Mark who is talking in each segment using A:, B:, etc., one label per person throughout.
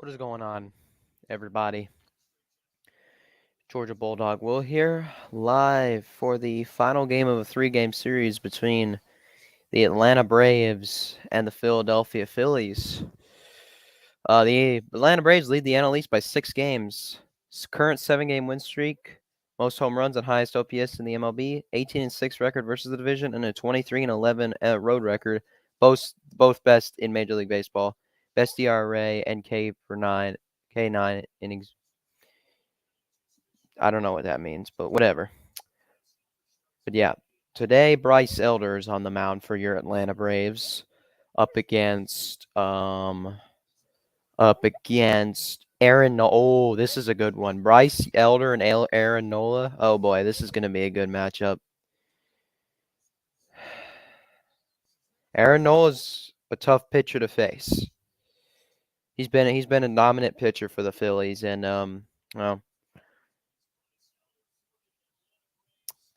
A: What is going on, everybody? Georgia Bulldog Will here, live for the final game of a three-game series between the Atlanta Braves and the Philadelphia Phillies. The Atlanta Braves lead the NL East by 6 games. Current 7-game win streak, most home runs and highest OPS in the MLB, 18-6 record versus the division, and a 23-11 road record, both best in Major League Baseball. Best ERA and K9 innings. I don't know what that means, but whatever. But yeah, today Bryce Elder is on the mound for your Atlanta Braves, up against Aaron. Oh, this is a good one. Bryce Elder and Aaron Nola. Oh boy, this is gonna be a good matchup. Aaron Nola's a tough pitcher to face. He's been a dominant pitcher for the Phillies, and well,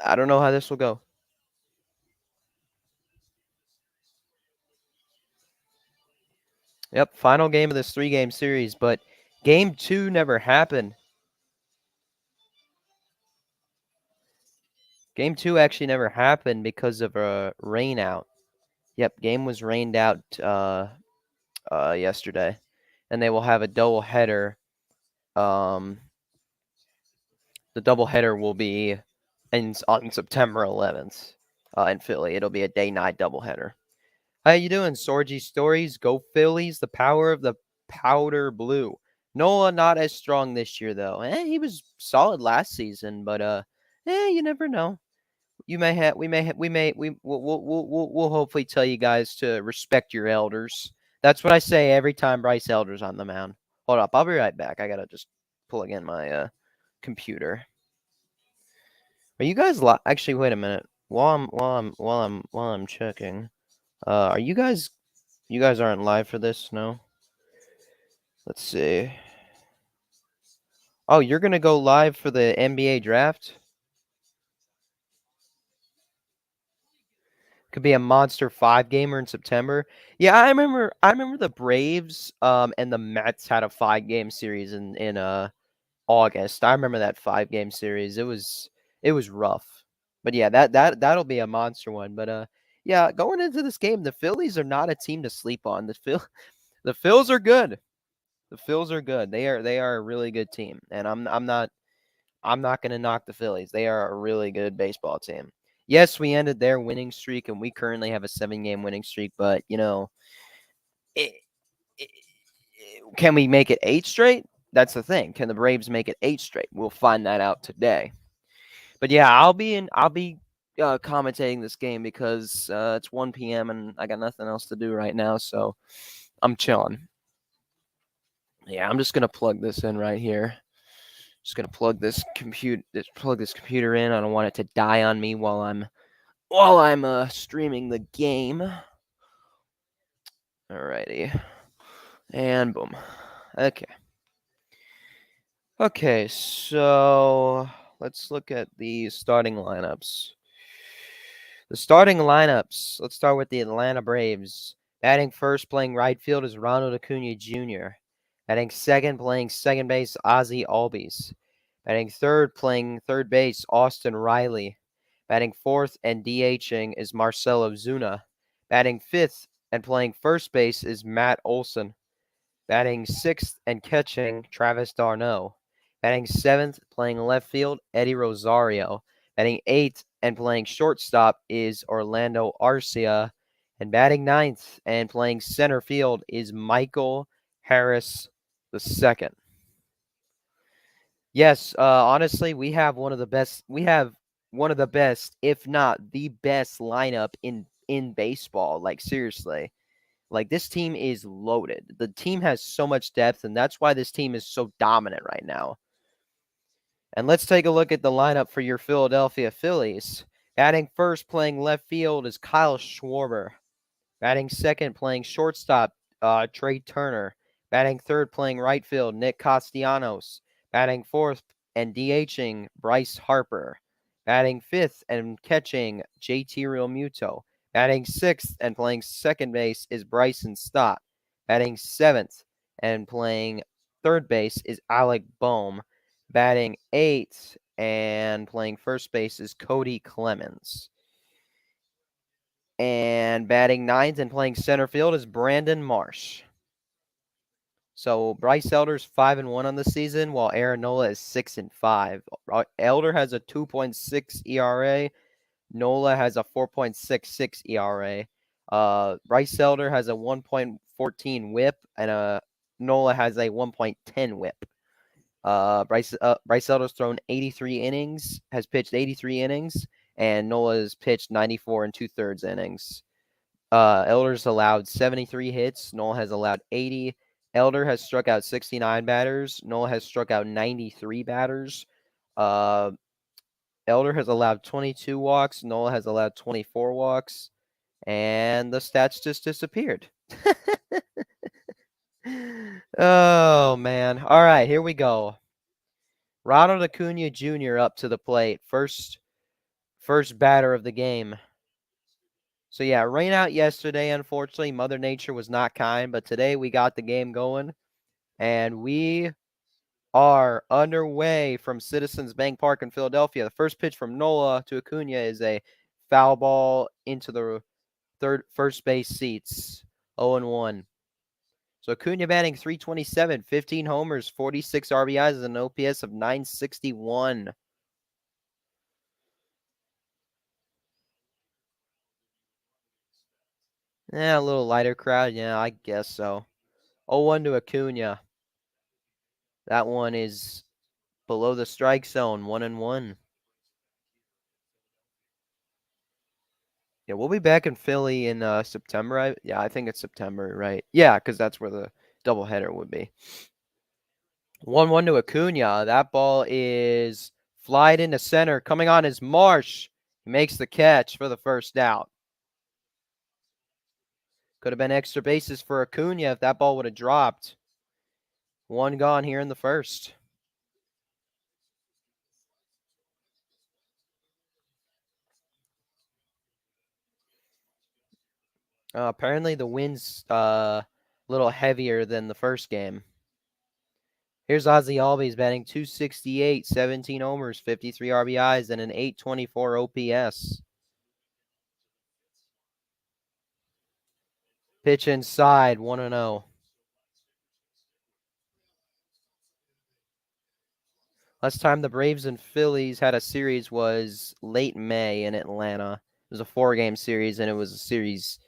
A: I don't know how this will go. Yep, final game of this 3-game series, but game 2 never happened. Game 2 actually never happened because of a rain out. Yep, game was rained out yesterday, and they will have a doubleheader. The doubleheader will be on September 11th in Philly. It'll be a day-night doubleheader. How you doing, Sorgy Stories? Go Phillies! The power of the powder blue. Nola not as strong this year though. He was solid last season, but you never know. We'll hopefully tell you guys to respect your elders. That's what I say every time Bryce Elder's on the mound. Hold up, I'll be right back. I gotta just plug in my computer. Are you guys actually? Wait a minute. While I'm checking, are you guys? You guys aren't live for this, no? Let's see. Oh, you're gonna go live for the NBA draft? Could be a monster 5-gamer in September. Yeah, I remember the Braves and the Mets had a 5-game series in August. I remember that 5-game series. It was rough. But yeah, that'll be a monster one. But yeah, going into this game, the Phillies are not a team to sleep on. The Phils are good. The Phils are good. They are a really good team. And I'm not going to knock the Phillies. They are a really good baseball team. Yes, we ended their winning streak, and we currently have a 7-game winning streak. But it, can we make it 8 straight? That's the thing. Can the Braves make it 8 straight? We'll find that out today. But yeah, I'll be commentating this game because it's 1 p.m. and I got nothing else to do right now, so I'm chilling. Yeah, I'm just gonna plug this in right here. Just gonna plug this computer in. I don't want it to die on me while I'm streaming the game. Alrighty, and boom. Okay, so let's look at the starting lineups. Let's start with the Atlanta Braves. Batting first, playing right field, is Ronald Acuna Jr. Batting second, playing second base, Ozzie Albies. Batting third, playing third base, Austin Riley. Batting fourth and DHing is Marcell Ozuna. Batting fifth and playing first base is Matt Olson. Batting sixth and catching, Travis d'Arnaud. Batting seventh, playing left field, Eddie Rosario. Batting eighth and playing shortstop is Orlando Arcia. And batting ninth and playing center field is Michael Harris II. Yes, honestly, we have one of the best. We have one of the best, if not the best, lineup in baseball. Like seriously, like this team is loaded. The team has so much depth, and that's why this team is so dominant right now. And let's take a look at the lineup for your Philadelphia Phillies. Batting first, playing left field is Kyle Schwarber. Batting second, playing shortstop, Trey Turner. Batting third, playing right field, Nick Castellanos. Batting fourth and DHing, Bryce Harper. Batting fifth and catching, JT Realmuto. Batting sixth and playing second base is Bryson Stott. Batting seventh and playing third base is Alec Boehm. Batting 8th and playing first base is Cody Clemens. And batting 9th and playing center field is Brandon Marsh. So Bryce Elder's 5-1 on the season, while Aaron Nola is 6-5. Elder has a 2.6 ERA. Nola has a 4.66 ERA. Bryce Elder has a 1.14 WHIP, and Nola has a 1.10 WHIP. Bryce Elder's thrown 83 innings, has pitched 83 innings, and Nola has pitched 94 and 2/3 innings. Elder's allowed 73 hits. Nola has allowed 80. Elder has struck out 69 batters. Nola has struck out 93 batters. Elder has allowed 22 walks. Nola has allowed 24 walks. And the stats just disappeared. Oh, man. All right, here we go. Ronald Acuna Jr. up to the plate. First batter of the game. So, yeah, rain out yesterday, unfortunately. Mother Nature was not kind, but today we got the game going. And we are underway from Citizens Bank Park in Philadelphia. The first pitch from Nola to Acuna is a foul ball into the first base seats. 0-1. So Acuna batting .327, 15 homers, 46 RBIs, and an OPS of .961. Yeah, a little lighter crowd. Yeah, I guess so. 0-1 to Acuna. That one is below the strike zone, 1-1. Yeah, we'll be back in Philly in September. I think it's September, right? Yeah, because that's where the doubleheader would be. 1-1 to Acuna. That ball is flied into center. Coming on is Marsh. He makes the catch for the first out. Could have been extra bases for Acuna if that ball would have dropped. One gone here in the first. Apparently the wind's a little heavier than the first game. Here's Ozzy Albies batting .268, 17 homers, 53 RBIs, and an .824 OPS. Pitch inside, 1-0. Last time the Braves and Phillies had a series was late May in Atlanta. It was a 4-game series, and it was a series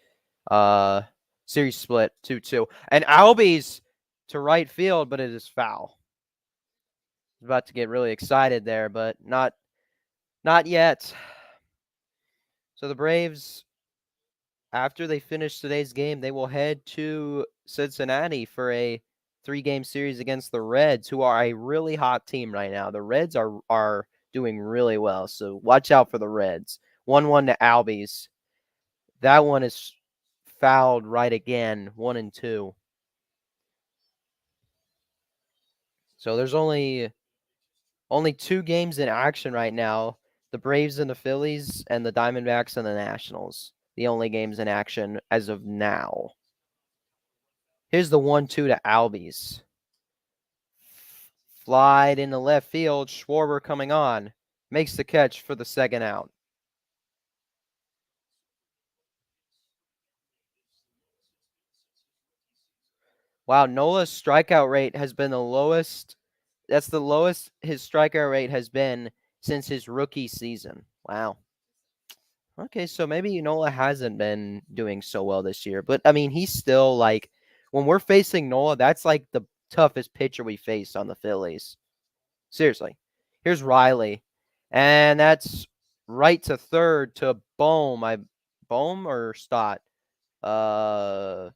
A: split 2-2. And Albies to right field, but it is foul. I was about to get really excited there, but not yet. So the Braves, after they finish today's game, they will head to Cincinnati for a 3-game series against the Reds, who are a really hot team right now. The Reds are doing really well, so watch out for the Reds. 1-1 to Albies. That one is fouled right again, 1-2. So there's only 2 games in action right now. The Braves and the Phillies, and the Diamondbacks and the Nationals. The only games in action as of now. Here's the 1-2 to Albies. Flied in the left field. Schwarber coming on. Makes the catch for the second out. Wow, Nola's strikeout rate has been the lowest. That's the lowest his strikeout rate has been since his rookie season. Wow. Okay, so maybe Nola hasn't been doing so well this year. But, I mean, he's still, like, when we're facing Nola, that's, like, the toughest pitcher we face on the Phillies. Seriously. Here's Riley. And that's right to third to Boehm. Boehm or Stott? Boehm.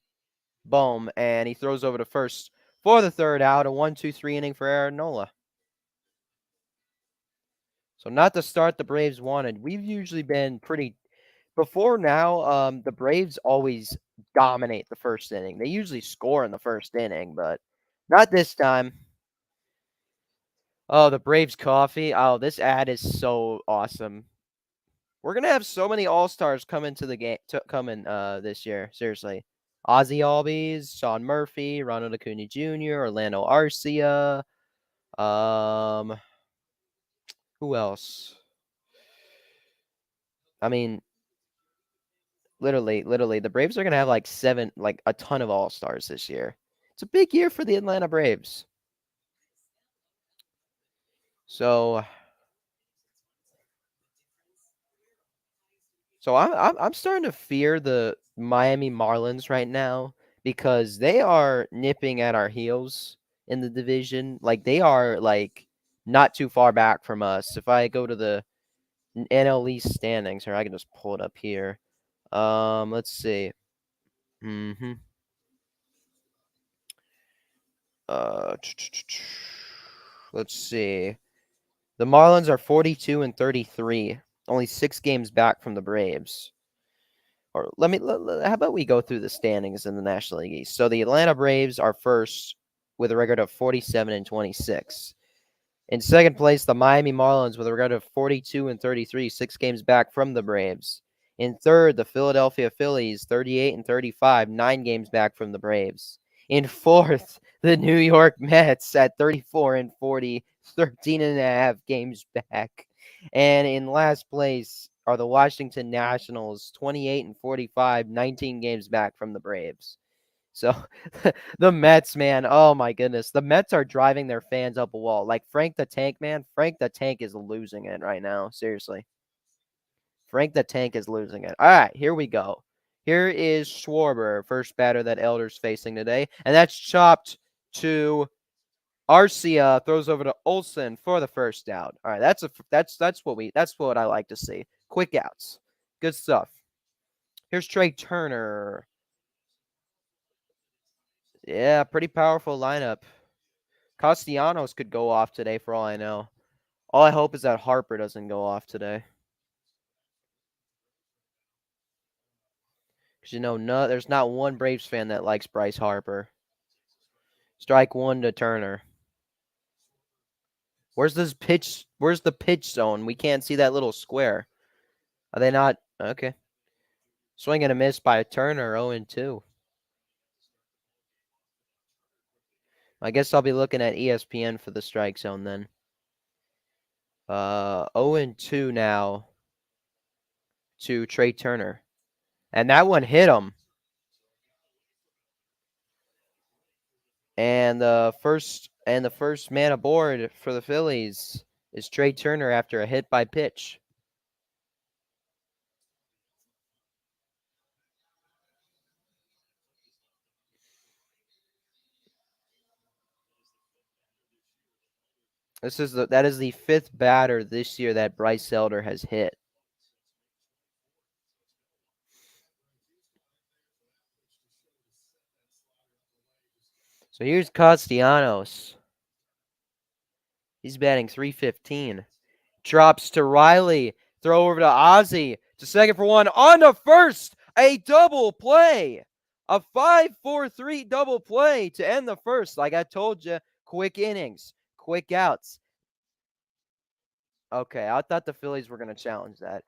A: And he throws over to first for the third out. A 1-2-3 inning for Aaron Nola. So not the start the Braves wanted. We've usually been pretty before now, the Braves always dominate the first inning. They usually score in the first inning, but not this time. Oh, the Braves coffee. Oh, this ad is so awesome. We're gonna have so many All-Stars come into the game this year. Seriously. Ozzy Albies, Sean Murphy, Ronald Acuna Jr., Orlando Arcia. Um, who else? I mean, literally, the Braves are gonna have like a ton of all-stars this year. It's a big year for the Atlanta Braves. So, I'm starting to fear the Miami Marlins right now because they are nipping at our heels in the division. Like they are like not too far back from us. If I go to the NL East standings, or I can just pull it up here. Let's see. Mm-hmm. Uh, let's see. The Marlins are 42 and 33, only 6 games back from the Braves. Or how about we go through the standings in the National League East? So the Atlanta Braves are first with a record of 47 and 26. In second place, the Miami Marlins with a record of 42 and 33, 6 games back from the Braves. In third, the Philadelphia Phillies, 38 and 35, 9 games back from the Braves. In fourth, the New York Mets at 34 and 40, 13 and a half games back. And in last place are the Washington Nationals, 28 and 45, 19 games back from the Braves. So the Mets, man, oh my goodness. The Mets are driving their fans up a wall. Like Frank the Tank, man. Frank the Tank is losing it right now. Seriously. Frank the Tank is losing it. All right, here we go. Here is Schwarber, first batter that Elder's facing today. And that's chopped to Arcia, throws over to Olsen for the first out. All right, that's what I like to see. Quick outs. Good stuff. Here's Trey Turner. Yeah, pretty powerful lineup. Castellanos could go off today for all I know. All I hope is that Harper doesn't go off today. Because, no, there's not one Braves fan that likes Bryce Harper. Strike one to Turner. Where's this pitch? Where's the pitch zone? We can't see that little square. Are they not? Okay. Swing and a miss by Turner, 0-2. I guess I'll be looking at ESPN for the strike zone then. 0-2 now to Trey Turner. And that one hit him. And the first man aboard for the Phillies is Trey Turner after a hit by pitch. That is the fifth batter this year that Bryce Elder has hit. So here's Castellanos. He's batting .315. Drops to Riley. Throw over to Ozzy. To second for one. On to first. A double play. A 5-4-3 double play to end the first. Like I told you, quick innings, quick outs. Okay, I thought the Phillies were going to challenge that.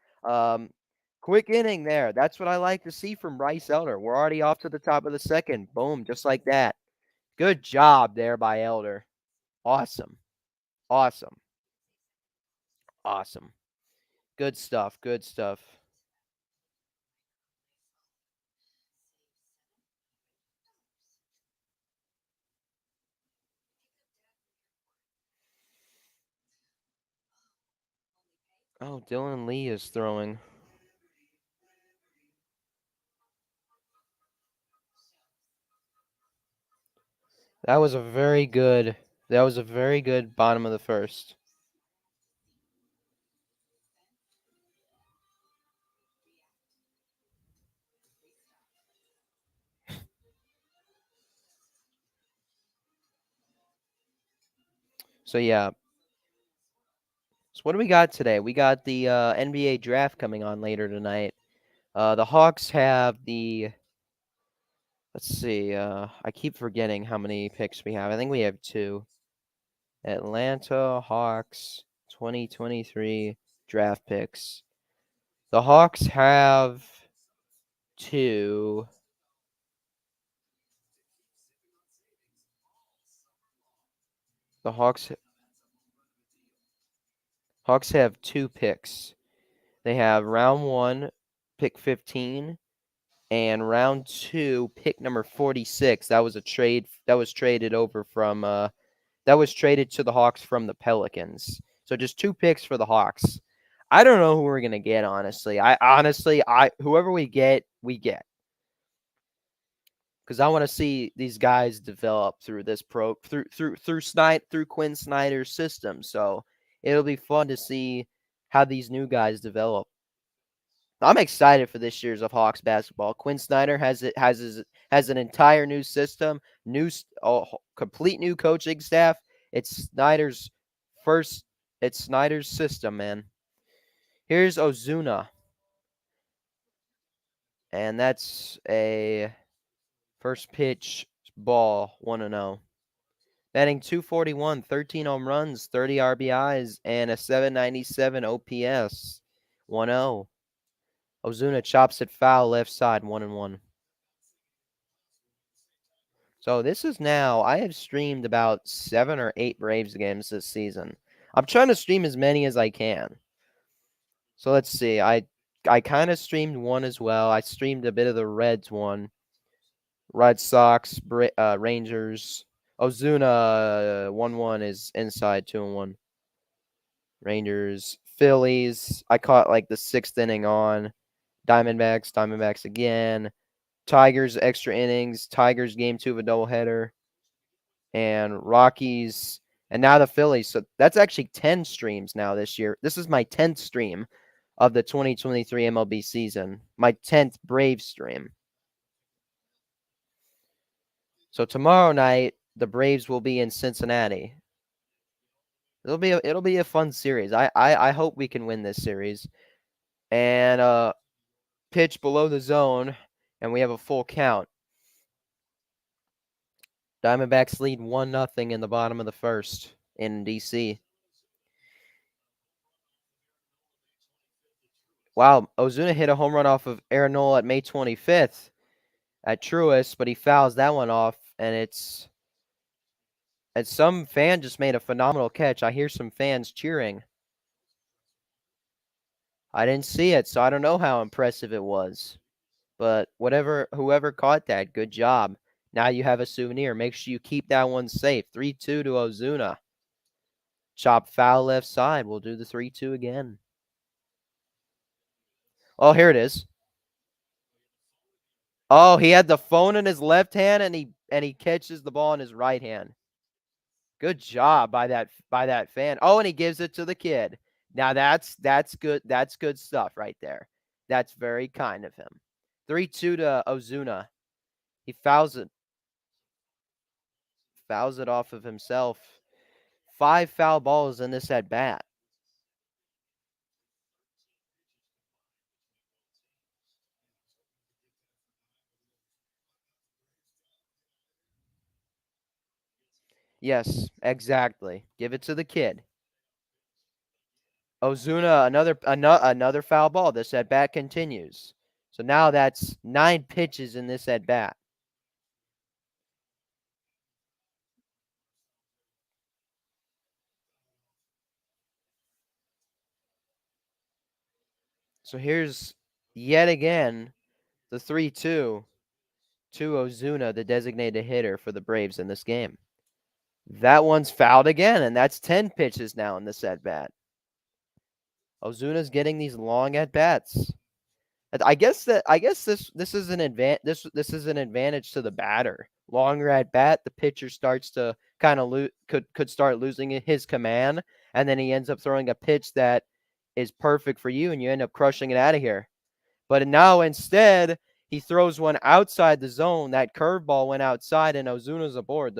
A: Quick inning there. That's what I like to see from Bryce Elder. We're already off to the top of the second. Boom, just like that. Good job there by Elder. Awesome. Awesome. Awesome. Good stuff. Good stuff. Oh, Dylan Lee is throwing. That was a very good bottom of the first. So yeah. So what do we got today? We got the NBA draft coming on later tonight. The Hawks have the let's see, I keep forgetting how many picks we have. I think we have 2. Atlanta Hawks 2023 draft picks. The Hawks have 2. The Hawks have 2 picks. They have round 1, pick 15, and round 2, pick number 46. That was a trade that was traded over from that was traded to the Hawks from the Pelicans. So just 2 picks for the Hawks. I don't know who we're gonna get, honestly. I whoever we get, we get. Because I want to see these guys develop through this through Quinn Snyder's system. So it'll be fun to see how these new guys develop. I'm excited for this year's of Hawks basketball. Quinn Snyder has an entire new system, complete new coaching staff. It's first. It's Snyder's system, man. Here's Ozuna, and that's a first pitch ball 1-0. Batting .241, 13 home runs, 30 RBIs, and a .797 OPS. 1-0. Ozuna chops it foul left side, 1-1. So this is now, I have streamed about 7 or 8 Braves games this season. I'm trying to stream as many as I can. So let's see. I kind of streamed one as well. I streamed a bit of the Reds one. Red Sox, Rangers. Ozuna 1-1 is inside 2-1. Rangers, Phillies. I caught like the 6th inning on. Diamondbacks again. Tigers extra innings. Tigers game 2 of a doubleheader. And Rockies. And now the Phillies. So that's actually 10 streams now this year. This is my 10th stream of the 2023 MLB season. My 10th Braves stream. So tomorrow night, the Braves will be in Cincinnati. It'll be a fun series. I hope we can win this series. And pitch below the zone, and we have a full count. Diamondbacks lead 1-0 in the bottom of the first in DC. Wow, Ozuna hit a home run off of Aaron Nola at May 25th at Truist, but he fouls that one off, and some fan just made a phenomenal catch. I hear some fans cheering. I didn't see it, so I don't know how impressive it was. But whoever caught that, good job. Now you have a souvenir. Make sure you keep that one safe. 3-2 to Ozuna. Chop foul left side. We'll do the 3-2 again. Oh, here it is. Oh, he had the phone in his left hand, and he catches the ball in his right hand. Good job by that fan. Oh, and he gives it to the kid. Now that's good. That's good stuff right there. That's very kind of him. 3-2 to Ozuna. He fouls it off of himself. 5 foul balls in this at bat. Yes, exactly. Give it to the kid. Ozuna, another foul ball. This at bat continues. So now that's 9 pitches in this at bat. So here's yet again the 3-2 to Ozuna, the designated hitter for the Braves in this game. That one's fouled again, and that's 10 pitches now in this at bat. Ozuna's getting these long at bats. I guess this is an advantage to the batter. Longer at bat, the pitcher starts to kind of could start losing his command, and then he ends up throwing a pitch that is perfect for you, and you end up crushing it out of here. But now instead, he throws one outside the zone. That curveball went outside, and Ozuna's aboard.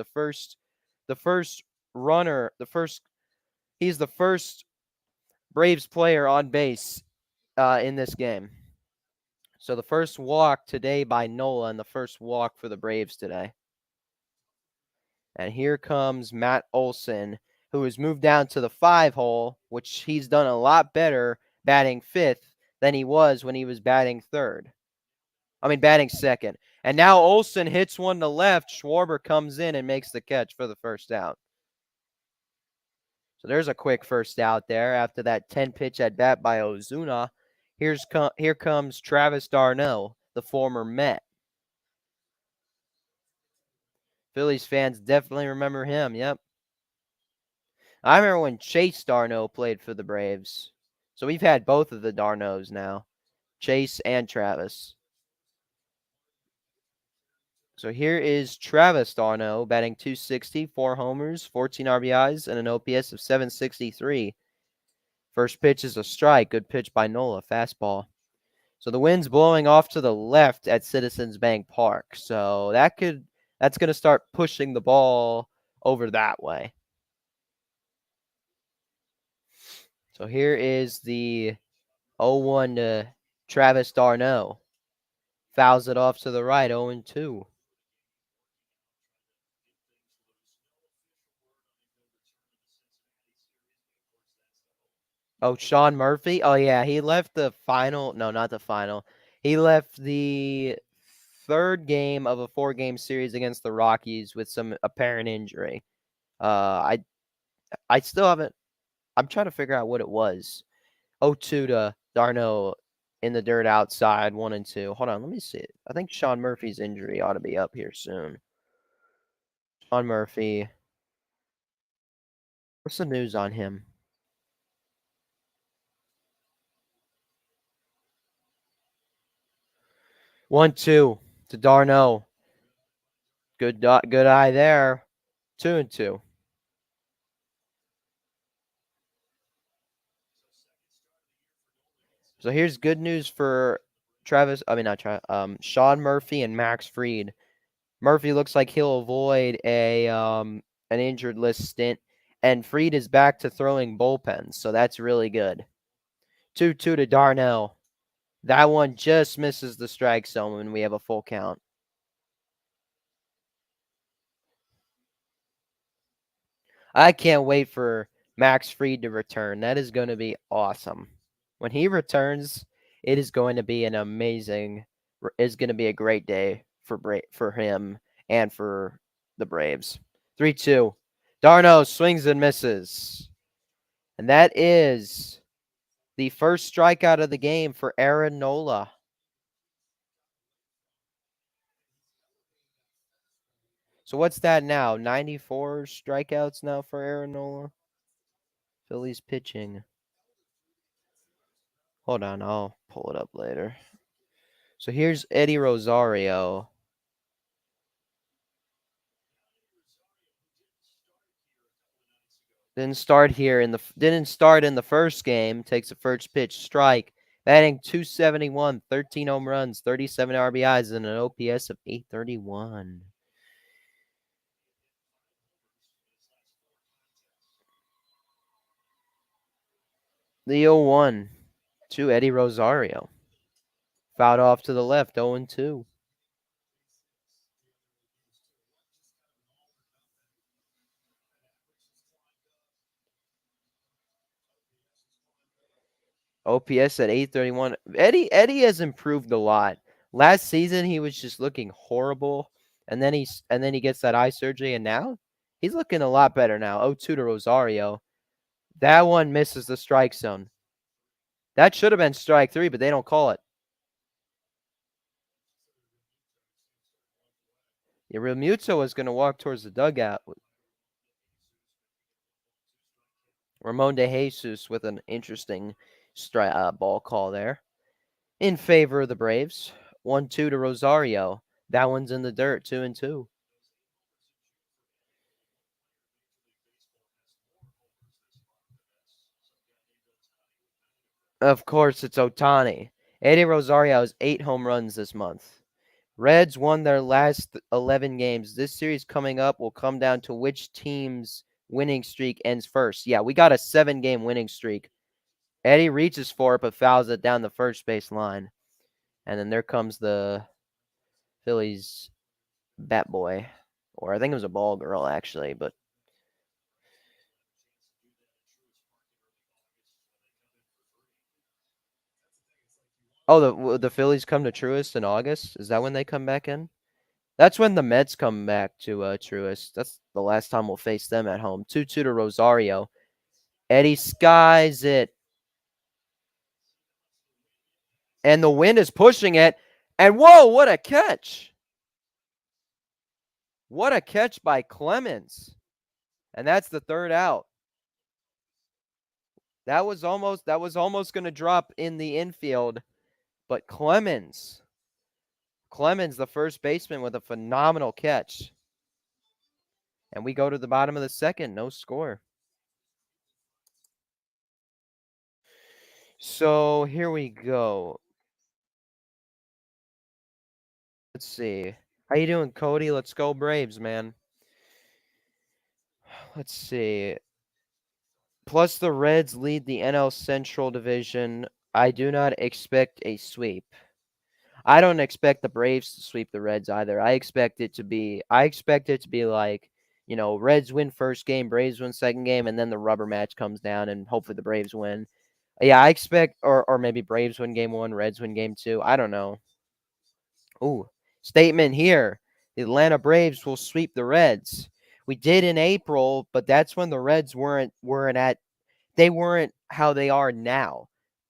A: He's the first Braves player on base in this game. So the first walk today by Nola, and the first walk for the Braves today. And here comes Matt Olson, who has moved down to the 5 hole, which he's done a lot better batting 5th than he was when he was batting second. And now Olson hits one to left. Schwarber comes in and makes the catch for the first out. So there's a quick first out there after that 10-pitch at bat by Ozuna. Here comes Travis d'Arnaud, the former Met. Phillies fans definitely remember him. Yep. I remember when Chase d'Arnaud played for the Braves. So we've had both of the d'Arnauds now, Chase and Travis. So here is Travis d'Arnaud batting .260, 4 homers, 14 RBIs, and an OPS of .763. First pitch is a strike. Good pitch by Nola, fastball. So the wind's blowing off to the left at Citizens Bank Park. So that's going to start pushing the ball over that way. So here is the 0-1 to Travis d'Arnaud. Fouls it off to the right, 0-2. Oh, Sean Murphy? Oh, yeah, he left the final. No, not the final. He left the third game of a 4-game series against the Rockies with some apparent injury. I still haven't. I'm trying to figure out what it was. 0-2 to d'Arnaud in the dirt outside, 1-2. Hold on, let me see it. I think Sean Murphy's injury ought to be up here soon. Sean Murphy. What's the news on him? One, two to d'Arnaud. Good eye there. 2-2. So here's good news for Sean Murphy and Max Fried. Murphy looks like he'll avoid an injured list stint, and Fried is back to throwing bullpens, so that's really good. 2-2 to d'Arnaud. That one just misses the strike zone when we have a full count. I can't wait for Max Fried to return. That is going to be awesome. When he returns, it is going to be an amazing. It's going to be a great day for him and for the Braves. 3-2. d'Arnaud swings and misses, and that is the first strikeout of the game for Aaron Nola. So what's that now? 94 strikeouts now for Aaron Nola. Phillies pitching. Hold on, I'll pull it up later. So here's Eddie Rosario. Didn't start in the first game. Takes a first pitch strike. Batting .271, 13 home runs, 37 RBIs, and an OPS of .831. The 0-1 to Eddie Rosario. Fouled off to the left, 0-2. OPS at .831. Eddie has improved a lot. Last season he was just looking horrible, and then he gets that eye surgery, and now he's looking a lot better now. 0-2 to Rosario. That one misses the strike zone. That should have been strike 3, but they don't call it. Yeah, Realmuto was going to walk towards the dugout. Ramon de Jesus with an interesting ball call there in favor of the Braves. 1-2 to Rosario. That one's in the dirt, 2-2. Of course, it's Ohtani. Eddie Rosario has 8 home runs this month. Reds won their last 11 games. This series coming up will come down to which team's winning streak ends first. Yeah, we got a 7-game winning streak. Eddie reaches for it, but fouls it down the first base line. And then there comes the Phillies bat boy. Or I think it was a ball girl, actually. But the Phillies come to Truist in August? Is that when they come back in? That's when the Mets come back to Truist. That's the last time we'll face them at home. 2-2 to Rosario. Eddie skies it. And the wind is pushing it. And whoa, what a catch! What a catch by Clemens. And that's the third out. That was almost going to drop in the infield, but Clemens, the first baseman, with a phenomenal catch. And we go to the bottom of the second, no score. So here we go. Let's see. How you doing, Cody? Let's go Braves, man. Let's see. Plus the Reds lead the NL Central Division. I do not expect a sweep. I don't expect the Braves to sweep the Reds either. I expect it to be like, Reds win first game, Braves win second game, and then the rubber match comes down and hopefully the Braves win. Yeah, I expect or maybe Braves win game 1, Reds win game 2. I don't know. Ooh, statement here. The Atlanta Braves will sweep the Reds. We did in April, but that's when the Reds weren't how they are now.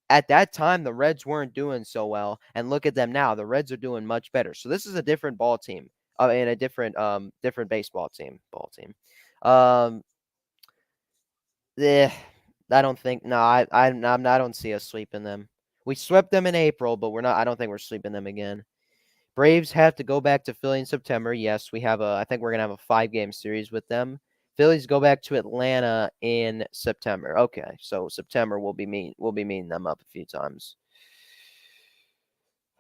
A: At that time, the Reds weren't doing so well, and look at them now. The Reds are doing much better. So this is a different ball team, and a different baseball team, ball team. Eh, I don't think. No, I don't see us sweeping them. We swept them in April, but we're not. I don't think we're sweeping them again. Braves have to go back to Philly in September. Yes, we have I think we're gonna have a 5-game series with them. Phillies go back to Atlanta in September. Okay, so September we'll be meeting them up a few times.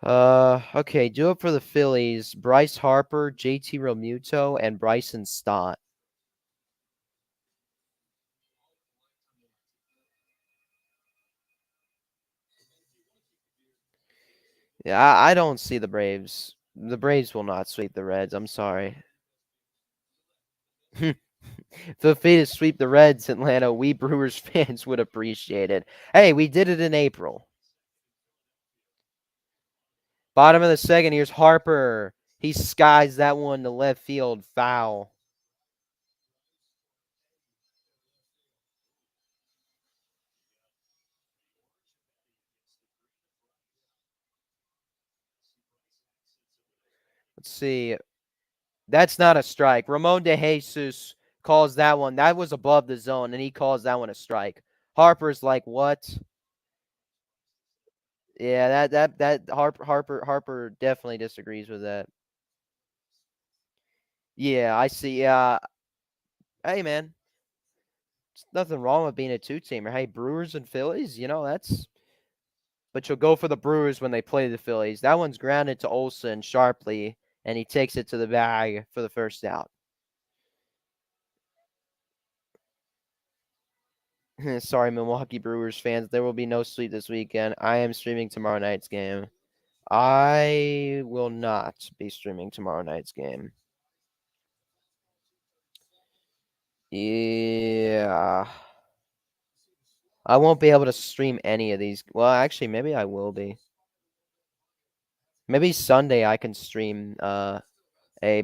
A: Okay, do it for the Phillies. Bryce Harper, JT Realmuto, and Bryson Stott. Yeah, I don't see the Braves. The Braves will not sweep the Reds. I'm sorry. If the Phillies sweep the Reds, Atlanta, we Brewers fans would appreciate it. Hey, we did it in April. Bottom of the second, here's Harper. He skies that one to left field, foul. Let's see. That's not a strike. Ramon De Jesus calls that one. That was above the zone, and he calls that one a strike. Harper's like, what? Yeah, that Harper definitely disagrees with that. Yeah, I see. Hey man, there's nothing wrong with being a two-teamer. Hey, Brewers and Phillies, that's. But you'll go for the Brewers when they play the Phillies. That one's grounded to Olsen sharply, and he takes it to the bag for the first out. Sorry, Milwaukee Brewers fans. There will be no sleep this weekend. I am streaming tomorrow night's game. I will not be streaming tomorrow night's game. Yeah. I won't be able to stream any of these. Well, actually, maybe I will be. Maybe Sunday I can stream a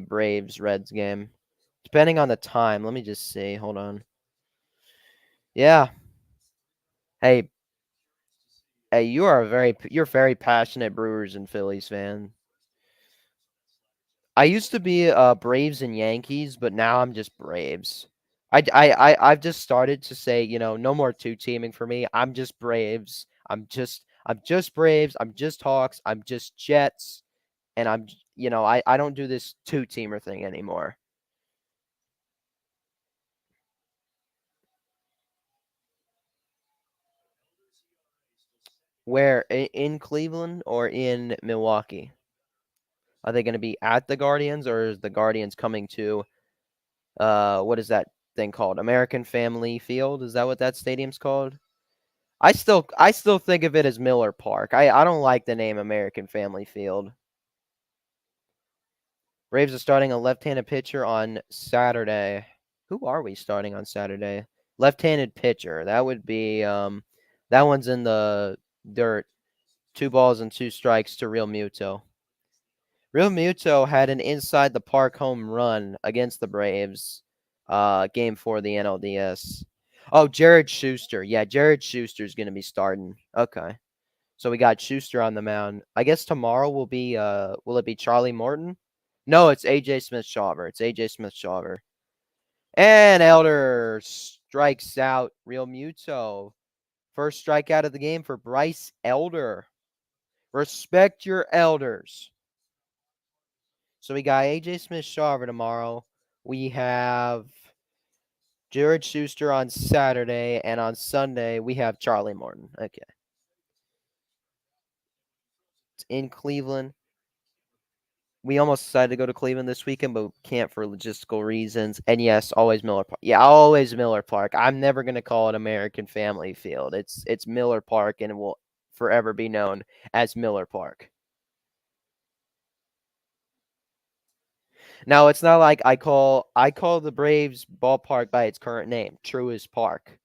A: Braves Reds game. Depending on the time. Let me just see. Hold on. Yeah. Hey, you're very passionate Brewers and Phillies fan. I used to be Braves and Yankees, but now I'm just Braves. I've just started to say, no more two-teaming for me. I'm just Braves. I'm just Braves. I'm just Hawks. I'm just Jets. And I don't do this two-teamer thing anymore. Where in Cleveland or in Milwaukee? Are they going to be at the Guardians, or is the Guardians coming to what is that thing called? American Family Field? Is that what that stadium's called? I still think of it as Miller Park. I don't like the name American Family Field. Braves are starting a left-handed pitcher on Saturday. Who are we starting on Saturday? Left-handed pitcher. That would be that one's in the dirt. 2 balls and 2 strikes to Real Muto. Real Muto had an inside the park home run against the Braves, game 4 of the NLDS. Oh, Jared Schuster. Yeah, Jared Schuster's gonna be starting. Okay. So we got Schuster on the mound. I guess tomorrow will it be Charlie Morton? No, it's AJ Smith-Shawver. It's AJ Smith-Shawver. And Elder strikes out Real Muto. First strikeout of the game for Bryce Elder. Respect your elders. So we got AJ Smith-Shawver tomorrow. We have Jared Schuster on Saturday, and on Sunday we have Charlie Morton. Okay. It's in Cleveland. We almost decided to go to Cleveland this weekend, but can't for logistical reasons. And yes, always Miller Park. Yeah, always Miller Park. I'm never gonna call it American Family Field. It's Miller Park, and it will forever be known as Miller Park. Now it's not like I call the Braves ballpark by its current name, Truist Park.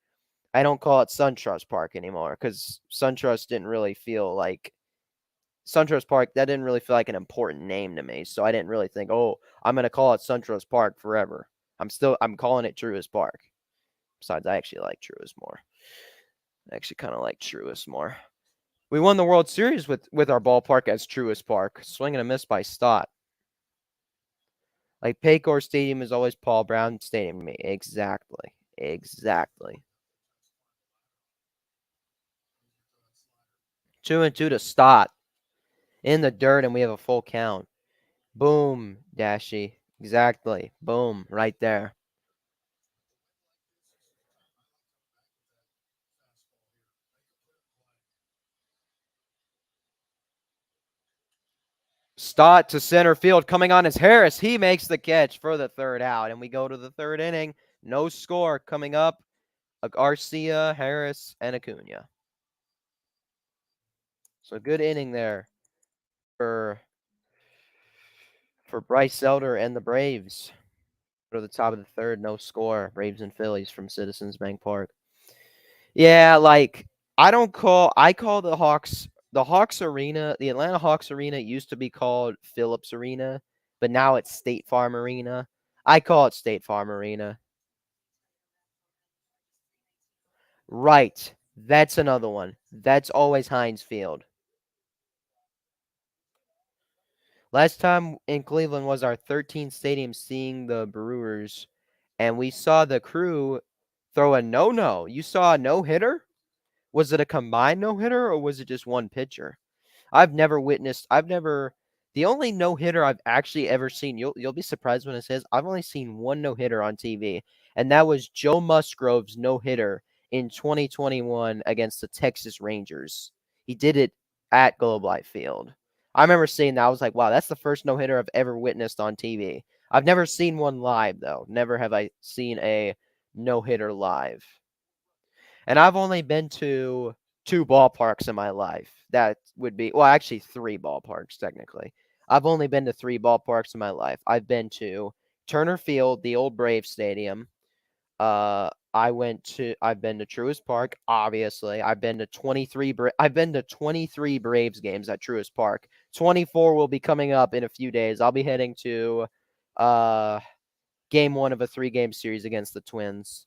A: I don't call it SunTrust Park anymore because SunTrust didn't really feel like SunTrust Park. That didn't really feel like an important name to me, so I didn't really think, oh, I'm gonna call it SunTrust Park forever. I'm calling it Truist Park. Besides, I actually like Truist more. I actually kind of like Truist more. We won the World Series with our ballpark as Truist Park, swing and a miss by Stott. Like Paycor Stadium is always Paul Brown Stadium to me. Exactly. Exactly. 2-2 to Stott in the dirt, and we have a full count. Boom, Dashy. Exactly. Boom, right there. Stott to center field, coming on is Harris. He makes the catch for the third out, and we go to the third inning. No score coming up. Garcia, Harris, and Acuna. So good inning there for Bryce Elder and the Braves. Go to the top of the third, no score. Braves and Phillies from Citizens Bank Park. Yeah, like I call the Hawks Arena, the Atlanta Hawks Arena used to be called Phillips Arena, but now it's State Farm Arena. I call it State Farm Arena. Right. That's another one. That's always Heinz Field. Last time in Cleveland was our 13th stadium seeing the Brewers, and we saw the Crew throw a no-no. You saw a no-hitter? Was it a combined no-hitter or was it just one pitcher? The only no-hitter I've actually ever seen, you'll be surprised when it says, I've only seen one no-hitter on TV, and that was Joe Musgrove's no-hitter in 2021 against the Texas Rangers. He did it at Globe Life Field. I remember seeing that. I was like, wow, that's the first no-hitter I've ever witnessed on TV. I've never seen one live, though. Never have I seen a no-hitter live. And I've only been to 2 ballparks in my life. That would be well, actually 3 ballparks technically. I've only been to 3 ballparks in my life. I've been to Turner Field, the old Braves Stadium. I've been to Truist Park, obviously. I've been to 23 Braves games at Truist Park. 24 will be coming up in a few days. I'll be heading to game 1 of a 3-game series against the Twins.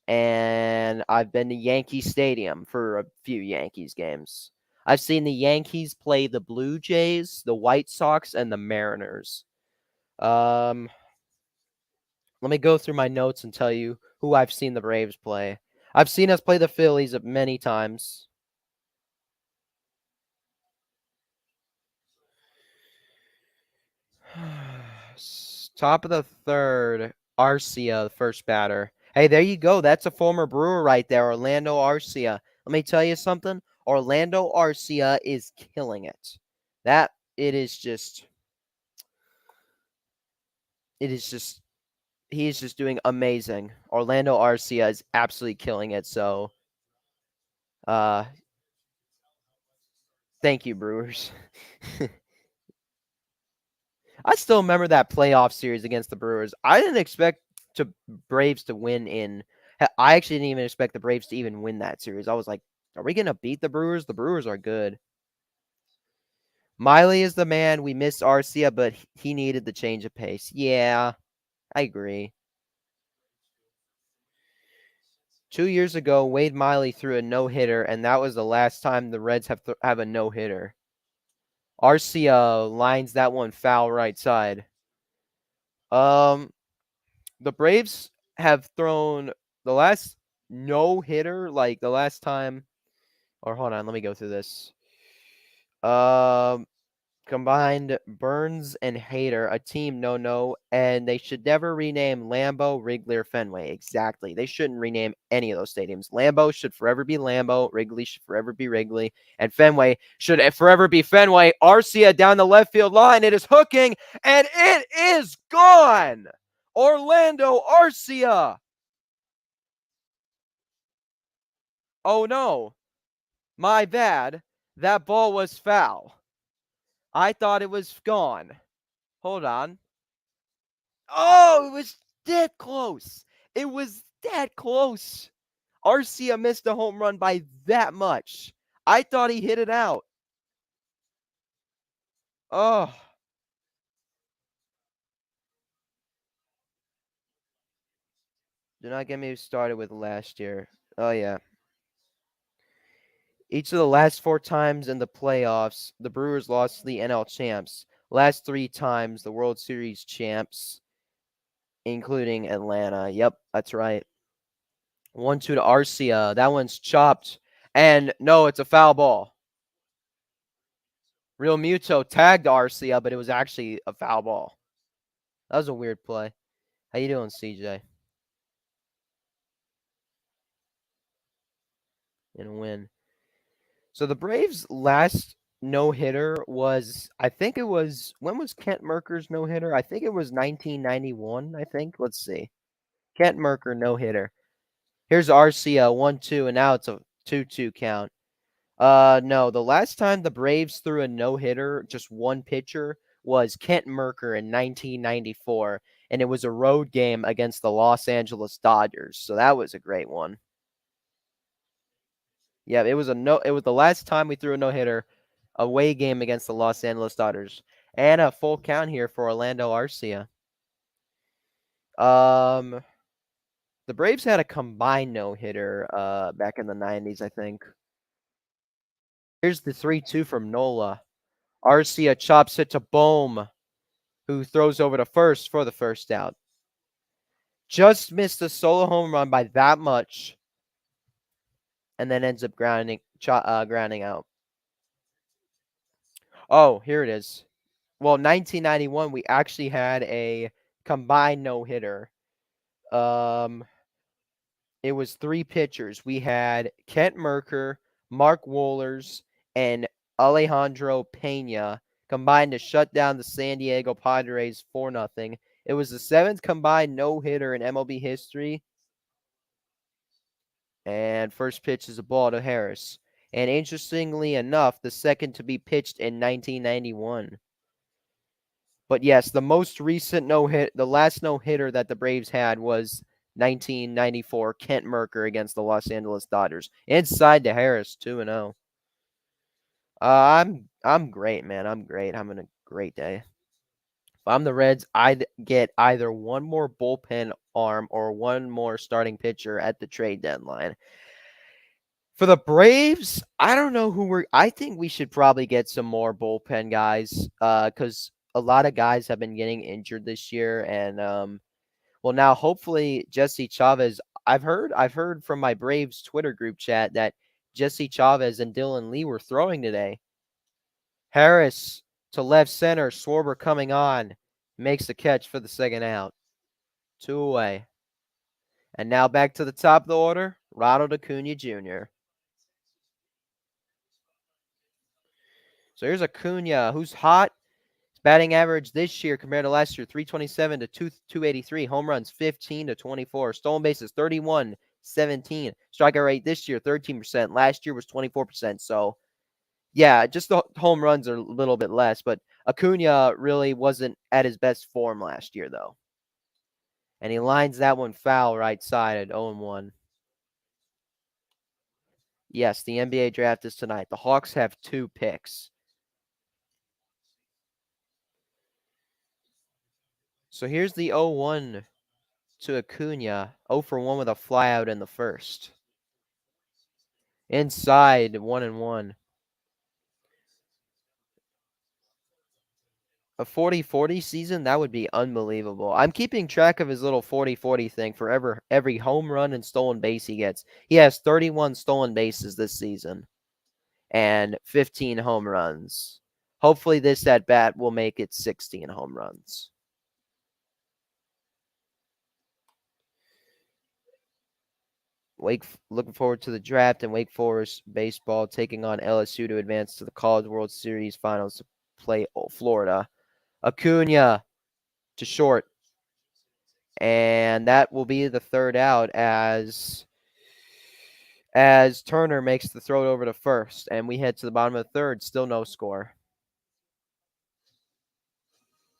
A: And I've been to Yankee Stadium for a few Yankees games. I've seen the Yankees play the Blue Jays, the White Sox, and the Mariners. Let me go through my notes and tell you who I've seen the Braves play. I've seen us play the Phillies many times. Top of the third, Arcia, the first batter. Hey, there you go. That's a former Brewer right there, Orlando Arcia. Let me tell you something. Orlando Arcia is killing it. That it is just he is just doing amazing. Orlando Arcia is absolutely killing it. So, uh, thank you, Brewers. I still remember that playoff series against the Brewers. I didn't expect to Braves to win in. I actually didn't even expect the Braves to even win that series. I was like, are we gonna beat the Brewers? The Brewers are good. Miley is the man. We miss Arcia, but he needed the change of pace. Yeah, I agree. 2 years ago, Wade Miley threw a no-hitter, and that was the last time the Reds have a no-hitter. Arcia lines that one foul right side. The Braves have thrown the last no-hitter, like the last time. Or hold on, let me go through this. Um, Combined Burns and Hader, a team no, and they should never rename Lambeau, Wrigley, or Fenway. Exactly. They shouldn't rename any of those stadiums. Lambeau should forever be Lambeau, Wrigley should forever be Wrigley, and Fenway should forever be Fenway. Arcia down the left field line. It is hooking, and it is gone. Orlando Arcia. Oh no. My bad. That ball was foul. I thought it was gone. Hold on. Oh, it was that close. It was that close. Arcia missed a home run by that much. I thought he hit it out. Oh, do not get me started with last year. Oh, yeah. Each of the last 4 times in the playoffs, the Brewers lost to the NL champs. Last 3 times, the World Series champs, including Atlanta. Yep, that's right. 1-2 to Arcia. That one's chopped. And no, it's a foul ball. Real Muto tagged Arcia, but it was actually a foul ball. That was a weird play. How you doing, CJ? In a win. So the Braves' last no-hitter was, I think it was, when was Kent Merker's no-hitter? I think it was 1991, I think. Let's see. Kent Merker no-hitter. Here's Arcia 1-2, and now it's a 2-2 count. No, the last time the Braves threw a no-hitter, just one pitcher, was Kent Merker in 1994, and it was a road game against the Los Angeles Dodgers. So that was a great one. Yeah, it was the last time we threw a no-hitter, away game against the Los Angeles Dodgers. And a full count here for Orlando Arcia. The Braves had a combined no-hitter back in the 90s, I think. Here's the 3-2 from Nola. Arcia chops it to Bohm, who throws over to first for the first out. Just missed a solo home run by that much, and then ends up grounding out. Oh, here it is. Well, 1991, we actually had a combined no-hitter. It was 3 pitchers. We had Kent Merker, Mark Wohlers, and Alejandro Pena combined to shut down the San Diego Padres 4-0. It was the 7th combined no-hitter in MLB history. And first pitch is a ball to Harris. And interestingly enough, the second to be pitched in 1991. But yes, the most recent the last no-hitter that the Braves had was 1994 Kent Merker against the Los Angeles Dodgers. Inside to Harris, 2-0. I'm great, man. I'm great. I'm having a great day. If I'm the Reds, I'd get either one more bullpen arm or one more starting pitcher at the trade deadline. For the Braves, I don't know I think we should probably get some more bullpen guys because a lot of guys have been getting injured this year. And, well, now hopefully Jesse Chavez, I've heard from my Braves Twitter group chat that Jesse Chavez and Dylan Lee were throwing today. Harris to left center, Schwarber coming on, makes the catch for the second out. 2 away. And now back to the top of the order, Ronald Acuna Jr. So here's Acuna, who's hot. His batting average this year compared to last year, 327 to 283. Home runs, 15 to 24. Stolen bases, 31, 17. Strikeout rate this year, 13%. Last year was 24%. So, yeah, just the home runs are a little bit less. But Acuna really wasn't at his best form last year, though. And he lines that one foul right side at 0-1. Yes, the NBA draft is tonight. The Hawks have 2 picks. So here's the 0-1 to Acuna. 0 for 1 with a flyout in the first. Inside, 1-1. A 40-40 season, that would be unbelievable. I'm keeping track of his little 40-40 thing for every home run and stolen base he gets. He has 31 stolen bases this season and 15 home runs. Hopefully this at bat will make it 16 home runs. Looking forward to the draft, and Wake Forest baseball taking on LSU to advance to the College World Series finals to play Florida. Acuna to short. And that will be the third out as Turner makes the throw over to first. And we head to the bottom of the third. Still no score.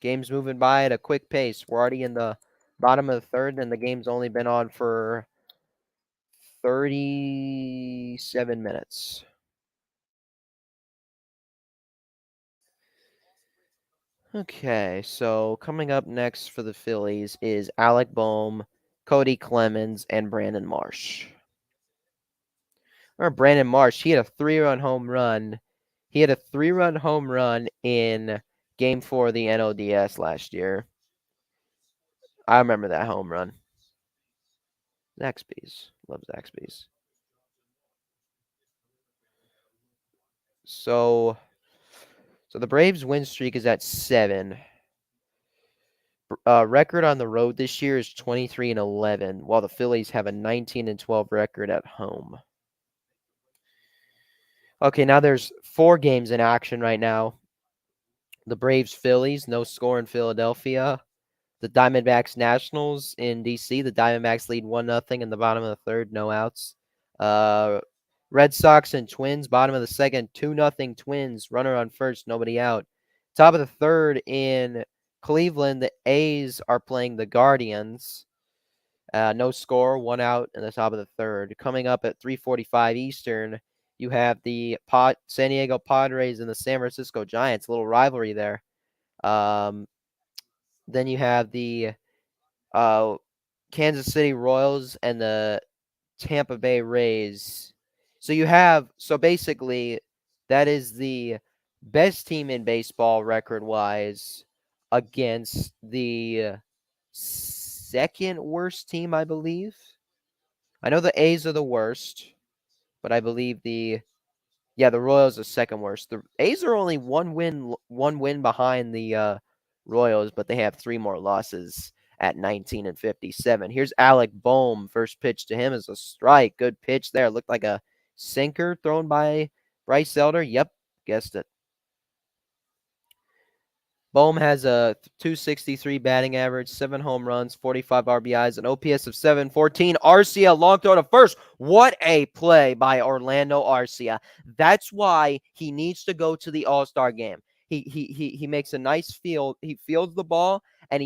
A: Game's moving by at a quick pace. We're already in the bottom of the third, and the game's only been on for 37 minutes. Okay, so coming up next for the Phillies is Alec Bohm, Cody Clemens, and Brandon Marsh. Or Brandon Marsh, he had a 3-run home run. He had a 3-run home run in Game 4 of the NLDS last year. I remember that home run. Zaxby's. Love Zaxby's. So the Braves win streak is at 7. Record on the road this year is 23-11, while the Phillies have a 19-12 record at home. Okay, now there's 4 games in action right now. The Braves Phillies, no score in Philadelphia. The Diamondbacks Nationals in DC. The Diamondbacks lead 1-0 in the bottom of the third, no outs. Red Sox and Twins, bottom of the second, 2-0 Twins. Runner on first, nobody out. Top of the third in Cleveland, the A's are playing the Guardians. No score, 1 out in the top of the third. Coming up at 3:45 Eastern, you have the San Diego Padres and the San Francisco Giants. A little rivalry there. Then you have the Kansas City Royals and the Tampa Bay Rays. So basically, that is the best team in baseball record-wise against the second worst team, I believe. I know the A's are the worst, but I believe the Royals are second worst. The A's are only one win behind the Royals, but they have 3 more losses at 19-57. Here's Alec Bohm. First pitch to him is a strike. Good pitch there. Looked like a sinker thrown by Bryce Elder. Yep, guessed it. Bohm has a .263 batting average, 7 home runs, 45 RBIs, an OPS of 714. Arcia, long throw to first. What a play by Orlando Arcia. That's why he needs to go to the All-Star game. He makes a nice field. He fields the ball, and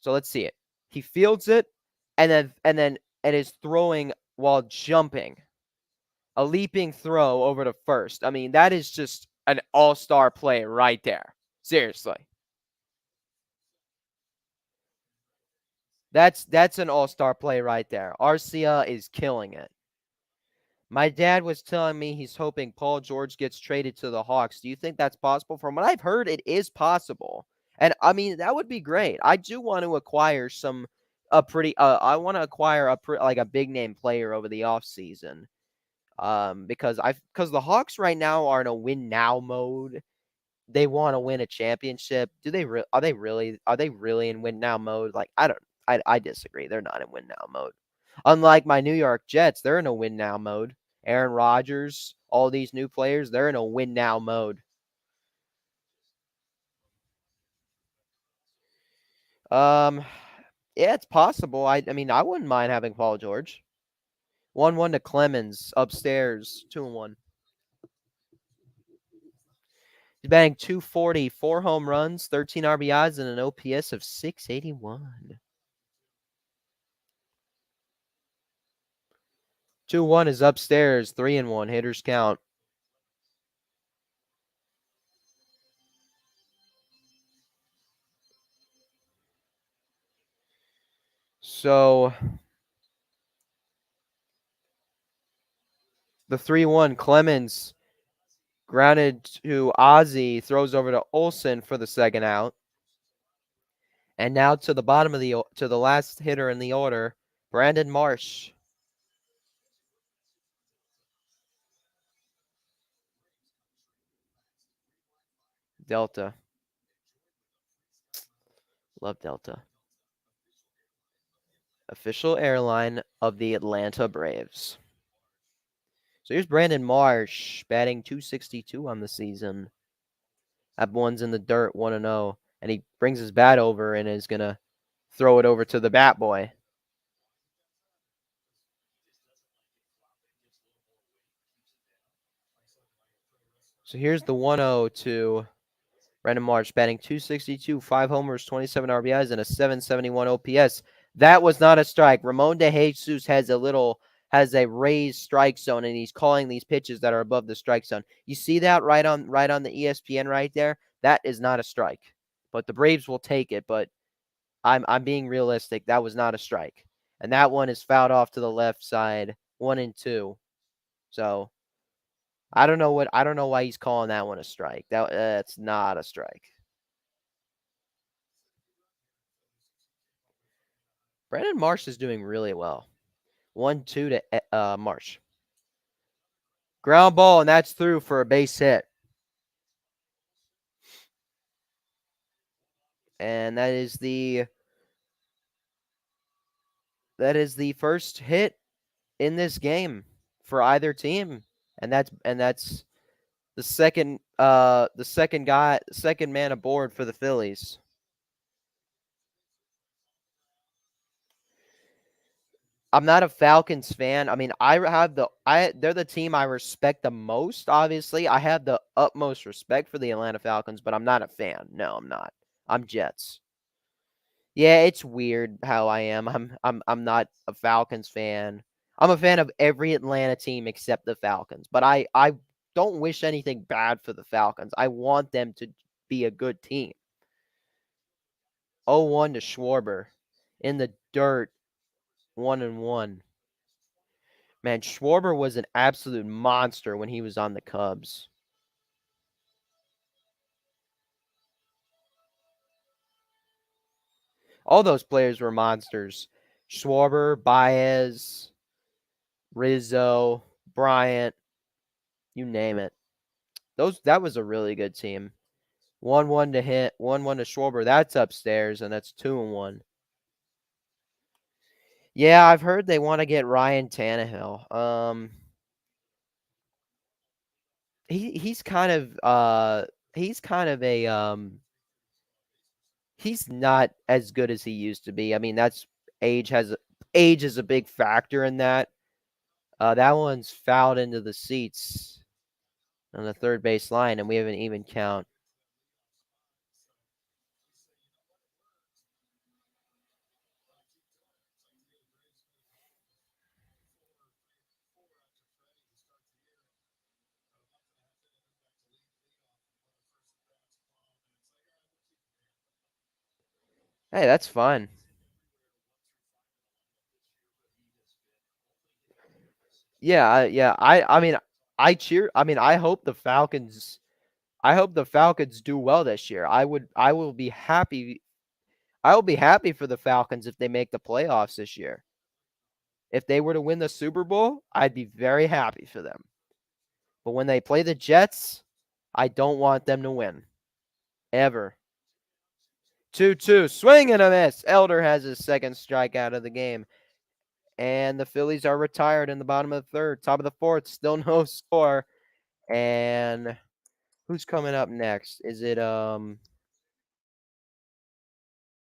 A: so let's see it. He fields it, and is throwing while jumping. A leaping throw over to first. I mean, that is just an all-star play right there. Seriously. That's an all-star play right there. Arcia is killing it. My dad was telling me he's hoping Paul George gets traded to the Hawks. Do you think that's possible? From what I've heard, it is possible. And I mean, that would be great. I do want to acquire I want to acquire a big name player over the offseason. Because the Hawks right now are in a win now mode. They want to win a championship. Are they really in win now mode? Like, I disagree. They're not in win now mode. Unlike my New York Jets, they're in a win now mode. Aaron Rodgers, all these new players, they're in a win now mode. Yeah, it's possible. I mean, I wouldn't mind having Paul George. 1-1 to Clemens upstairs, 2-1. He's batting .240, 4 home runs, 13 RBIs, and an OPS of 681. 2-1 is upstairs, 3-1. Hitters count. So the 3-1 Clemens grounded to Ozzie, throws over to Olsen for the second out. And now to the bottom of the last hitter in the order, Brandon Marsh. Delta. Love Delta. Official airline of the Atlanta Braves. So here's Brandon Marsh batting .262 on the season. That one's in the dirt, 1-0. And he brings his bat over and is going to throw it over to the bat boy. So here's the 1-0 to Brandon Marsh, batting .262, 5 homers, 27 RBIs, and a .771 OPS. That was not a strike. Ramon de Jesus has a raised strike zone, and he's calling these pitches that are above the strike zone. You see that right on the ESPN right there? That is not a strike. But the Braves will take it, but I'm being realistic. That was not a strike. And that one is fouled off to the left side, 1-2. So I don't know why he's calling that one a strike. That's not a strike. Brandon Marsh is doing really well. 1-2 to Marsh. Ground ball, and that's through for a base hit. And that is the first hit in this game for either team. And that's the second man aboard for the Phillies. I'm not a Falcons fan. I mean, they're the team I respect the most, obviously. I have the utmost respect for the Atlanta Falcons, but I'm not a fan. No, I'm not. I'm Jets. Yeah, it's weird how I am. I'm not a Falcons fan. I'm a fan of every Atlanta team except the Falcons. But I don't wish anything bad for the Falcons. I want them to be a good team. 0-1 to Schwarber in the dirt, 1-1. Man, Schwarber was an absolute monster when he was on the Cubs. All those players were monsters. Schwarber, Baez, Rizzo, Bryant, you name it. That was a really good team. 1-1 to hit, 1-1 to Schwarber. That's upstairs, and that's 2-1. Yeah, I've heard they want to get Ryan Tannehill. He's kind of he's not as good as he used to be. I mean, that's age is a big factor in that. That one's fouled into the seats on the third base line, and we have an even count. Hey, that's fun. Yeah. I mean, I cheer. I mean, I hope the Falcons. I hope the Falcons do well this year. I will be happy. I will be happy for the Falcons if they make the playoffs this year. If they were to win the Super Bowl, I'd be very happy for them. But when they play the Jets, I don't want them to win. Ever. 2-2. Swing and a miss. Elder has his second strikeout of the game. And the Phillies are retired in the bottom of the third. Top of the fourth. Still no score. And who's coming up next? Is it I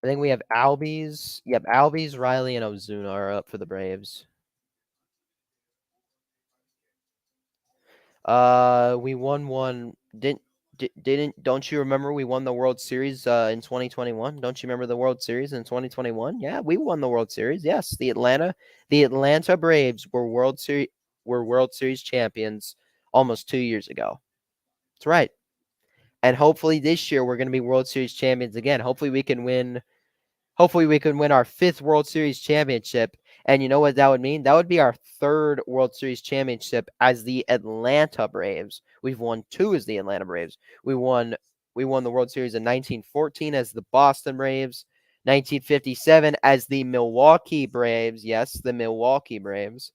A: think we have Albies. Yep, Albies, Riley, and Ozuna are up for the Braves. We won one. Don't you remember we won the World Series in 2021? Don't you remember the World Series in 2021? Yeah, we won the World Series. Yes, the Atlanta Braves were World Series champions almost 2 years ago. That's right. And hopefully this year we're going to be World Series champions again. Hopefully we can win Hopefully, we can win our 5th World Series championship. And you know what that would mean? That would be our 3rd World Series championship as the Atlanta Braves. We've won 2 as the Atlanta Braves. We won the World Series in 1914 as the Boston Braves, 1957 as the Milwaukee Braves. Yes, the Milwaukee Braves.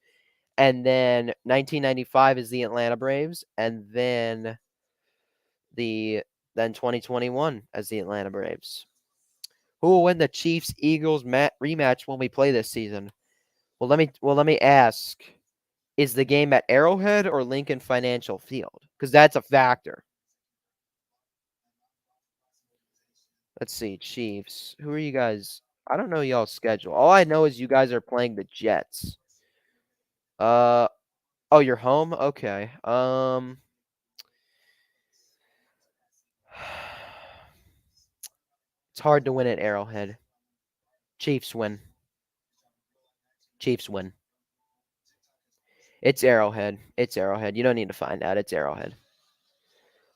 A: And then 1995 is the Atlanta Braves, and then 2021 as the Atlanta Braves. Who will win the Chiefs Eagles rematch when we play this season? Well, let me ask: is the game at Arrowhead or Lincoln Financial Field? Because that's a factor. Let's see, Chiefs. Who are you guys? I don't know y'all's schedule. All I know is you guys are playing the Jets. Uh oh, you're home. Okay. It's hard to win at Arrowhead. Chiefs win. Chiefs win. It's Arrowhead. It's Arrowhead. You don't need to find out. It's Arrowhead.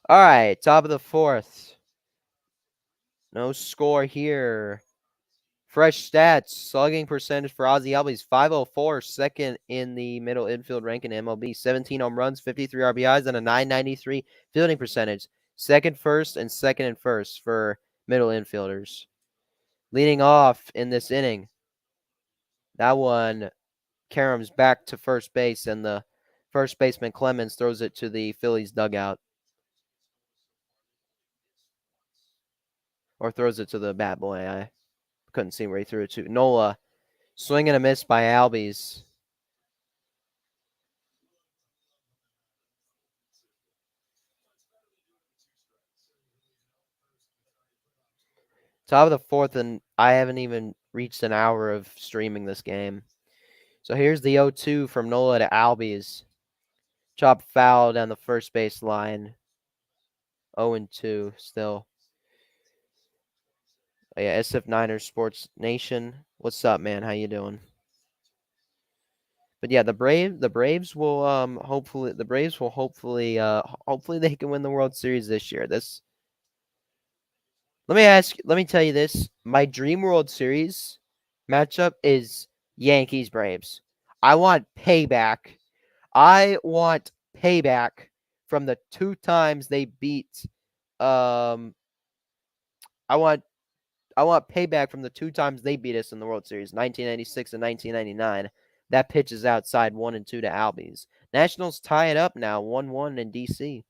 A: All right, top of the 4th. No score here. Fresh stats. Slugging percentage for Ozzie Albies, 504, second in the middle infield ranking in MLB. 17 home runs, 53 RBIs, and a 993 fielding percentage. Second, first, and second and first for middle infielders. Leading off in this inning, that one, Karam's back to first base, and the first baseman Clemens throws it to the Phillies dugout. Or throws it to the bat boy. I couldn't see where he threw it to. Nola, swing and a miss by Albies. Top of the 4th, and I haven't even reached an hour of streaming this game. So here's the 0-2 from Nola to Albies. Chop foul down the first base line. 0-2 still. Oh, yeah, SF Niners Sports Nation. What's up, man? How you doing? But yeah, the Braves will hopefully hopefully they can win the World Series this year. Let me tell you this. My dream World Series matchup is Yankees Braves. I want payback. I want payback from the 2 times they beat um I want payback from the 2 times they beat us in the World Series, 1996 and 1999. That pitch is outside 1-2 to Albies. Nationals tie it up now, 1-1 in DC.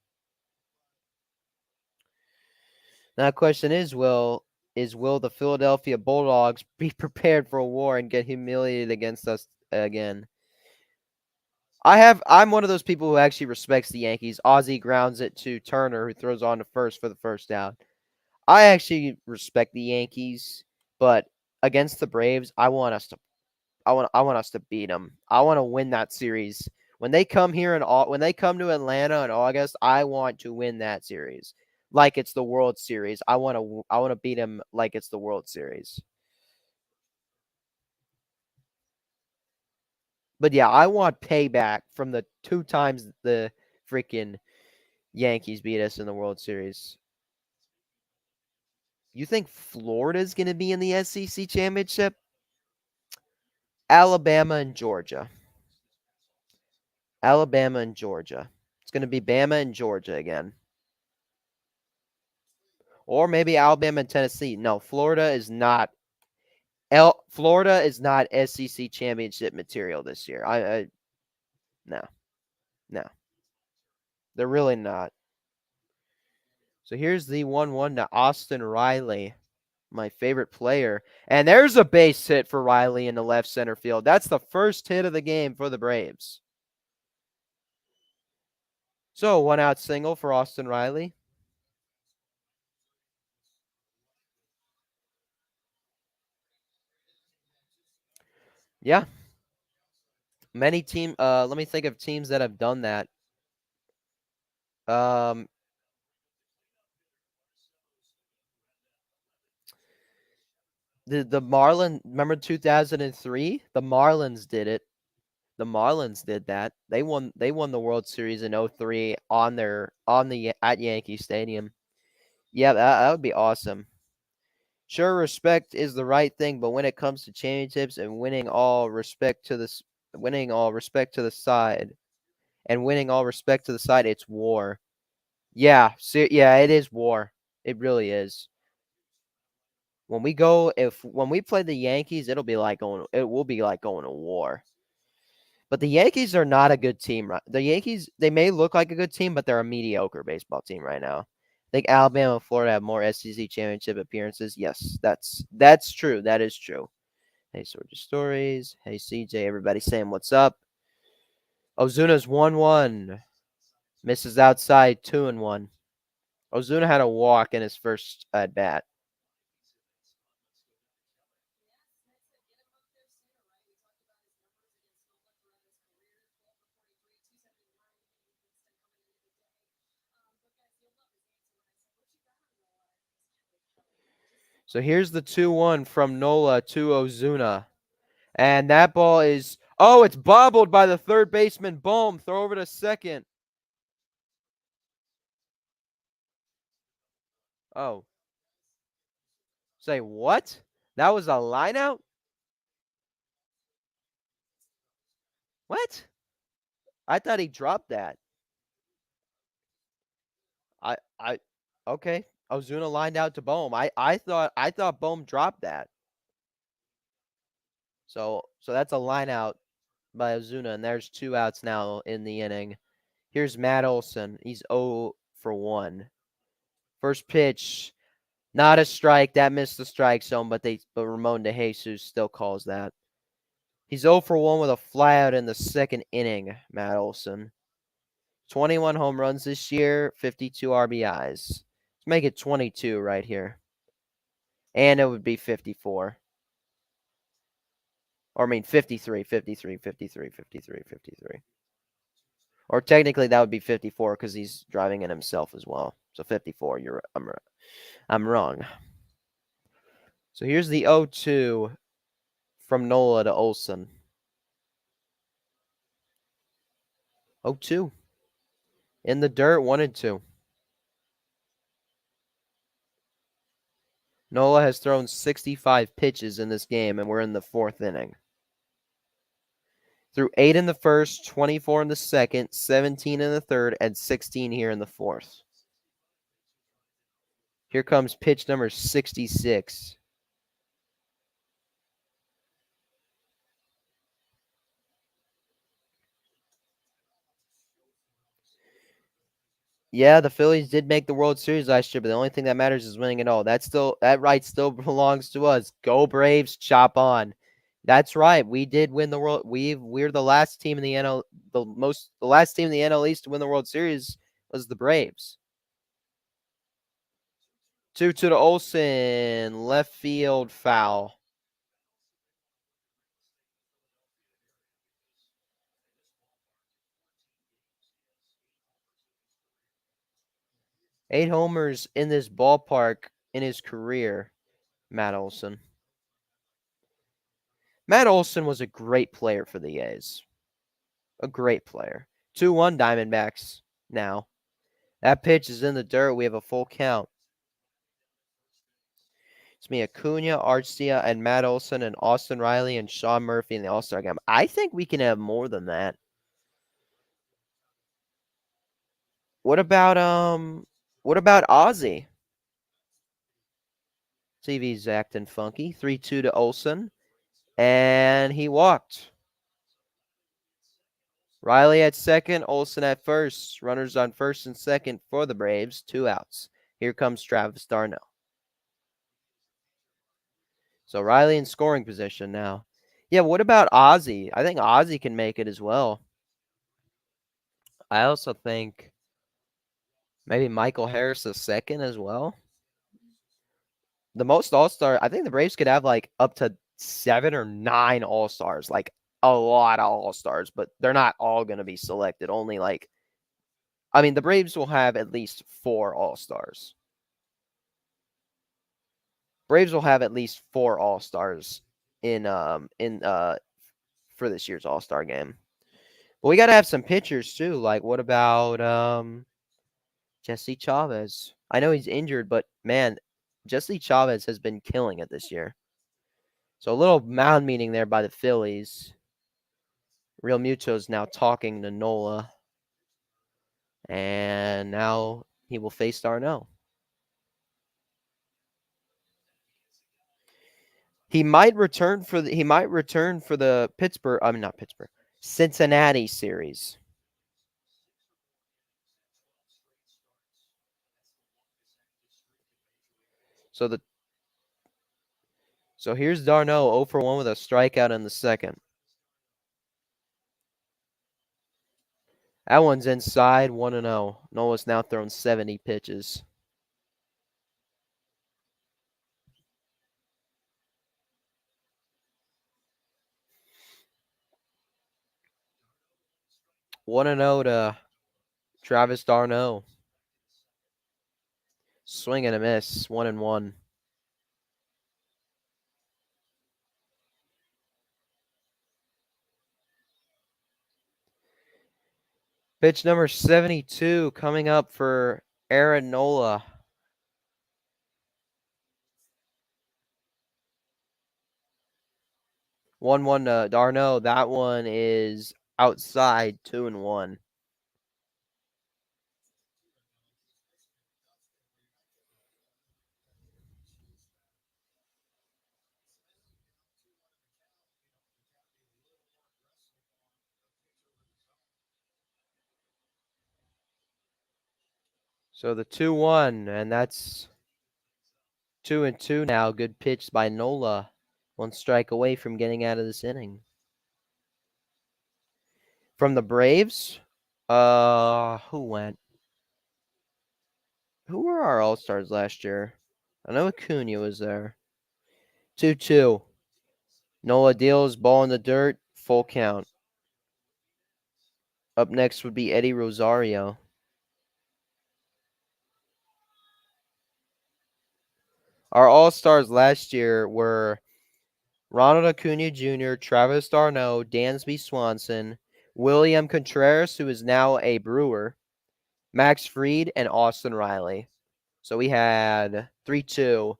A: Now, the question is, will the Philadelphia Bulldogs be prepared for a war and get humiliated against us again? I'm one of those people who actually respects the Yankees. Ozzie grounds it to Turner, who throws on to first for the first out. I actually respect the Yankees, but against the Braves, I want us to beat them. I want to win that series. When they come to Atlanta in August, I want to win that series like it's the World Series. I want to beat them like it's the World Series. But yeah, I want payback from the 2 times the freaking Yankees beat us in the World Series. You think Florida's going to be in the SEC championship? Alabama and Georgia. Alabama and Georgia. It's going to be Bama and Georgia again. Or maybe Alabama and Tennessee. No, Florida is not SEC championship material this year. No. No. They're really not. So here's the 1-1 to Austin Riley, my favorite player. And there's a base hit for Riley in the left center field. That's the first hit of the game for the Braves. So 1-out single for Austin Riley. Yeah. Let me think of teams that have done that. Um the Marlins, remember 2003? The Marlins did it. The Marlins did that. They won the World Series in 03 at Yankee Stadium. Yeah, that would be awesome. Sure, respect is the right thing, but when it comes to championships and winning all respect to the side, it's war. Yeah, yeah, it is war. It really is. When we play the Yankees, it will be like going to war. But the Yankees are not a good team, right? The Yankees, they may look like a good team, but they're a mediocre baseball team right now. I think Alabama and Florida have more SEC championship appearances. Yes, that's true. That is true. Hey, Sorge Stories. Hey, CJ. Everybody saying what's up. Ozuna's 1-1. Misses outside 2-1. Ozuna had a walk in his first at bat. So here's the 2-1 from Nola to Ozuna. And that ball is, oh, it's bobbled by the third baseman. Boom, throw over to second. Oh, say what? That was a line out? What? I thought he dropped that. I okay. Ozuna lined out to Bohm. I thought Bohm dropped that. So that's a line out by Ozuna, and there's 2 outs now in the inning. Here's Matt Olson. He's 0 for 1. First pitch, not a strike. That missed the strike zone, but Ramon DeJesus still calls that. He's 0 for 1 with a flyout in the second inning, Matt Olson. 21 home runs this year, 52 RBIs. Let's make it 22 right here. And it would be 54. Or I mean 53. Or technically that would be 54 because he's driving in himself as well. So 54. I'm wrong. So here's the 0-2 from Nola to Olson. 0-2. In the dirt, 1-2. Nola has thrown 65 pitches in this game, and we're in the 4th inning. Threw 8 in the first, 24 in the second, 17 in the third, and 16 here in the 4th. Here comes pitch number 66. Yeah, the Phillies did make the World Series last year, but the only thing that matters is winning it all. That right still belongs to us. Go Braves, chop on. That's right. We did win the world. We're the last team in the NL. The last team in the NL East to win the World Series was the Braves. 2-2 to Olson, left field foul. Eight homers in this ballpark in his career, Matt Olson. Matt Olson was a great player for the A's. A great player. 2-1 Diamondbacks now. That pitch is in the dirt. We have a full count. It's me, Acuna, Arcia, and Matt Olson, and Austin Riley, and Sean Murphy in the All-Star game. I think we can have more than that. What about Ozzy? TV's acting funky. 3-2 to Olson. And he walked. Riley at second, Olson at first. Runners on first and second for the Braves. 2 outs. Here comes Travis d'Arnaud. So Riley in scoring position now. Yeah, what about Ozzy? I think Ozzy can make it as well. I also think maybe Michael Harris the second as well. The most All-Star, I think the Braves could have like up to 7 or 9 All-Stars, like a lot of All-Stars, but they're not all going to be selected. Only the Braves will have at least 4 All-Stars. Braves will have at least 4 All-Stars in for this year's All-Star game. But we got to have some pitchers too. Like what about Jesse Chavez? I know he's injured, but man, Jesse Chavez has been killing it this year. So a little mound meeting there by the Phillies. Real Muto's now talking to Nola. And now he will face d'Arnaud. He might return for the Pittsburgh, I mean not Pittsburgh, Cincinnati series. So here's d'Arnaud 0 for 1 with a strikeout in the second. That one's inside, 1-0. Nola's now thrown 70 pitches. One and 0 to Travis d'Arnaud. Swing and a miss, 1-1. Pitch number 72 coming up for Aaron Nola. 1-1 to d'Arnaud. That one is outside, 2-1. So the 2-1, and that's 2-2 now. Good pitch by Nola. 1 strike away from getting out of this inning. From the Braves, who went? Who were our All-Stars last year? I know Acuna was there. 2-2. Nola deals, ball in the dirt, full count. Up next would be Eddie Rosario. Our All-Stars last year were Ronald Acuna Jr., Travis d'Arnaud, Dansby Swanson, William Contreras, who is now a Brewer, Max Fried, and Austin Riley. So we had 3-2.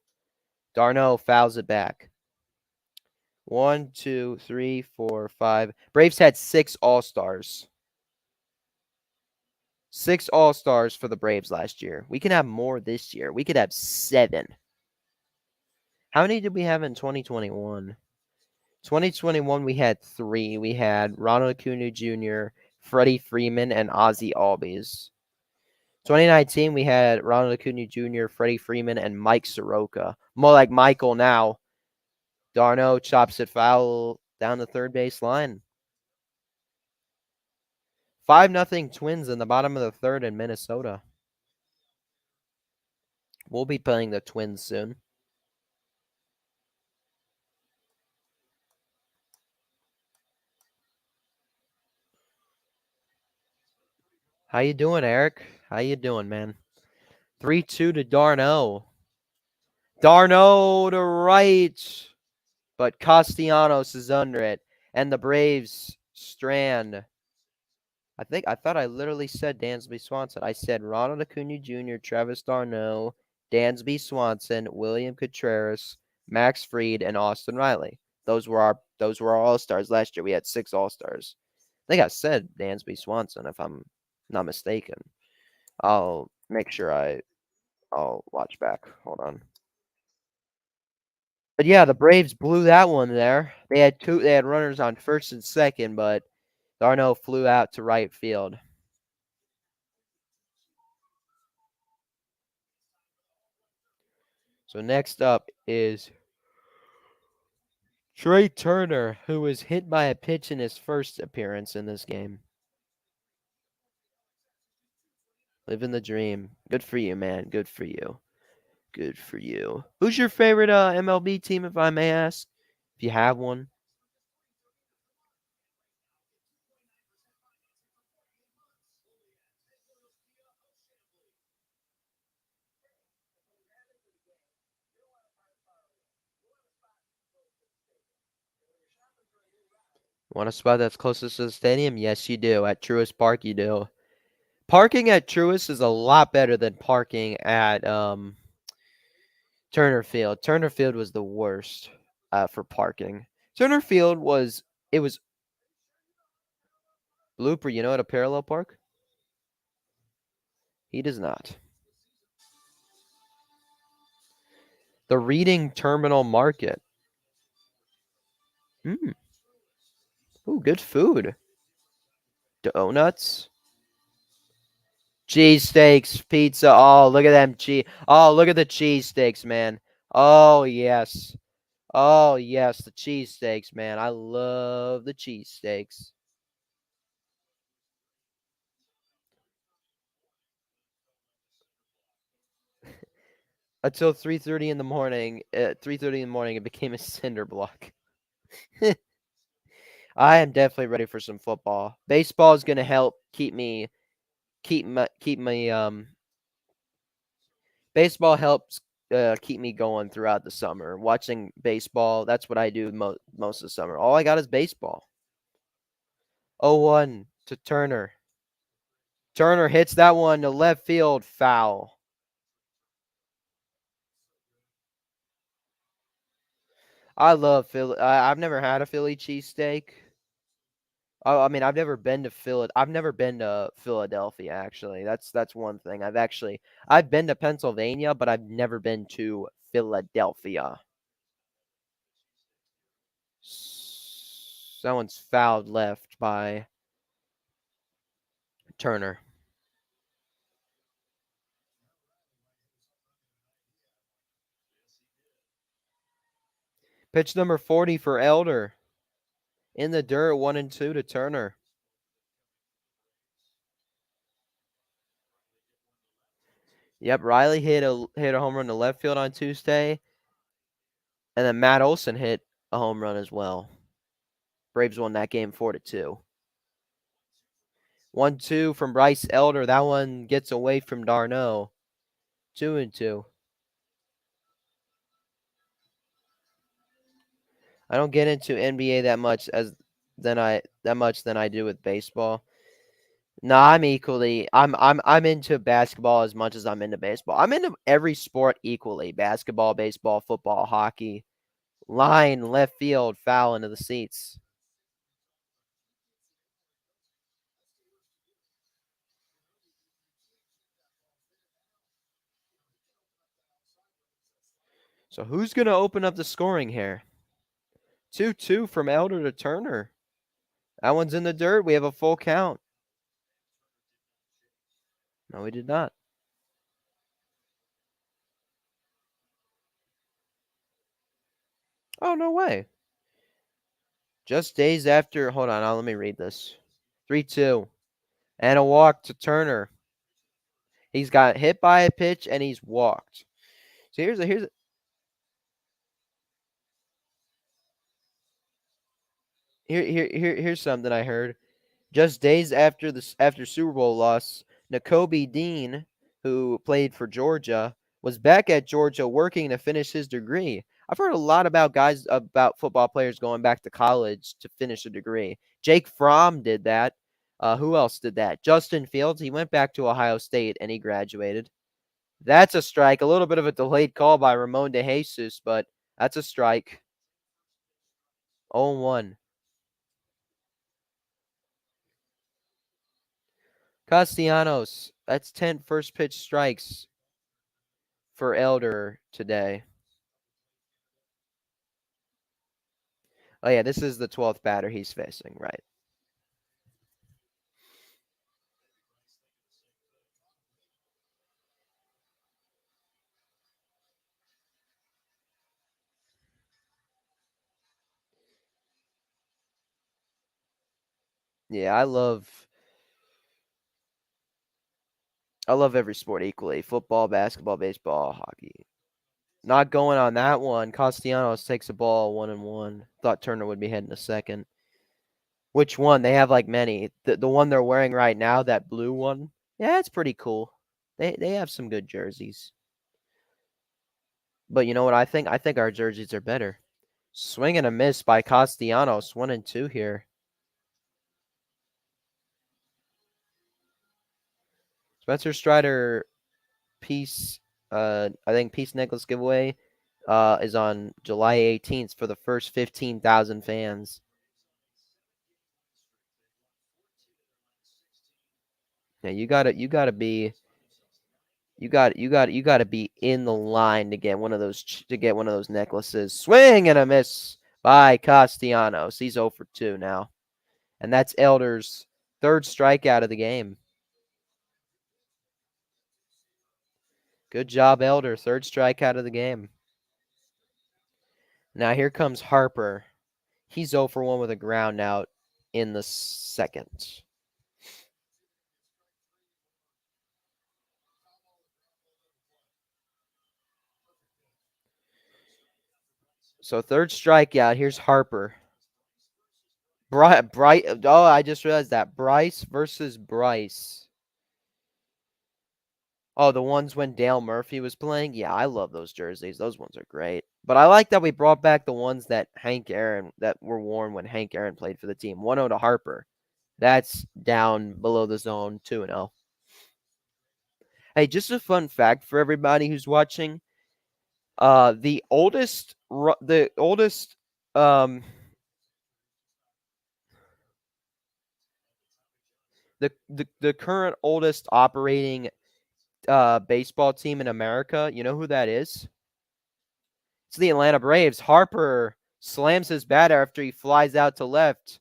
A: d'Arnaud fouls it back. 1, 2, 3, 4, 5. Braves had 6 All-Stars. 6 All-Stars for the Braves last year. We can have more this year. We could have 7. How many did we have in 2021? 2021, we had 3. We had Ronald Acuna Jr., Freddie Freeman, and Ozzie Albies. 2019, we had Ronald Acuna Jr., Freddie Freeman, and Mike Soroka. More like Michael now. d'Arnaud chops it foul down the third base line. 5-0 Twins in the bottom of the third in Minnesota. We'll be playing the Twins soon. How you doing, Eric? How you doing, man? 3-2 to d'Arnaud. d'Arnaud to right, but Castellanos is under it, and the Braves strand. I thought I literally said Dansby Swanson. I said Ronald Acuna Jr., Travis d'Arnaud, Dansby Swanson, William Contreras, Max Fried, and Austin Riley. Those were our All-Stars last year. We had 6 All-Stars. I think I said Dansby Swanson, if I'm not mistaken. I'll make sure I'll watch back. Hold on. But yeah, the Braves blew that one there. They had runners on first and second, but d'Arnaud flew out to right field. So next up is Trey Turner, who was hit by a pitch in his first appearance in this game. Living the dream. Good for you, man. Good for you. Good for you. Who's your favorite MLB team, if I may ask? If you have one. Want a spot that's closest to the stadium? Yes, you do. At Truist Park, you do. Parking at Truist is a lot better than parking at Turner Field. Turner Field was the worst for parking. Turner Field was it was blooper. You know what a parallel park? He does not. The Reading Terminal Market. Mm. Ooh, good food. Donuts. Cheesesteaks, pizza. Oh, look at them cheese. Oh, look at the cheesesteaks, man. Oh, yes. Oh, yes, the cheesesteaks, man. I love the cheesesteaks. Until 3:30 in the morning, at 3:30 in the morning, it became a cinder block. I am definitely ready for some football. Baseball is gonna help keep me. Baseball helps keep me going throughout the summer. Watching baseball, that's what I do most of the summer. All I got is baseball. 0-1 to Turner. Turner hits that one to left field, foul. I love Philly. I've never had a Philly cheesesteak. I mean, I've never been to Philadelphia. Actually, that's one thing. I've been to Pennsylvania, but I've never been to Philadelphia. Someone's fouled left by Turner. Pitch number 40 for Elder. In the dirt, 1-2 to Turner. Yep, Riley hit a home run to left field on Tuesday, and then Matt Olson hit a home run as well. Braves won that game 4-2. 1-2 from Bryce Elder. That one gets away from Darno. 2-2. I don't get into NBA that much than I do with baseball. No, I'm into basketball as much as I'm into baseball. I'm into every sport equally. Basketball, baseball, football, hockey. Line, left field, foul into the seats. So who's going to open up the scoring here? 2-2 from Elder to Turner. That one's in the dirt. We have a full count. No, we did not. Oh, no way. Just days after. Hold on. Let me read this. 3-2. And a walk to Turner. He's got hit by a pitch and he's walked. So here's something I heard. Just days after Super Bowl loss, Nakobe Dean, who played for Georgia, was back at Georgia working to finish his degree. I've heard a lot about football players going back to college to finish a degree. Jake Fromm did that. Who else did that? Justin Fields. He went back to Ohio State and he graduated. That's a strike. A little bit of a delayed call by Ramon De Jesus, but that's a strike. 0-1. Castellanos. That's 10 first pitch strikes for Elder today. Oh, yeah, this is the 12th batter he's facing, right? Yeah, I love every sport equally. Football, basketball, baseball, hockey. Not going on that one. Castellanos takes a ball 1-1. Thought Turner would be heading to second. Which one? They have like many. The one they're wearing right now, that blue one. Yeah, it's pretty cool. They have some good jerseys. But you know what I think? I think our jerseys are better. Swing and a miss by Castellanos. 1-2 here. Spencer Strider, Peace. I think Peace necklace giveaway. is on July 18th for the first 15,000 fans. Yeah, you gotta be in the line to get one of those necklaces. Swing and a miss by Castellanos. He's 0 for 2 now, and that's Elder's third strikeout of the game. Good job, Elder. Third strikeout of the game. Now here comes Harper. He's 0 for 1 with a ground out in the second. So third strikeout. Here's Harper. Oh, I just realized that. Bryce versus Bryce. Oh, the ones when Dale Murphy was playing? Yeah, I love those jerseys. Those ones are great. But I like that we brought back the ones that were worn when Hank Aaron played for the team. 1-0 to Harper. That's down below the zone, 2-0. Hey, just a fun fact for everybody who's watching. The oldest um the current oldest operating baseball team in America, you know who that is? It's the Atlanta Braves. Harper slams his bat after he flies out to left,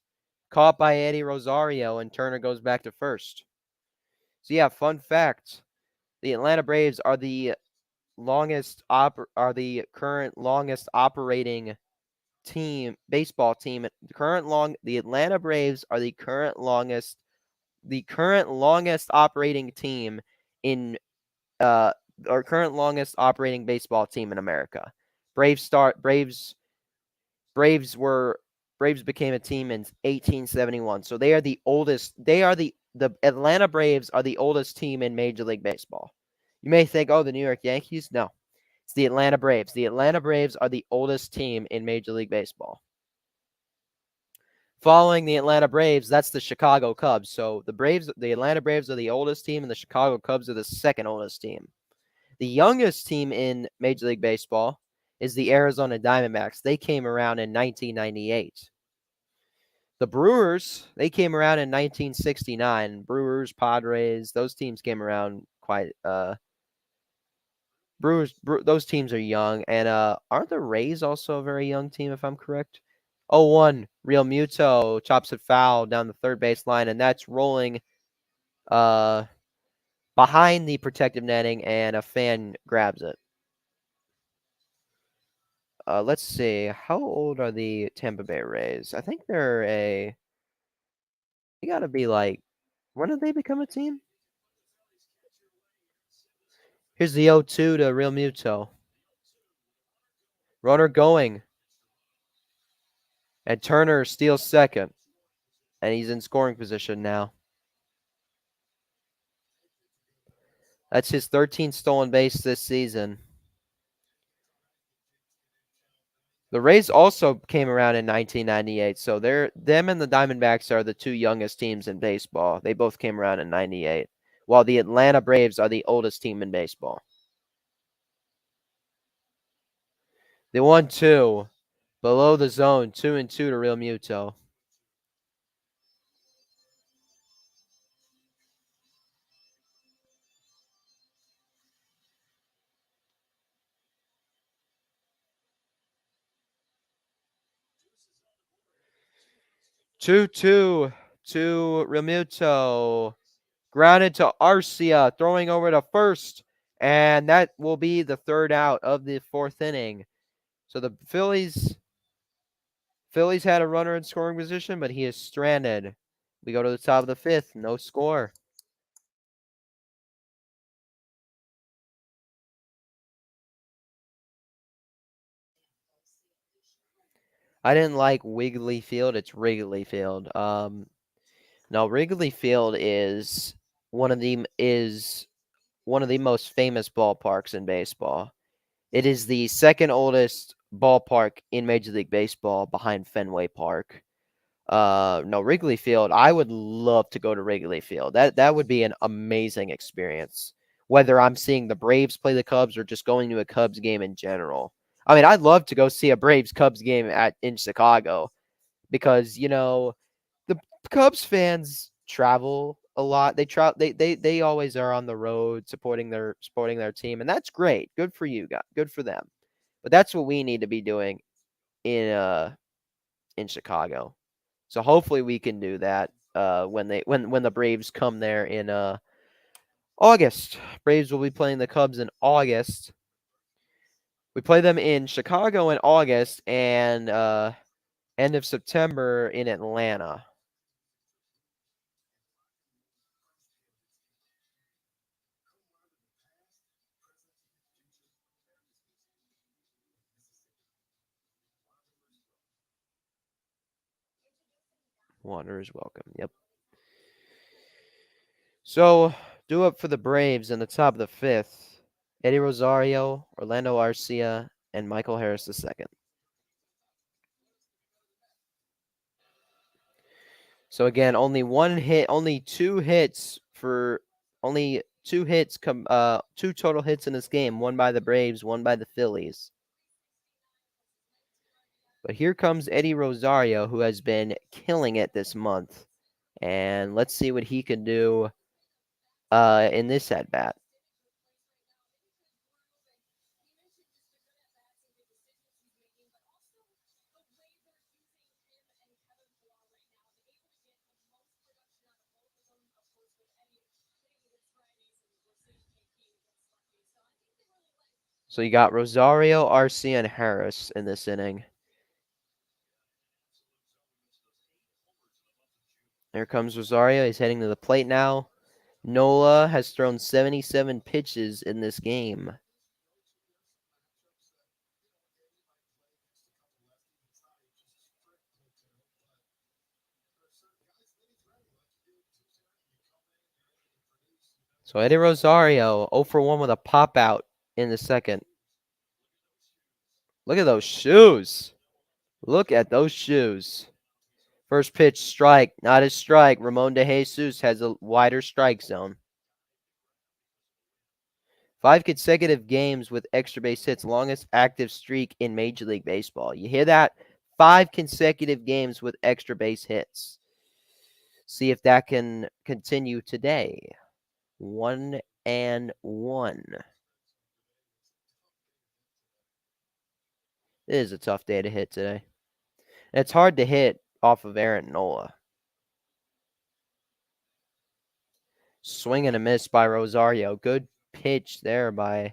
A: caught by Eddie Rosario, and Turner goes back to first. So yeah, fun fact: the Atlanta Braves are the current longest operating baseball team. The Atlanta Braves are the current longest operating team in our current longest operating baseball team in America. Braves became a team in 1871. So they are the oldest. The Atlanta Braves are the oldest team in Major League Baseball. You may think, oh, the New York Yankees. No, it's the Atlanta Braves. The Atlanta Braves are the oldest team in Major League Baseball. Following the Atlanta Braves, that's the Chicago Cubs. So the Atlanta Braves are the oldest team, and the Chicago Cubs are the second oldest team. The youngest team in Major League Baseball is the Arizona Diamondbacks. They came around in 1998. The Brewers, they came around in 1969. Brewers, Padres, those teams came around quite those teams are young, and aren't the Rays also a very young team if I'm correct? 0-1, Real Muto chops it foul down the third base line, and that's rolling behind the protective netting, and a fan grabs it. Let's see. How old are the Tampa Bay Rays? I think they gotta be like, when did they become a team? Here's the 0-2 to Real Muto. Runner going. And Turner steals second. And he's in scoring position now. That's his 13th stolen base this season. The Rays also came around in 1998, so them and the Diamondbacks are the two youngest teams in baseball. They both came around in 98, while the Atlanta Braves are the oldest team in baseball. The 1-2 below the zone, 2-2 to Real Muto. Two to Real Muto. Grounded to Arcia, throwing over to first, and that will be the third out of the fourth inning. So the Phillies had a runner in scoring position, but he is stranded. We go to the top of the fifth, no score. I didn't like Wiggly Field. It's Wrigley Field. No, Wrigley Field is one of the most famous ballparks in baseball. It is the second oldest ballpark in Major League Baseball behind Fenway Park. No, Wrigley Field. I would love to go to Wrigley Field. That would be an amazing experience. Whether I'm seeing the Braves play the Cubs or just going to a Cubs game in general, I mean, I'd love to go see a Braves Cubs game in Chicago because the Cubs fans travel a lot. They always are on the road supporting their team, and that's great. Good for you guys. Good for them. But that's what we need to be doing in in Chicago. So hopefully we can do that when the Braves come there in August. Braves will be playing the Cubs in August. We play them in Chicago in August and end of September in Atlanta. Wanderers welcome. Yep. So, due up for the Braves in the top of the fifth, Eddie Rosario, Orlando Arcia, and Michael Harris II. So again, only two hits two total hits in this game, one by the Braves, one by the Phillies. But here comes Eddie Rosario, who has been killing it this month. And let's see what he can do in this at bat. So you got Rosario, Arcia, and Harris in this inning. There comes Rosario. He's heading to the plate now. Nola has thrown 77 pitches in this game. So Eddie Rosario 0 for 1 with a pop out in the second. Look at those shoes. Look at those shoes. First pitch, strike. Not a strike. Ramon De Jesus has a wider strike zone. 5 consecutive games with extra base hits, longest active streak in Major League Baseball. You hear that? 5 consecutive games with extra base hits. See if that can continue today. 1-1. It is a tough day to hit today. And it's hard to hit off of Aaron Nola. Swing and a miss by Rosario. Good pitch there by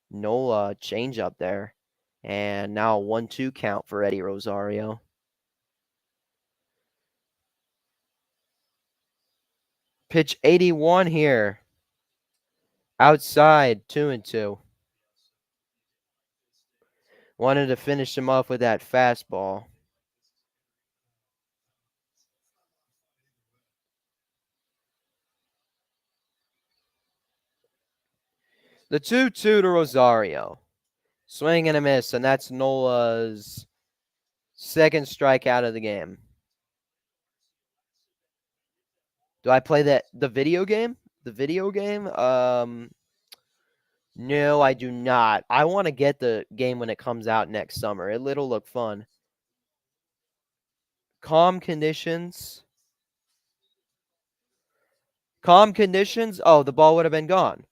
A: Nola. Change up there. And now 1-2 count for Eddie Rosario. Pitch 81 here. Outside, 2-2. Wanted to finish him off with that fastball. The 2-2 to Rosario. Swing and a miss, and that's Nola's second strikeout of the game. Do I play the video game? The video game? No, I do not. I want to get the game when it comes out next summer. It'll look fun. Calm conditions. Calm conditions. Oh, the ball would have been gone.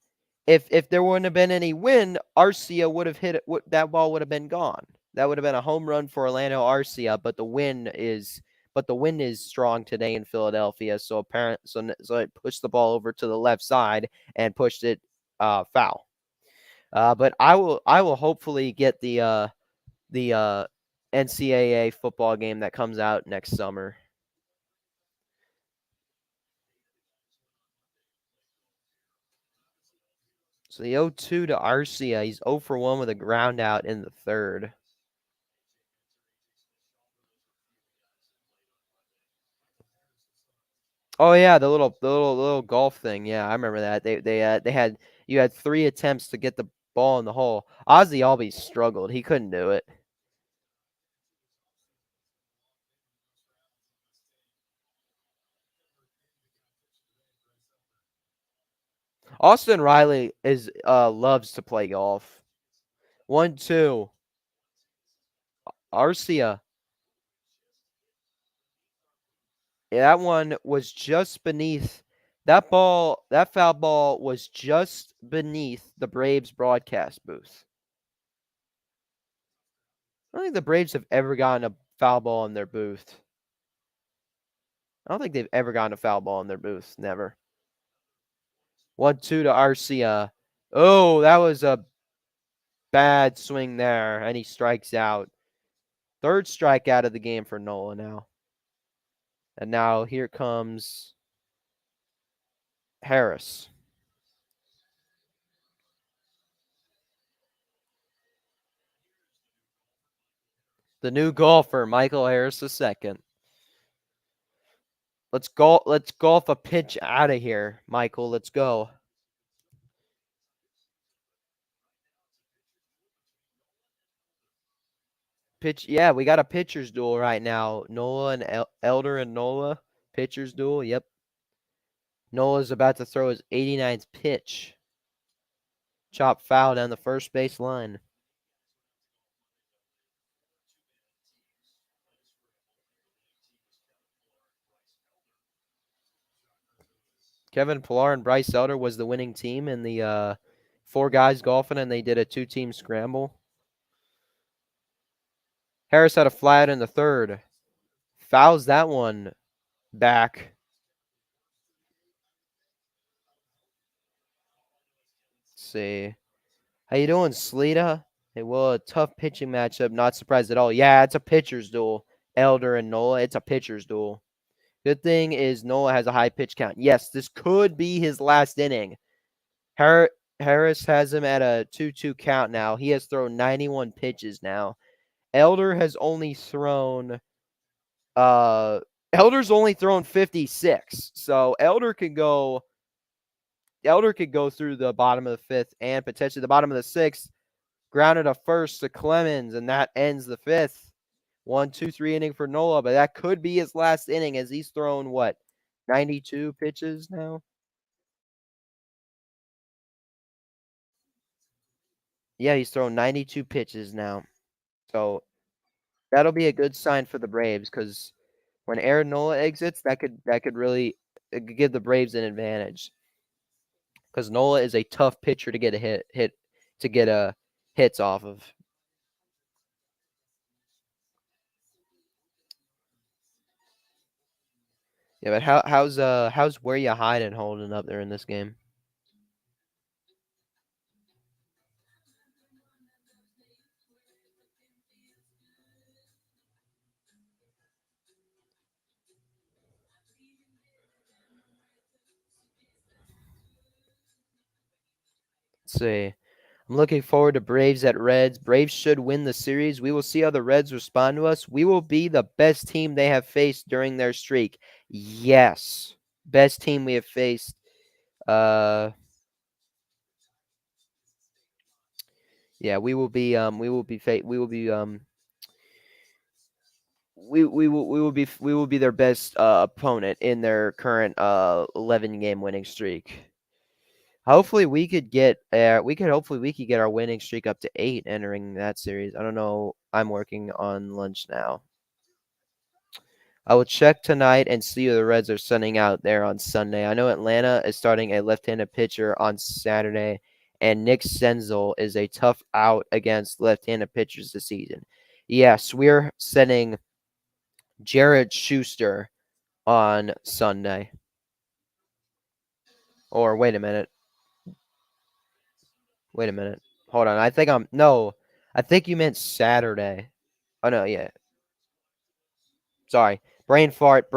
A: If there wouldn't have been any wind, Arcia would have hit it. That ball would have been gone. That would have been a home run for Orlando Arcia. But the wind is strong today in Philadelphia. So it pushed the ball over to the left side and pushed it foul. But I will hopefully get the NCAA football game that comes out next summer. So the 0-2 to Arcia. He's 0 for 1 with a ground out in the third. Oh yeah, the little golf thing. Yeah, I remember that. They had you had 3 attempts to get the ball in the hole. Ozzy always struggled. He couldn't do it. Austin Riley is loves to play golf. 1-2. Arcia. Yeah, that one was just beneath that ball. That foul ball was just beneath the Braves broadcast booth. I don't think the Braves have ever gotten a foul ball in their booth. I don't think they've ever gotten a foul ball in their booth. Never. 1-2 to Arcia. Oh, that was a bad swing there, and he strikes out. Third strikeout of the game for Nola now. And now here comes Harris. The new golfer, Michael Harris II. Let's golf a pitch out of here, Michael. Let's go. Pitch, yeah, we got a pitcher's duel right now. Nola and Elder and Nola. Pitcher's duel, yep. Nola's about to throw his 89th pitch. Chop foul down the first base line. Kevin Pillar and Bryce Elder was the winning team in the four guys golfing, and they did a two-team scramble. Harris had a flat in the third. Fouls that one back. Let's see. How you doing, Sleeta? Hey, well, a tough pitching matchup. Not surprised at all. Yeah, it's a pitcher's duel. Elder and Nola. It's a pitcher's duel. Good thing is Nola has a high pitch count. Yes, this could be his last inning. Harris has him at a 2-2 count now. He has thrown 91 pitches now. Elder's only thrown 56. So Elder could go through the bottom of the fifth and potentially the bottom of the sixth. Grounded a first to Clemens, and that ends the fifth. 1-2-3 inning for Nola, but that could be his last inning as he's thrown, 92 pitches now? Yeah, he's thrown 92 pitches now. So that'll be a good sign for the Braves because when Aaron Nola exits, that could really give the Braves an advantage. Because Nola is a tough pitcher to get hits off of. Yeah, but how's Where You Hiding holding up there in this game? Let's see. I'm looking forward to Braves at Reds. Braves should win the series. We will see how the Reds respond to us. We will be the best team they have faced during their streak. Yes. Best team we have faced. Yeah, we will be their best opponent in their current 11 game winning streak. Hopefully we could get our winning streak up to 8 entering that series. I don't know. I'm working on lunch now. I will check tonight and see who the Reds are sending out there on Sunday. I know Atlanta is starting a left-handed pitcher on Saturday, and Nick Senzel is a tough out against left-handed pitchers this season. Yes, we're sending Jared Schuster on Sunday. Or wait a minute. Hold on. I think you meant Saturday. Oh no, yeah. Sorry. Brain fart.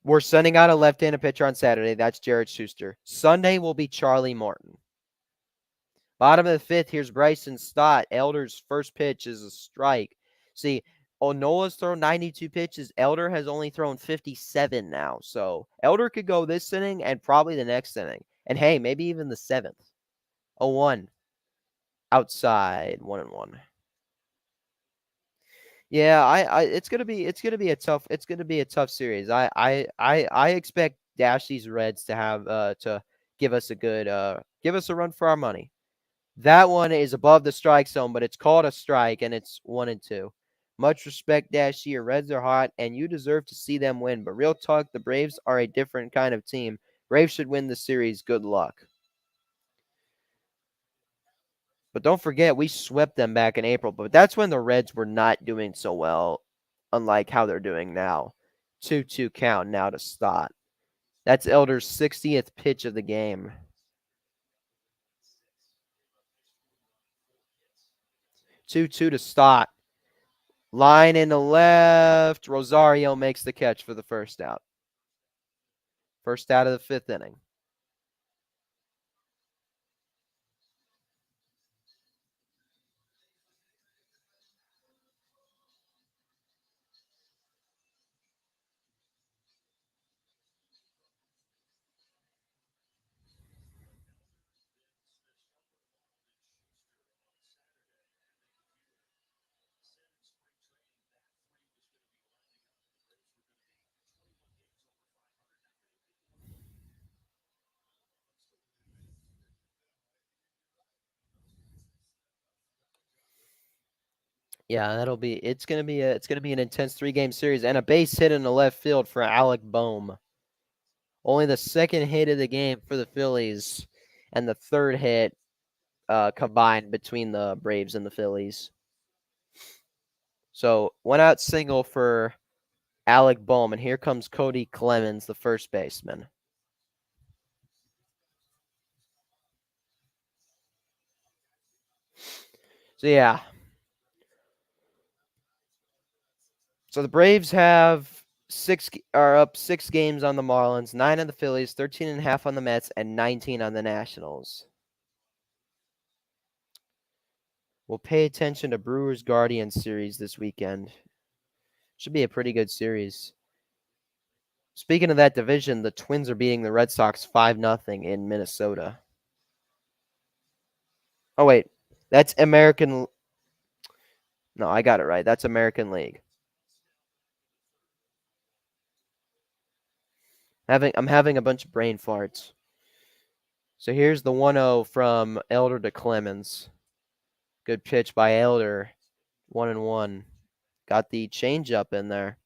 A: We're sending out a left-handed pitcher on Saturday. That's Jared Schuster. Sunday will be Charlie Martin. Bottom of the fifth, here's Bryson Stott. Elder's first pitch is a strike. See, Nola's thrown 92 pitches. Elder has only thrown 57 now. So Elder could go this inning and probably the next inning. And hey, maybe even the seventh. 0-1. Outside, 1-1. Yeah, it's gonna be a tough series. I expect Dashy's Reds to have to give us a run for our money. That one is above the strike zone, but it's called a strike, and it's 1-2. Much respect, Dashy. Your Reds are hot, and you deserve to see them win. But real talk, the Braves are a different kind of team. Braves should win the series. Good luck. But don't forget, we swept them back in April. But that's when the Reds were not doing so well, unlike how they're doing now. 2-2 count now to start. That's Elder's 60th pitch of the game. 2-2 to start. Line in the left. Rosario makes the catch for the first out. First out of the fifth inning. Yeah, it's gonna be an intense 3-game series and a base hit in the left field for Alec Boehm. Only the second hit of the game for the Phillies, and the third hit combined between the Braves and the Phillies. So 1-out single for Alec Boehm, and here comes Cody Clemens, the first baseman. So yeah. So the Braves are up 6 games on the Marlins, 9 on the Phillies, 13.5 on the Mets, and 19 on the Nationals. We'll pay attention to Brewers Guardians series this weekend. Should be a pretty good series. Speaking of that division, the Twins are beating the Red Sox 5-0 in Minnesota. Oh wait, that's American. No, I got it right. That's American League. I'm having a bunch of brain farts. So here's the 1-0 from Elder to Clemens. Good pitch by Elder. 1-1. Got the changeup in there.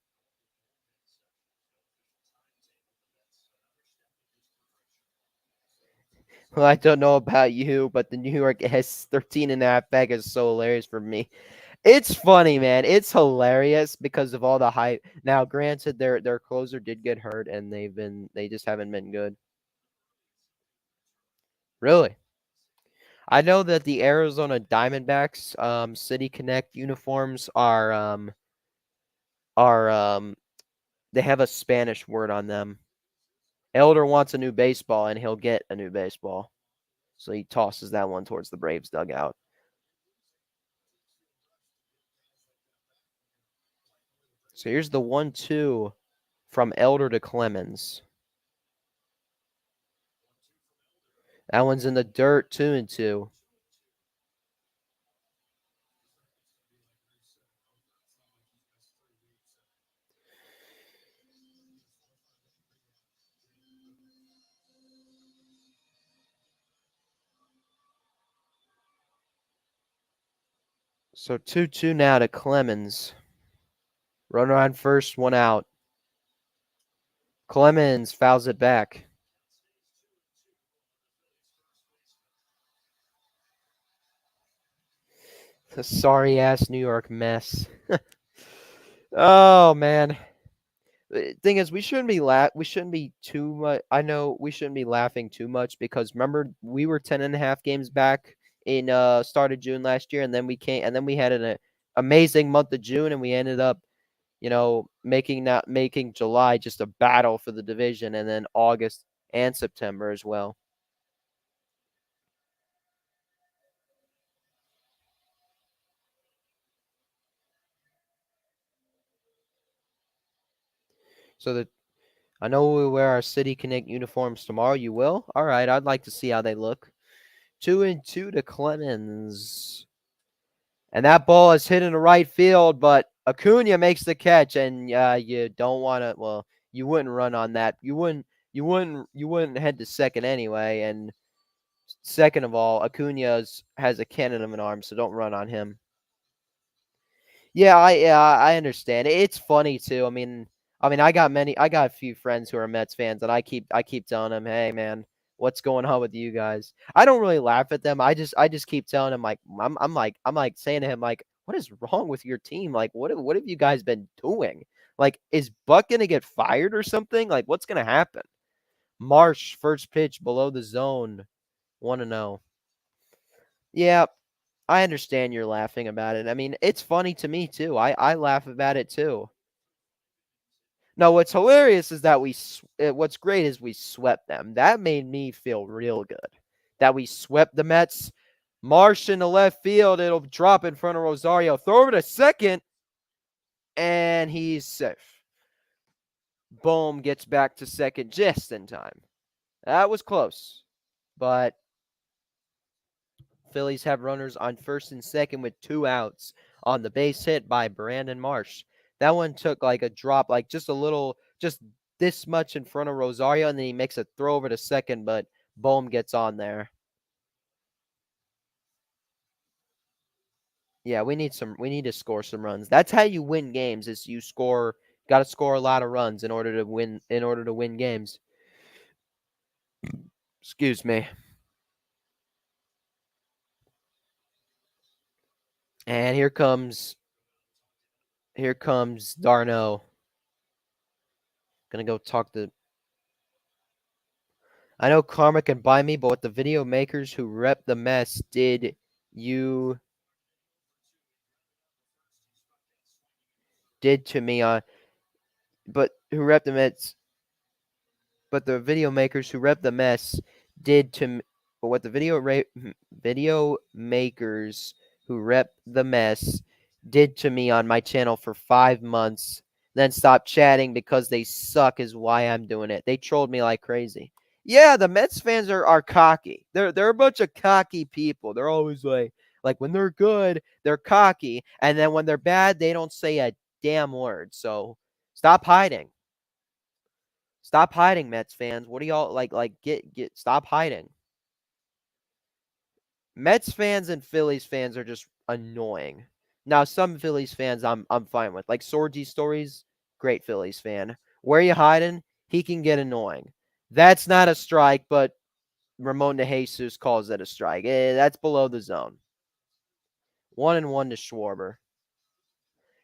A: Well, I don't know about you, but the New York has 13.5 back is so hilarious for me. It's funny, man. It's hilarious because of all the hype. Now, granted, their closer did get hurt, and they just haven't been good. Really, I know that the Arizona Diamondbacks City Connect uniforms are they have a Spanish word on them. Elder wants a new baseball, and he'll get a new baseball. So he tosses that one towards the Braves dugout. So here's the 1-2 from Elder to Clemens. That one's in the dirt, 2-2. So 2-2 now to Clemens. Runner on first, 1 out. Clemens fouls it back. The sorry ass New York mess. Oh man. The thing is, we shouldn't be too much. I know we shouldn't be laughing too much because remember we were 10.5 games back in start of June last year, and then we had an amazing month of June, and we ended up making July just a battle for the division, and then August and September as well. So I know we wear our City Connect uniforms tomorrow. You will? All right. I'd like to see how they look. 2-2 to Clemens. And that ball is hit in the right field, but Acuna makes the catch, and you don't want to. Well, you wouldn't run on that. You wouldn't head to second anyway. And Second of all, Acuna has a cannon of an arm, so don't run on him. Yeah, I understand. It's funny too. I mean, I got a few friends who are Mets fans, and I keep telling them, hey man, what's going on with you guys? I don't really laugh at them. I just keep telling them like I'm like saying to him like, what is wrong with your team? Like, what have you guys been doing? Like, is Buck gonna get fired or something? Like, what's gonna happen? Marsh first pitch below the zone, 1-0. Yeah, I understand you're laughing about it. I mean, it's funny to me too. I laugh about it too. No, what's hilarious is that what's great is we swept them. That made me feel real good. That we swept the Mets. Marsh in the left field. It'll drop in front of Rosario. Throw over to second, and he's safe. Boom, gets back to second just in time. That was close, but Phillies have runners on first and second with 2 outs on the base hit by Brandon Marsh. That one took like a drop, like just a little, just this much in front of Rosario, and then he makes a throw over to second, but Bohm gets on there. Yeah, we need to score some runs. That's how you win games, is you got to score a lot of runs in order to win games. Excuse me. And here comes Darno. Gonna go talk to. I know karma can buy me, but what the video makers who rep the mess you did to me on, but who rep the mess, but the video makers who rep the mess did to me, but what the video makers who rep the mess did to me on my channel for 5 months, then stopped chatting because they suck is why I'm doing it. They trolled me like crazy. Yeah, the Mets fans are cocky. They're a bunch of cocky people. They're always like when they're good, they're cocky, and then when they're bad, they don't say a damn word. So stop hiding. Stop hiding, Mets fans. What do y'all get stop hiding. Mets fans and Phillies fans are just annoying. Now, some Phillies fans I'm fine with. Like Sorgi Stories, great Phillies fan. Where you hiding? He can get annoying. That's not a strike, but Ramon de Jesus calls that a strike. That's below the zone. 1-1 to Schwarber.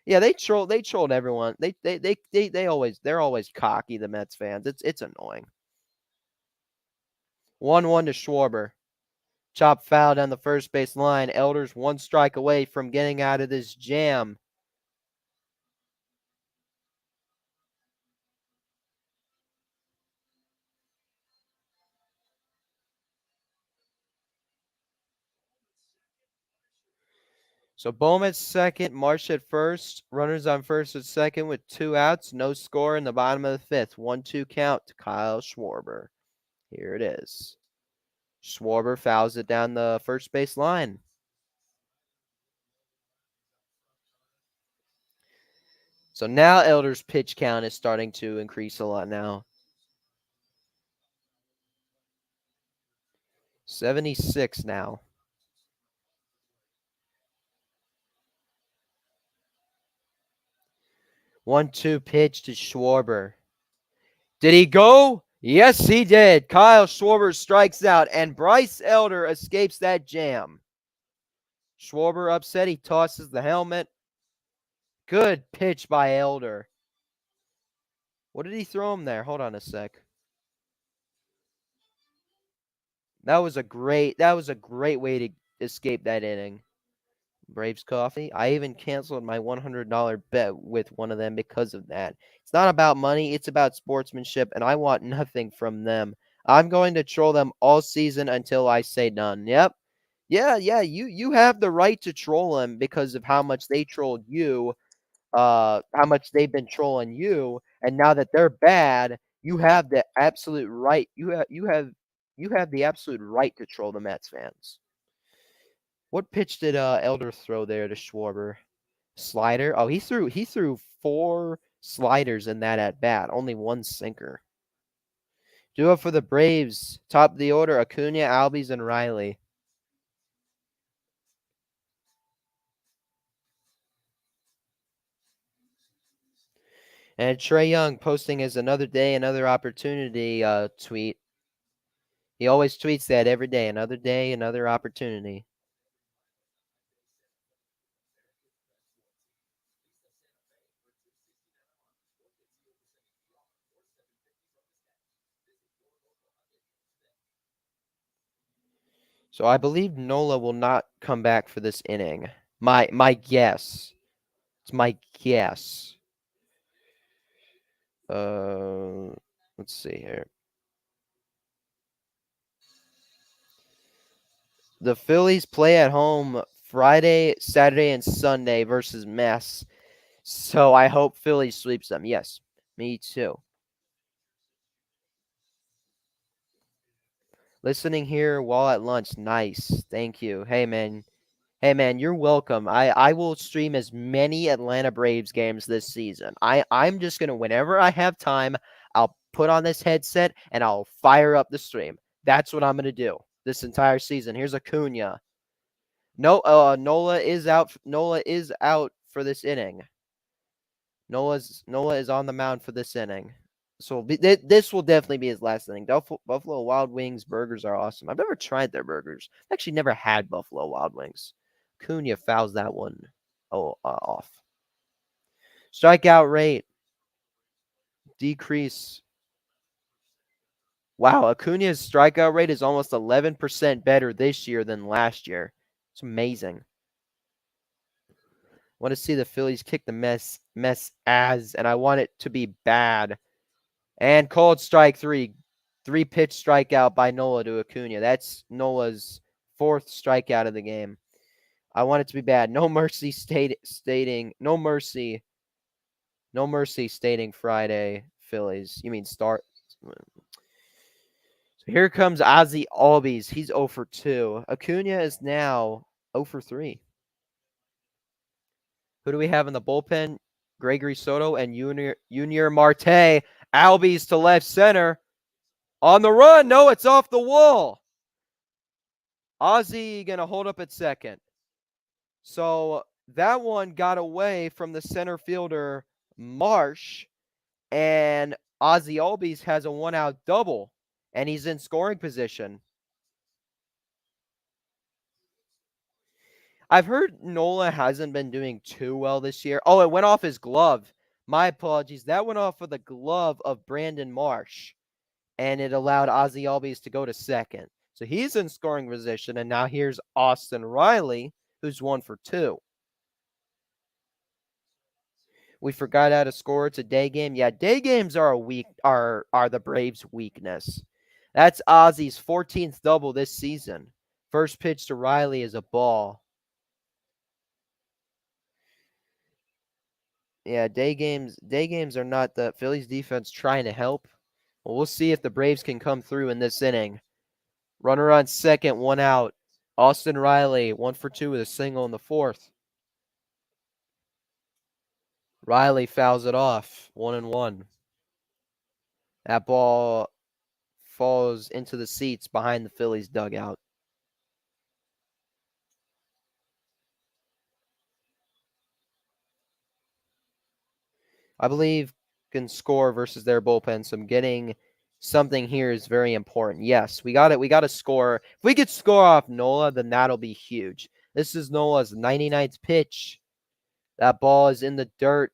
A: Yeah, they trolled everyone. They're always cocky, the Mets fans. It's annoying. 1-1 to Schwarber. Chop foul down the first base line. Elder's one strike away from getting out of this jam. So Bowman at second, Marsh at first. Runners on first and second with 2 outs. No score in the bottom of the fifth. 1-2 count to Kyle Schwarber. Here it is. Schwarber fouls it down the first base line. So now Elder's pitch count is starting to increase a lot now. 76 now. 1-2 pitch to Schwarber. Did he go? Yes, he did. Kyle Schwarber strikes out, and Bryce Elder escapes that jam. Schwarber upset. He tosses the helmet. Good pitch by Elder. What did he throw him there? Hold on a sec. That was a great way to escape that inning. Braves coffee. I even canceled my $100 bet with one of them because of that. It's not about money, it's about sportsmanship, and I want nothing from them. I'm going to troll them all season until I say done. Yep. Yeah, you have the right to troll them because of how much they trolled you, how much they've been trolling you, and now that they're bad, you have the absolute right. You have the absolute right to troll the Mets fans. What pitch did Elder throw there to Schwarber? Slider? Oh, he threw 4 sliders in that at bat, only 1 sinker. Duo for the Braves. Top of the order, Acuna, Albies, and Riley. And Trey Young posting his another day, another opportunity tweet. He always tweets that every day. Another day, another opportunity. So I believe Nola will not come back for this inning. My guess. It's my guess. Let's see here. The Phillies play at home Friday, Saturday, and Sunday versus Mets. So I hope Philly sweeps them. Yes, me too. Listening here while at lunch. Nice. Thank you. Hey man. Hey man, you're welcome. I will stream as many Atlanta Braves games this season. I'm just gonna whenever I have time, I'll put on this headset and I'll fire up the stream. That's what I'm gonna do this entire season. Here's Acuna. No, Nola is out. Nola is out for this inning. Nola is on the mound for this inning. So this will definitely be his last inning. Buffalo Wild Wings burgers are awesome. I've never tried their burgers. I've actually never had Buffalo Wild Wings. Cunha fouls that one off. Strikeout rate decrease. Wow, Acuna's strikeout rate is almost 11% better this year than last year. It's amazing. Want to see the Phillies kick the mess as, and I want it to be bad. And called strike three. 3-pitch strikeout by Nola to Acuna. That's Nola's 4th strikeout of the game. I want it to be bad. No mercy stating no mercy. No mercy stating Friday Phillies. You mean start. So here comes Ozzy Albies. He's 0 for 2. Acuna is now 0 for 3. Who do we have in the bullpen? Gregory Soto and Junior Marte. Albies to left center. On the run. No, it's off the wall. Ozzy going to hold up at second. So that one got away from the center fielder, Marsh. And Ozzy Albies has a 1-out double. And he's in scoring position. I've heard Nola hasn't been doing too well this year. Oh, it went off his glove. My apologies. That went off of the glove of Brandon Marsh. And it allowed Ozzy Albies to go to second. So he's in scoring position. And now here's Austin Riley, who's 1 for 2. We forgot how to score. It's a day game. Yeah, day games are are the Braves' weakness. That's Ozzy's 14th double this season. First pitch to Riley is a ball. Yeah, day games are not the Phillies defense trying to help. Well, we'll see if the Braves can come through in this inning. Runner on second, 1 out. Austin Riley, 1 for 2 with a single in the 4th. Riley fouls it off, 1-1. That ball falls into the seats behind the Phillies dugout. I believe can score versus their bullpen. So getting something here is very important. Yes, we got it. We got to score. If we could score off Nola, then that'll be huge. This is Nola's 99th pitch. That ball is in the dirt.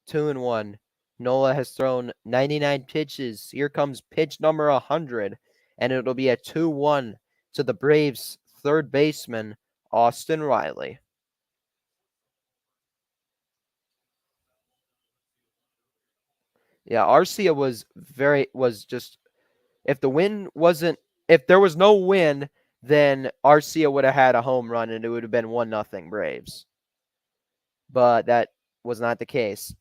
A: 2-1. Nola has thrown 99 pitches. Here comes pitch number 100, and it'll be a 2-1 to the Braves' third baseman, Austin Riley. Yeah, Arcia was just if there was no win, then Arcia would have had a home run and it would have been 1-0 Braves. But that was not the case.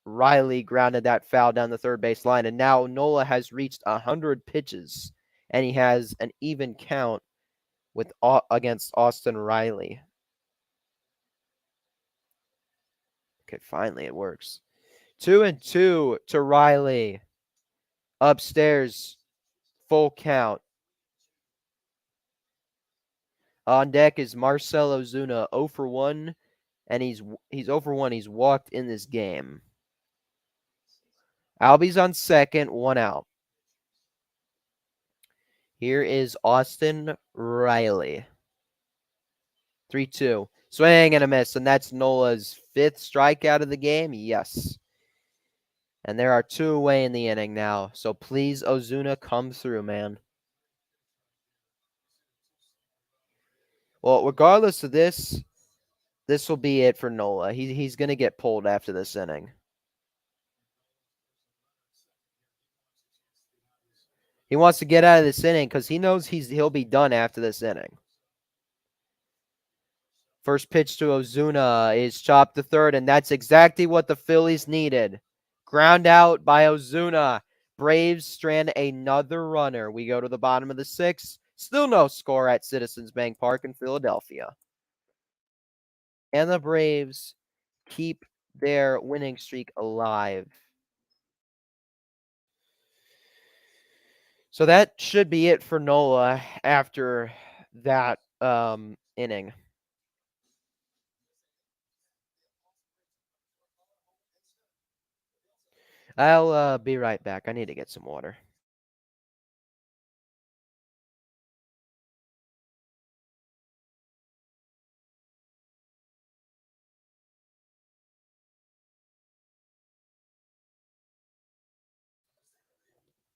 A: Riley grounded that foul down the third base line, and now Nola has reached 100 pitches, and he has an even count against Austin Riley. Okay, finally it works. 2-2 to Riley. Upstairs, full count. On deck is Marcell Ozuna, 0 for 1, and he's 0 for 1. He's walked in this game. Albie's on second, 1 out. Here is Austin Riley. 3-2. Swing and a miss, and that's Nola's 5th strikeout of the game. Yes. And there are 2 away in the inning now. So please, Ozuna, come through, man. Well, regardless of this will be it for Nola. He's going to get pulled after this inning. He wants to get out of this inning because he knows he'll be done after this inning. First pitch to Ozuna is chopped to third, and that's exactly what the Phillies needed. Ground out by Ozuna. Braves strand another runner. We go to the bottom of the 6th. Still no score at Citizens Bank Park in Philadelphia. And the Braves keep their winning streak alive. So that should be it for Nola after that inning. I'll be right back. I need to get some water.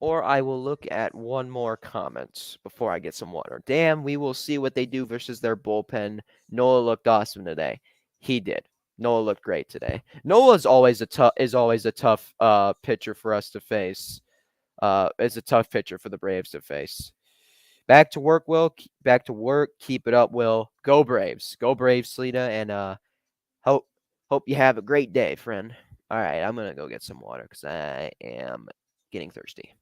A: Or I will look at one more comment before I get some water. Damn, we will see what they do versus their bullpen. Nola looked awesome today. He did. Nola looked great today. Nola is always a tough pitcher for us to face. It's a tough pitcher for the Braves to face. Back to work, Will. Back to work. Keep it up, Will. Go Braves. Go Braves, Slita. And hope you have a great day, friend. All right, I'm gonna go get some water because I am getting thirsty.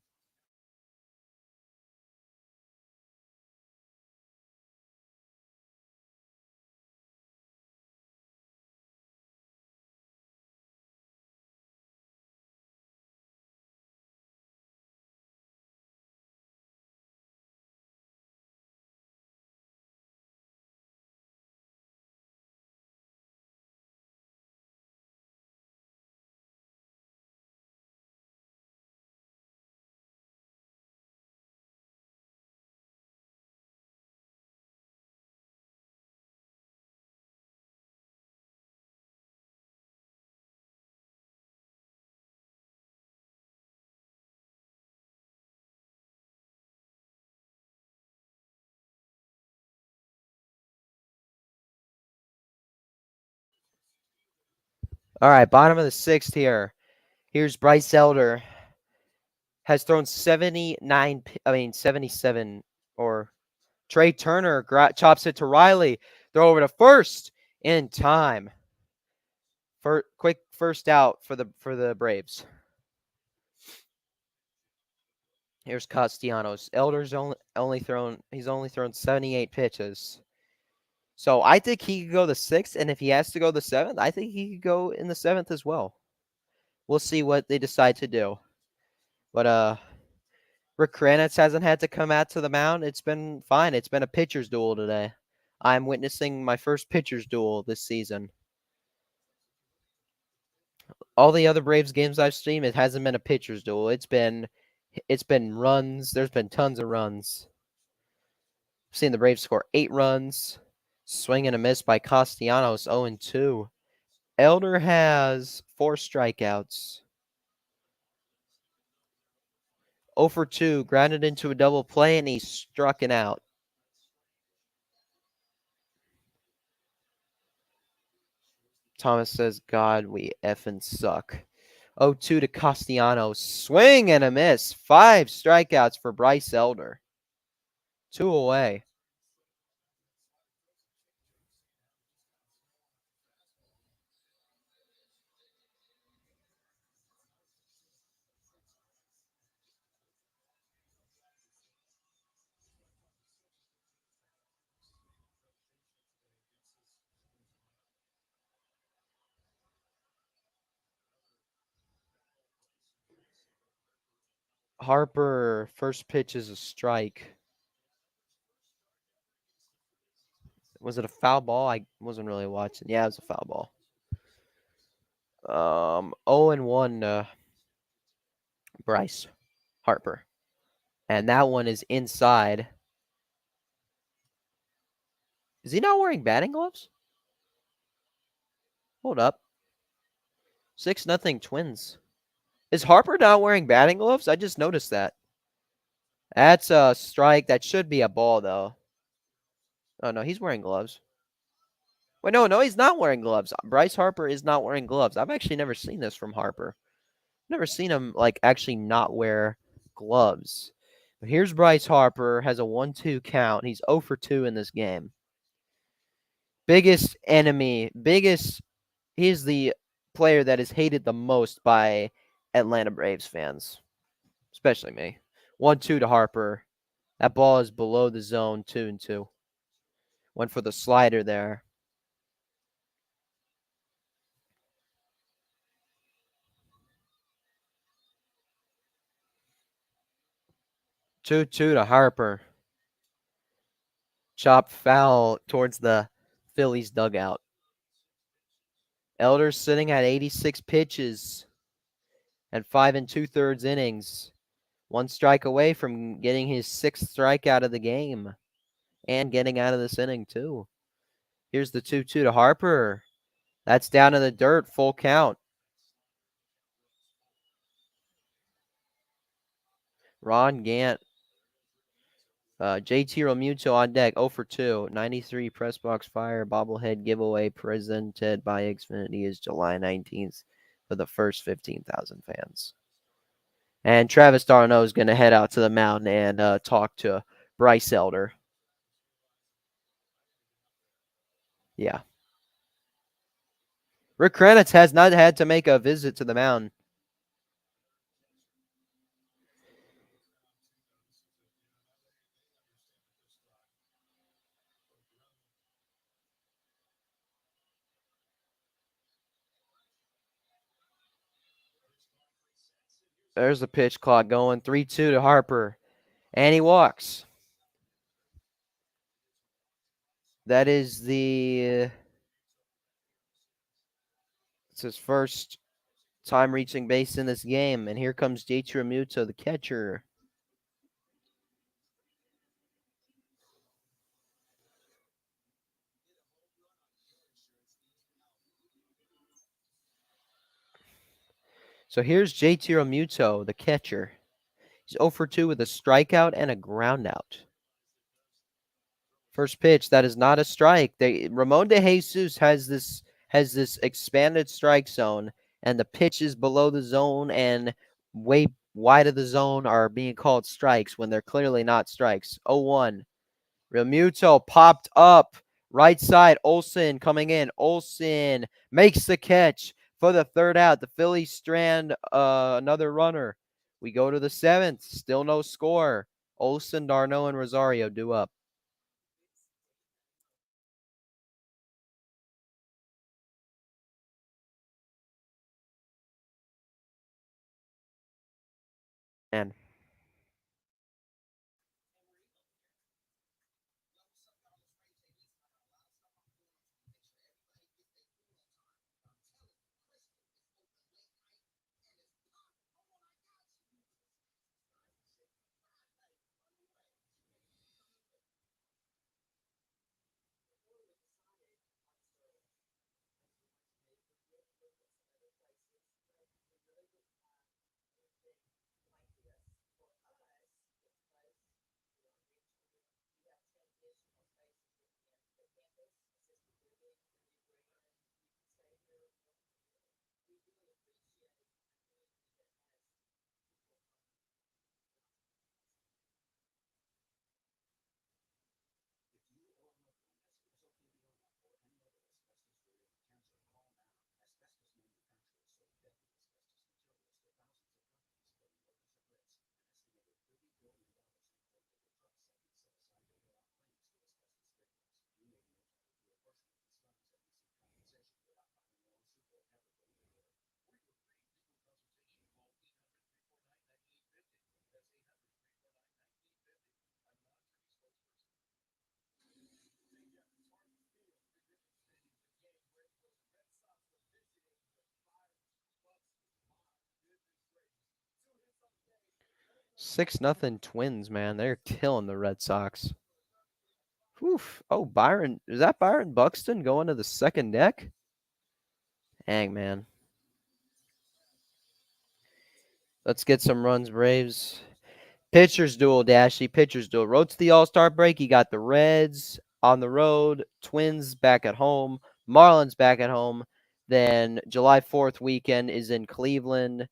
A: All right, bottom of the 6th here. Here's Bryce Elder. Has thrown 77, or Trey Turner chops it to Riley. Throw over to first in time. For quick first out for the Braves. Here's Castellanos. Elder's only thrown 78 pitches. So I think he could go the 6th, and if he has to go the 7th, I think he could go in the 7th as well. We'll see what they decide to do. But Rick Kranitz hasn't had to come out to the mound. It's been fine. It's been a pitcher's duel today. I'm witnessing my first pitcher's duel this season. All the other Braves games I've seen, it hasn't been a pitcher's duel. It's been runs. There's been tons of runs. I've seen the Braves score 8 runs. Swing and a miss by Castellanos, 0-2. Elder has 4 strikeouts. 0 for 2, grounded into a double play, and he's struck it out. Thomas says, God, we effing suck. 0-2 to Castellanos. Swing and a miss. 5 strikeouts for Bryce Elder. 2 away. Harper, first pitch is a strike. Was it a foul ball? I wasn't really watching. Yeah, it was a foul ball. 0-1 Bryce Harper. And that one is inside. Is he not wearing batting gloves? Hold up. 6-0 Twins. Is Harper not wearing batting gloves? I just noticed that. That's a strike. That should be a ball, though. Oh, no, he's wearing gloves. Wait, no, he's not wearing gloves. Bryce Harper is not wearing gloves. I've actually never seen this from Harper. Never seen him, like, actually not wear gloves. But here's Bryce Harper, has a 1-2 count. He's 0 for 2 in this game. Biggest enemy, he's the player that is hated the most by Atlanta Braves fans, especially me. 1-2 to Harper. That ball is below the zone, 2-2. Went for the slider there. Two to Harper. Chop foul towards the Phillies dugout. Elder's sitting at 86 pitches and 5 2/3 innings. One strike away from getting his 6th strikeout of the game and getting out of this inning, too. Here's the 2-2 to Harper. That's down to the dirt, full count. Ron Gant. JT Realmuto on deck, 0 for 2. 93 press box fire bobblehead giveaway presented by Xfinity is July 19th for the first 15,000 fans. And Travis d'Arnaud is going to head out to the mound and talk to Bryce Elder. Yeah. Rick Kranitz has not had to make a visit to the mound. There's the pitch clock going. 3-2 to Harper. And he walks. That is it's his first time reaching base in this game. And here comes JT Realmuto, the catcher. So here's JT Realmuto, the catcher. He's 0 for 2 with a strikeout and a groundout. First pitch, that is not a strike. Ramon de Jesus has this expanded strike zone, and the pitches below the zone and way wide of the zone are being called strikes when they're clearly not strikes. 0-1. Realmuto popped up. Right side, Olsen coming in. Olsen makes the catch for the third out. The Phillies strand another runner. We go to the 7th. Still no score. Olsen, d'Arnaud, and Rosario due up. And 6-0 Twins, man. They're killing the Red Sox. Oof. Oh, Byron. Is that Byron Buxton going to the second deck? Dang, man. Let's get some runs, Braves. Pitchers duel, Dashy. Pitchers duel. Road to the All-Star break. You got the Reds on the road, Twins back at home, Marlins back at home. Then July 4th weekend is in Cleveland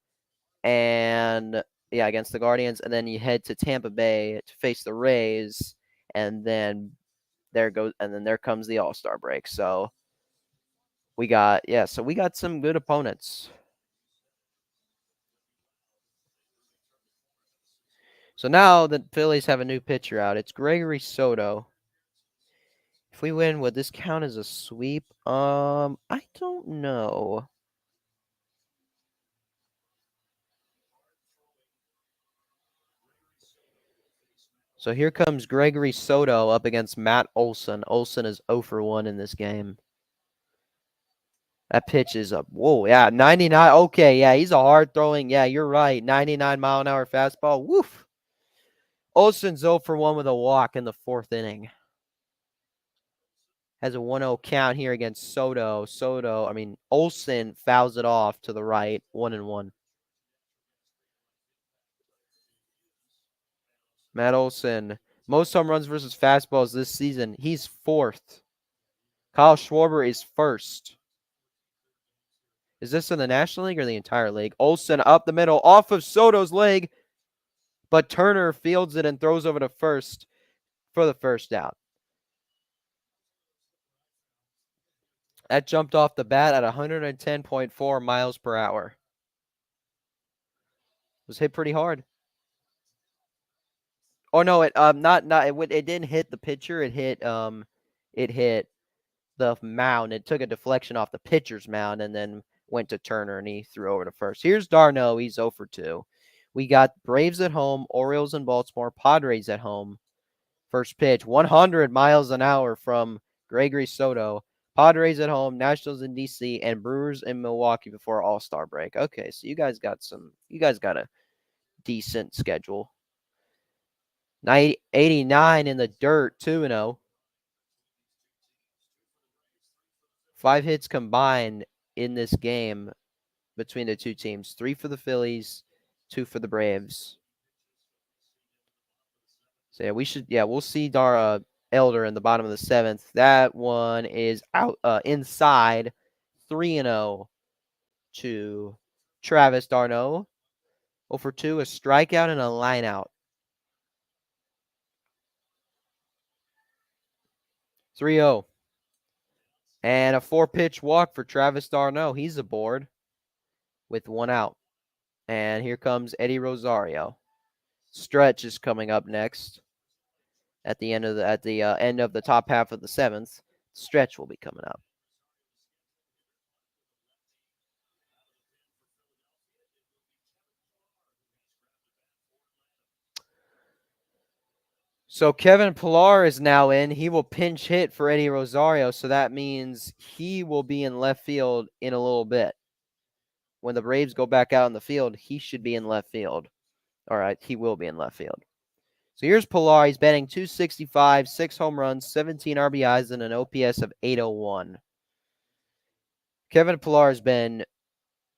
A: and against the Guardians, and then you head to Tampa Bay to face the Rays, and then there comes the All-Star break. So we got some good opponents. So now the Phillies have a new pitcher out. It's Gregory Soto. If we win, would this count as a sweep? I don't know. So here comes Gregory Soto up against Matt Olson. Olson is 0 for 1 in this game. That pitch is up. Whoa, yeah, 99. Okay, yeah, he's a hard throwing. Yeah, you're right. 99-mile-an-hour fastball. Woof. Olson's 0 for 1 with a walk in the 4th inning. Has a 1-0 count here against Soto. Olson fouls it off to the right, 1-1. Matt Olson, most home runs versus fastballs this season. He's 4th. Kyle Schwarber is 1st. Is this in the National League or the entire league? Olson up the middle, off of Soto's leg, but Turner fields it and throws over to first for the first out. That jumped off the bat at 110.4 miles per hour. It was hit pretty hard. Oh no, it didn't hit the pitcher. It hit the mound. It took a deflection off the pitcher's mound and then went to Turner and he threw over to first. Here's d'Arnaud. He's 0 for 2. We got Braves at home, Orioles in Baltimore, Padres at home. First pitch, 100 miles an hour from Gregory Soto. Padres at home, Nationals in DC, and Brewers in Milwaukee before All-Star break. Okay, so you guys got a decent schedule. 89 in the dirt, 2-0. 5 hits combined in this game between the two teams. 3 for the Phillies, 2 for the Braves. So we'll see Dara Elder in the bottom of the 7th. That one is out inside. 3-0 to Travis d'Arnaud. 0 for 2, a strikeout and a lineout. 3-0. And a 4-pitch walk for Travis d'Arnaud. He's aboard with 1 out. And here comes Eddie Rosario. Stretch is coming up next. At the end of the top half of the 7th, Stretch will be coming up. So Kevin Pillar is now in. He will pinch hit for Eddie Rosario, so that means he will be in left field in a little bit. When the Braves go back out in the field, he should be in left field. All right, he will be in left field. So here's Pillar. He's batting .265, 6 home runs, 17 RBIs, and an OPS of .801. Kevin Pillar has been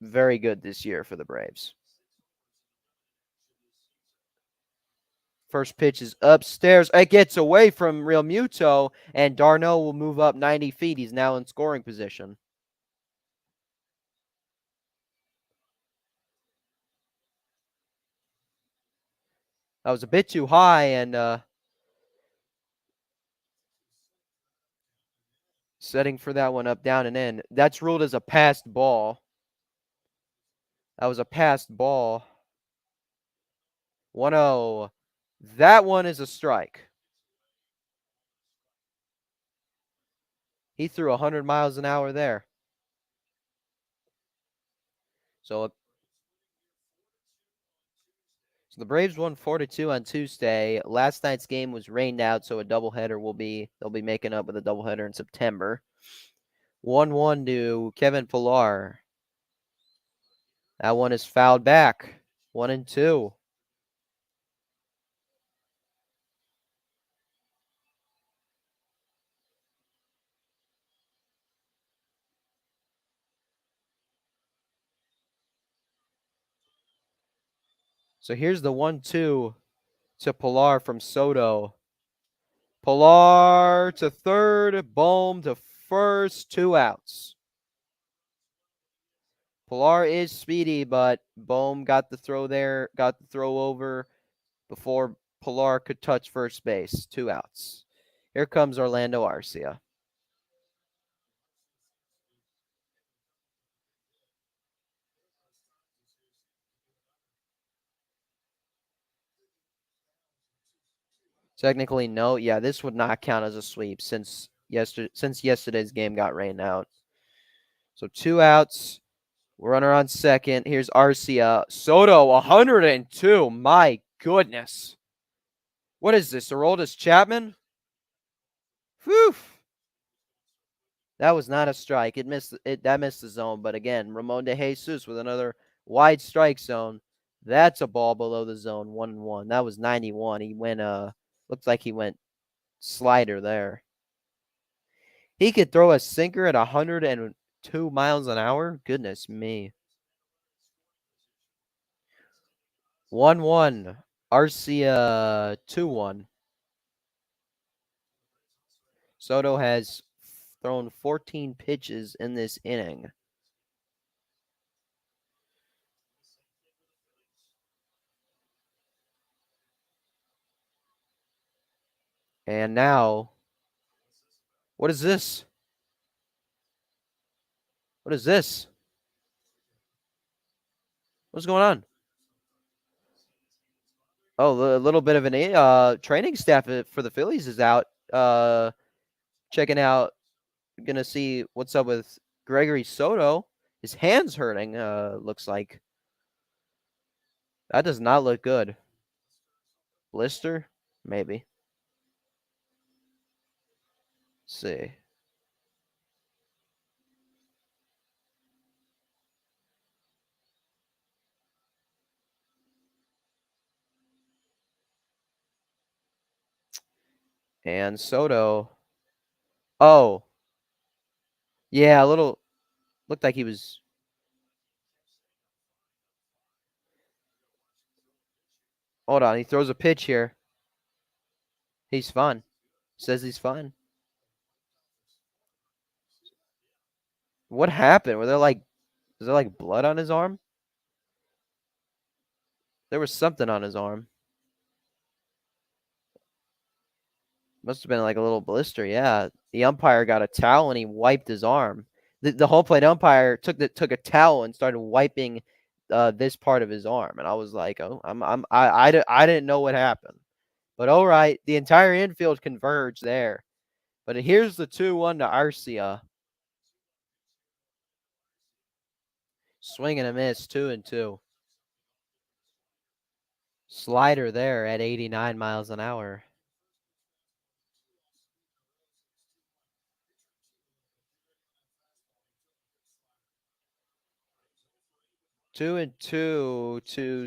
A: very good this year for the Braves. First pitch is upstairs. It gets away from Real Muto, and d'Arnaud will move up 90 feet. He's now in scoring position. That was a bit too high, and setting for that one up, down, and in. That's ruled as a passed ball. That was a passed ball. 1-0. That one is a strike. He threw 100 miles an hour there. So the Braves won 4-2 on Tuesday. Last night's game was rained out, so a doubleheader they'll be making up with a doubleheader in September. 1-1 to Kevin Pillar. That one is fouled back. 1-2. So here's the 1-2 to Pilar from Soto. Pilar to third, Bohm to first, 2 outs. Pilar is speedy, but Bohm got the throw there, got the throw over before Pilar could touch first base, 2 outs. Here comes Orlando Arcia. Technically, no. Yeah, this would not count as a sweep since yesterday's game got rained out. So 2 outs. Runner on second. Here's Arcia. Soto, 102. My goodness. What is this, Aroldis Chapman? Whew. That was not a strike. That missed the zone. But again, Ramon de Jesus with another wide strike zone. That's a ball below the zone. 1-1. That was 91. He went looks like he went slider there. He could throw a sinker at 102 miles an hour. Goodness me. 1-1. Arcia 2-1. Soto has thrown 14 pitches in this inning. And now, what is this? What is this? What's going on? Oh, a little bit of an training staff for the Phillies is out. Checking out, gonna see what's up with Gregory Soto. His hand's hurting. Looks like that does not look good. Blister, maybe. Let's see. And Soto. Oh, yeah, a little. Looked like he was. Hold on, he throws a pitch here. He's fine. Says he's fine. What happened? Was there like blood on his arm? There was something on his arm. Must have been like a little blister. Yeah, the umpire got a towel and he wiped his arm. The home plate umpire took a towel and started wiping this part of his arm, and I was like, oh, I didn't know what happened, but all right, the entire infield converged there. But here's the 2-1 to Arcia. Swing and a miss, 2-2. Slider there at 89 miles an hour. 2-2 to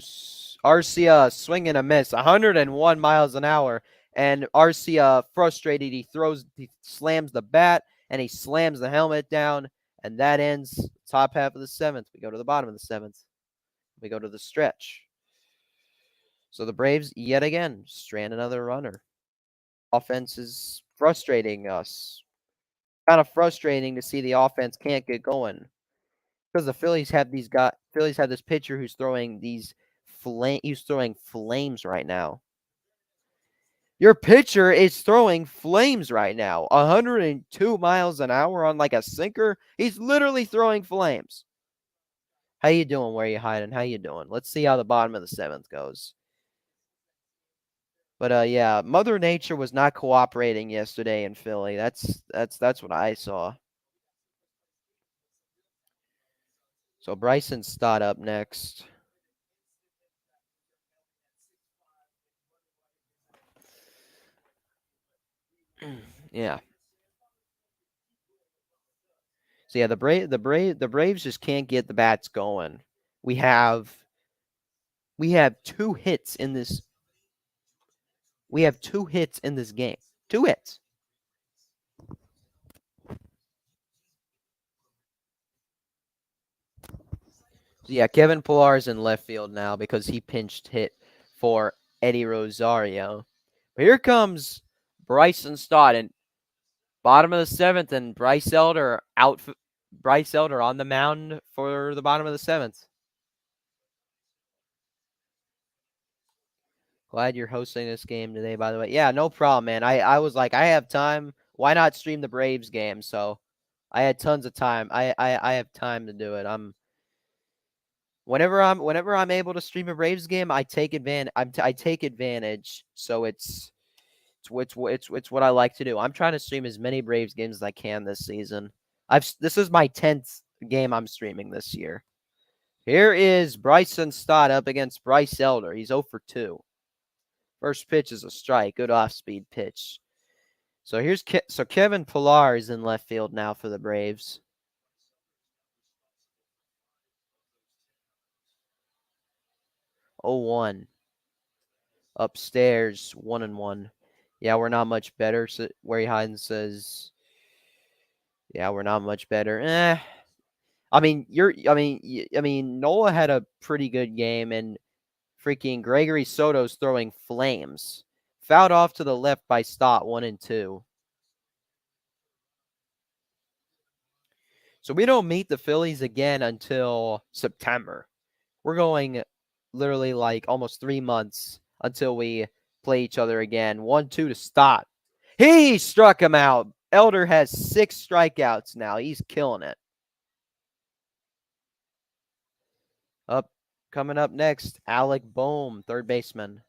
A: Arcia, swing and a miss, 101 miles an hour. And Arcia, frustrated, he slams the bat, and he slams the helmet down, and that ends top half of the seventh. We go to the bottom of the seventh. We go to the stretch. So the Braves, yet again, strand another runner. Offense is frustrating us. Kind of frustrating to see the offense can't get going. Because the Phillies have this pitcher who's throwing he's throwing flames right now. Your pitcher is throwing flames right now. 102 miles an hour on like a sinker. He's literally throwing flames. How you doing? Where you hiding? How you doing? Let's see how the bottom of the seventh goes. But yeah, Mother Nature was not cooperating yesterday in Philly. That's what I saw. So Bryson Stott up next. Yeah. So yeah, the Braves just can't get the bats going. We have 2 hits in this. We have 2 hits in this game. 2 hits. Yeah, Kevin Pillar's in left field now because he pinched hit for Eddie Rosario. But here comes Bryson Stott in bottom of the seventh, and Bryce Elder on the mound for the bottom of the seventh. Glad you're hosting this game today, by the way. Yeah, no problem, man. I was like, I have time. Why not stream the Braves game? So I had tons of time. I have time to do it. Whenever I'm able to stream a Braves game, I take advantage. I take advantage. So it's what I like to do. I'm trying to stream as many Braves games as I can this season. This is my 10th game I'm streaming this year. Here is Bryson Stott up against Bryce Elder. He's 0 for 2. First pitch is a strike. Good off-speed pitch. So Kevin Pillar is in left field now for the Braves. 0-1. Upstairs, 1-1. Yeah, we're not much better. So Wary Hyden says, yeah, we're not much better. Nola had a pretty good game, and freaking Gregory Soto's throwing flames. Fouled off to the left by Stott, 1-2. So we don't meet the Phillies again until September. We're going literally like almost 3 months until we play each other again. 1-2 to Stott. He struck him out. Elder has 6 strikeouts now. He's killing it. Coming up next, Alec Boehm, third baseman.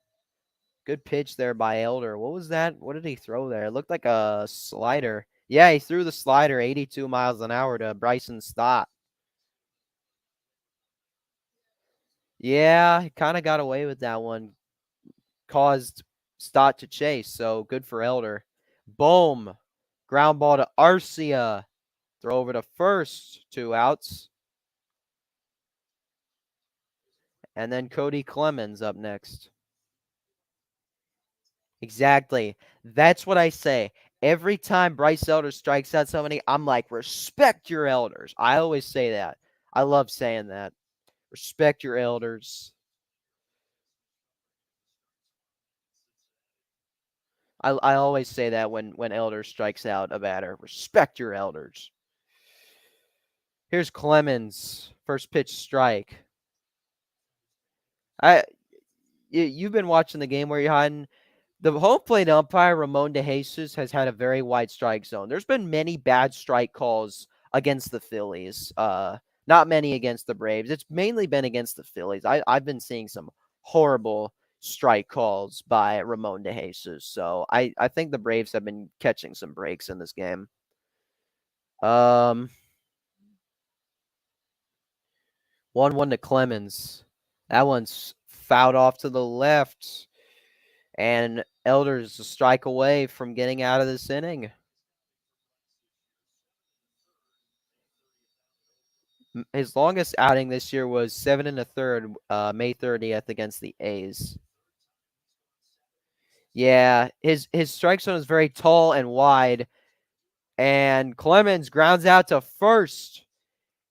A: Good pitch there by Elder. What was that? What did he throw there? It looked like a slider. Yeah, he threw the slider 82 miles an hour to Bryson Stott. Yeah, he kind of got away with that one. Caused Stott to chase, so good for Elder. Boom. Ground ball to Arcia. Throw over to first. 2 outs. And then Cody Clemens up next. Exactly. That's what I say. Every time Bryce Elder strikes out somebody, I'm like, respect your elders. I always say that. I love saying that. Respect your elders. I always say that when Elder strikes out a batter. Respect your elders. Here's Clemens. First pitch strike. You've been watching the game where you're hiding. The home plate umpire, Ramon De Jesus, has had a very wide strike zone. There's been many bad strike calls against the Phillies. Not many against the Braves. It's mainly been against the Phillies. I've been seeing some horrible strike calls by Ramon De Jesus. So I think the Braves have been catching some breaks in this game. 1-1 to Clemens. That one's fouled off to the left. And Elder's a strike away from getting out of this inning. His longest outing this year was 7 1/3, May 30th against the A's. Yeah, his strike zone is very tall and wide. And Clemens grounds out to first.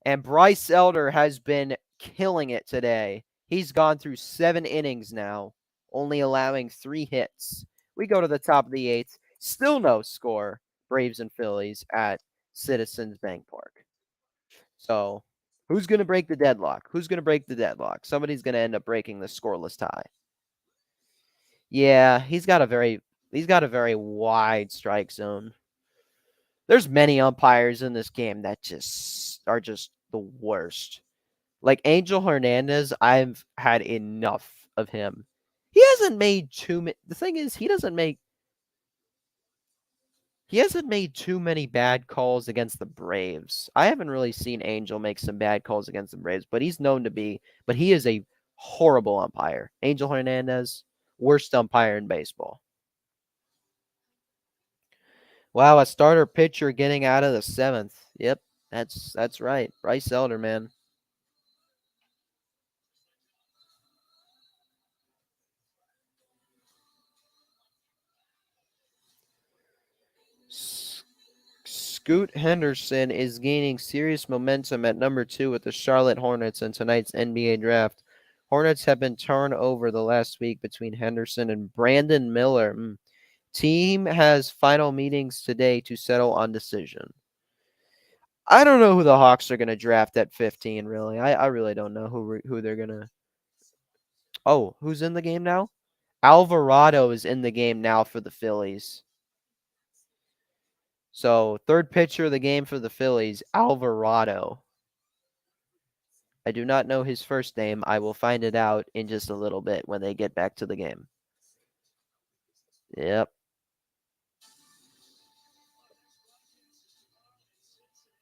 A: And Bryce Elder has been killing it today. He's gone through 7 innings now, only allowing 3 hits. We go to the top of the 8th. Still no score, Braves and Phillies at Citizens Bank Park. So, who's going to break the deadlock? Who's going to break the deadlock? Somebody's going to end up breaking the scoreless tie. Yeah, he's got a very wide strike zone. There's many umpires in this game that are just the worst. Like Angel Hernandez, I've had enough of him. He hasn't made too many. The thing is, he hasn't made too many bad calls against the Braves. I haven't really seen Angel make some bad calls against the Braves, but he's known to be. But he is a horrible umpire. Angel Hernandez, worst umpire in baseball. Wow, a starter pitcher getting out of the 7th. Yep, that's right. Bryce Elder, man. Scoot Henderson is gaining serious momentum at number 2 with the Charlotte Hornets in tonight's NBA draft. Hornets have been turned over the last week between Henderson and Brandon Miller. Team has final meetings today to settle on decision. I don't know who the Hawks are going to draft at 15, really. I really don't know who they're going to. Oh, who's in the game now? Alvarado is in the game now for the Phillies. So, third pitcher of the game for the Phillies, Alvarado. I do not know his first name. I will find it out in just a little bit when they get back to the game. Yep.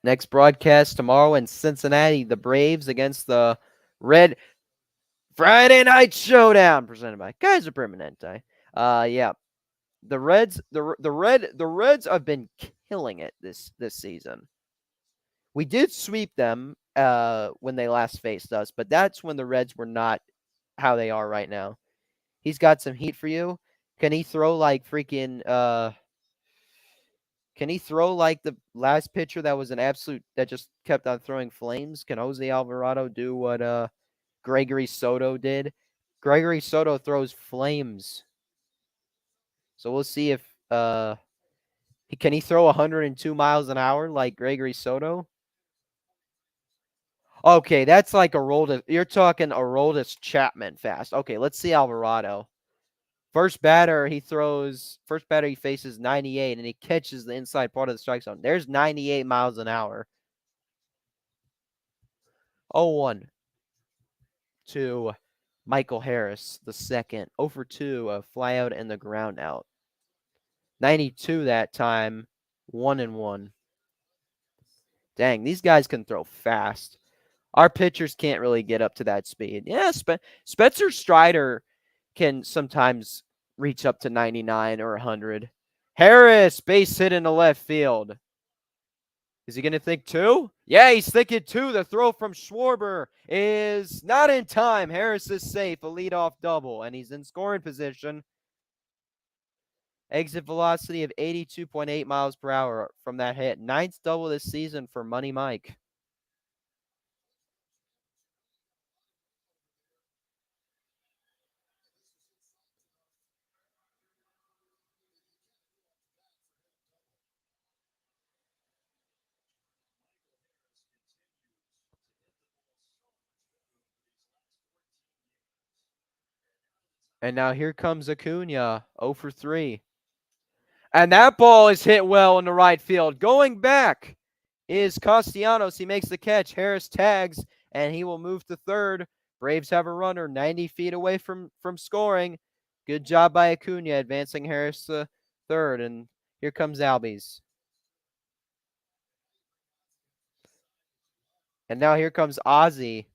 A: Next broadcast tomorrow in Cincinnati, the Braves against the Red Friday Night Showdown presented by Kaiser Permanente. Yeah. The Reds have been killing it this season. We did sweep them when they last faced us, but that's when the Reds were not how they are right now. He's got some heat for you. Can he throw like freaking can he throw like the last pitcher that was an absolute that just kept on throwing flames? Can Jose Alvarado do what Gregory Soto did? Gregory Soto throws flames. So we'll see if can he throw 102 miles an hour like Gregory Soto? Okay, that's like you're talking Aroldis Chapman fast. Okay, let's see Alvarado. First batter he faces 98 and he catches the inside part of the strike zone. There's 98 miles an hour. 0-1 to Michael Harris, the second. 0-2, a fly out and the ground out. 92 that time, 1-1. Dang, these guys can throw fast. Our pitchers can't really get up to that speed. Yeah, Spencer Strider can sometimes reach up to 99 or 100. Harris, base hit in the left field. Is he going to think 2? Yeah, he's thinking 2. The throw from Schwarber is not in time. Harris is safe, a leadoff double, and he's in scoring position. Exit velocity of 82.8 miles per hour from that hit. 9th double this season for Money Mike. And now here comes Acuna, 0-3. And that ball is hit well in the right field. Going back is Castellanos. He makes the catch. Harris tags, and he will move to third. Braves have a runner 90 feet away from scoring. Good job by Acuna advancing Harris to third. And here comes Albies. And now here comes Ozzy.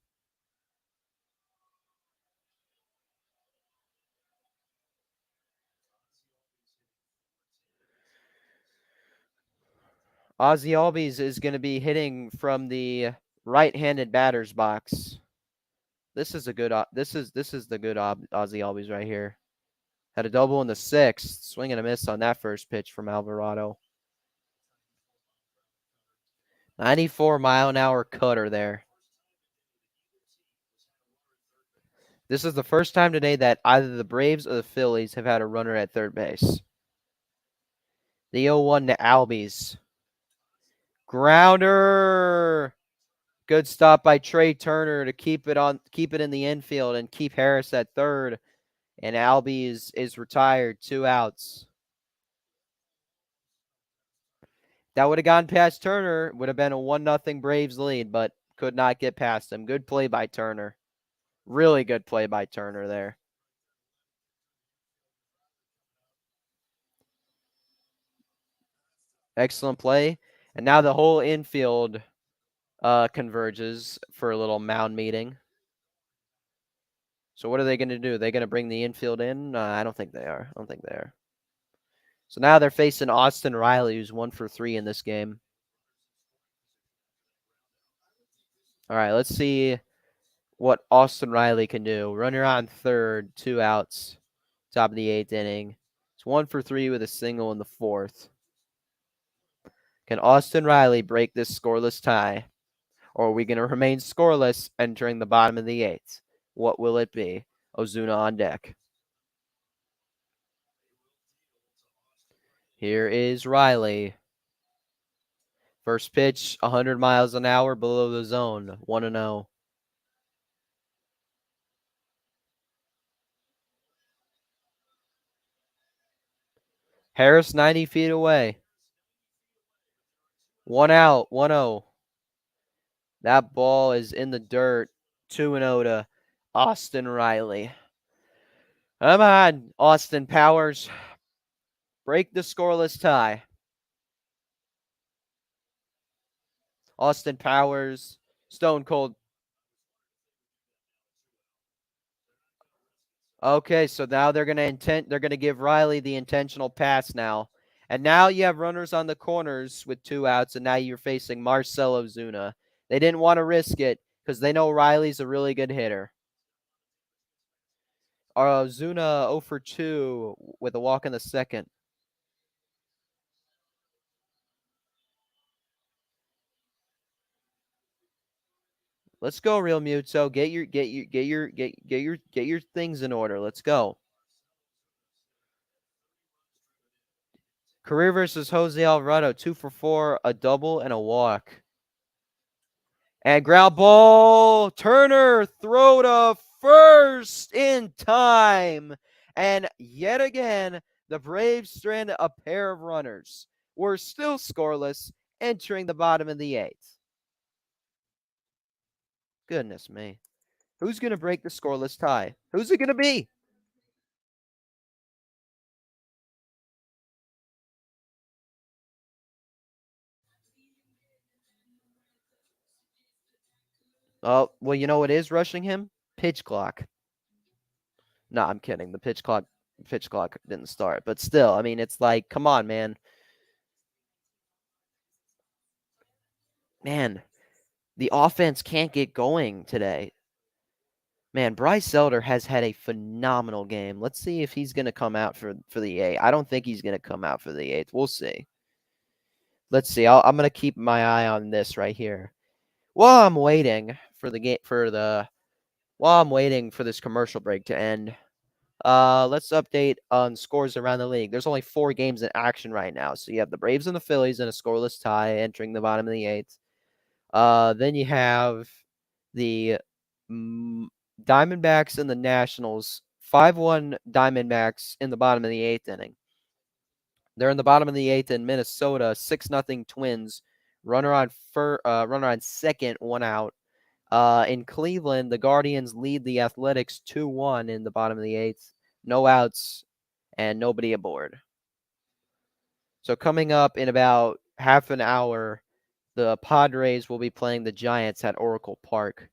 A: Ozzy Albies is going to be hitting from the right-handed batter's box. This is a good. This is the good Ozzy Albies right here. Had a double in the 6th. Swing and a miss on that first pitch from Alvarado. 94-mile-an-hour cutter there. This is the first time today that either the Braves or the Phillies have had a runner at third base. The 0-1 to Albies. Grounder. Good stop by Trey Turner to keep it in the infield and keep Harris at third. And Albies is retired. 2 outs. That would have gone past Turner. Would have been a 1-0 Braves lead, but could not get past him. Good play by Turner. Really good play by Turner there. Excellent play. And now the whole infield converges for a little mound meeting. So what are they going to do? Are they going to bring the infield in? I don't think they are. So now they're facing Austin Riley, who's 1-for-3 in this game. All right, let's see what Austin Riley can do. Runner on third, 2 outs, top of the 8th inning. It's 1-for-3 with a single in the 4th. Can Austin Riley break this scoreless tie? Or are we going to remain scoreless entering the bottom of the eighth? What will it be? Ozuna on deck. Here is Riley. First pitch, 100 miles an hour below the zone. 1-0. Harris 90 feet away. 1 out, 1-0. That ball is in the dirt. 2-0 to Austin Riley. Come on, Austin Powers. Break the scoreless tie. Austin Powers, Stone Cold. Okay, so now they're gonna give Riley the intentional pass now. And now you have runners on the corners with 2 outs, and now you're facing Marcell Ozuna. They didn't want to risk it because they know Riley's a really good hitter. Ozuna 0 for 2 with a walk in the second. Let's go, Real Muto. Get your things in order. Let's go. Career versus Jose Alvarado, 2 for 4, a double and a walk. And ground ball. Turner throw to first in time. And yet again, the Braves strand a pair of runners. We're still scoreless, entering the bottom of the eighth. Goodness me. Who's going to break the scoreless tie? Who's it going to be? Oh, well, you know what is rushing him? Pitch clock. No, I'm kidding. The pitch clock didn't start. But still, I mean, it's like, come on, man. Man, the offense can't get going today. Man, Bryce Elder has had a phenomenal game. Let's see if he's going to come out for the eighth. I don't think he's going to come out for the eighth. We'll see. Let's see. I'm going to keep my eye on this right here. While I'm waiting for the game while I'm waiting for this commercial break to end, let's update on scores around the league. There's only 4 games in action right now. So you have the Braves and the Phillies in a scoreless tie entering the bottom of the eighth. Then you have the Diamondbacks and the Nationals, 5-1 Diamondbacks in the bottom of the 8th inning. They're in the bottom of the 8th in Minnesota, 6-0 Twins. Runner on second, 1 out. In Cleveland, the Guardians lead the Athletics 2-1 in the bottom of the 8th. No outs and nobody aboard. So coming up in about half an hour, the Padres will be playing the Giants at Oracle Park.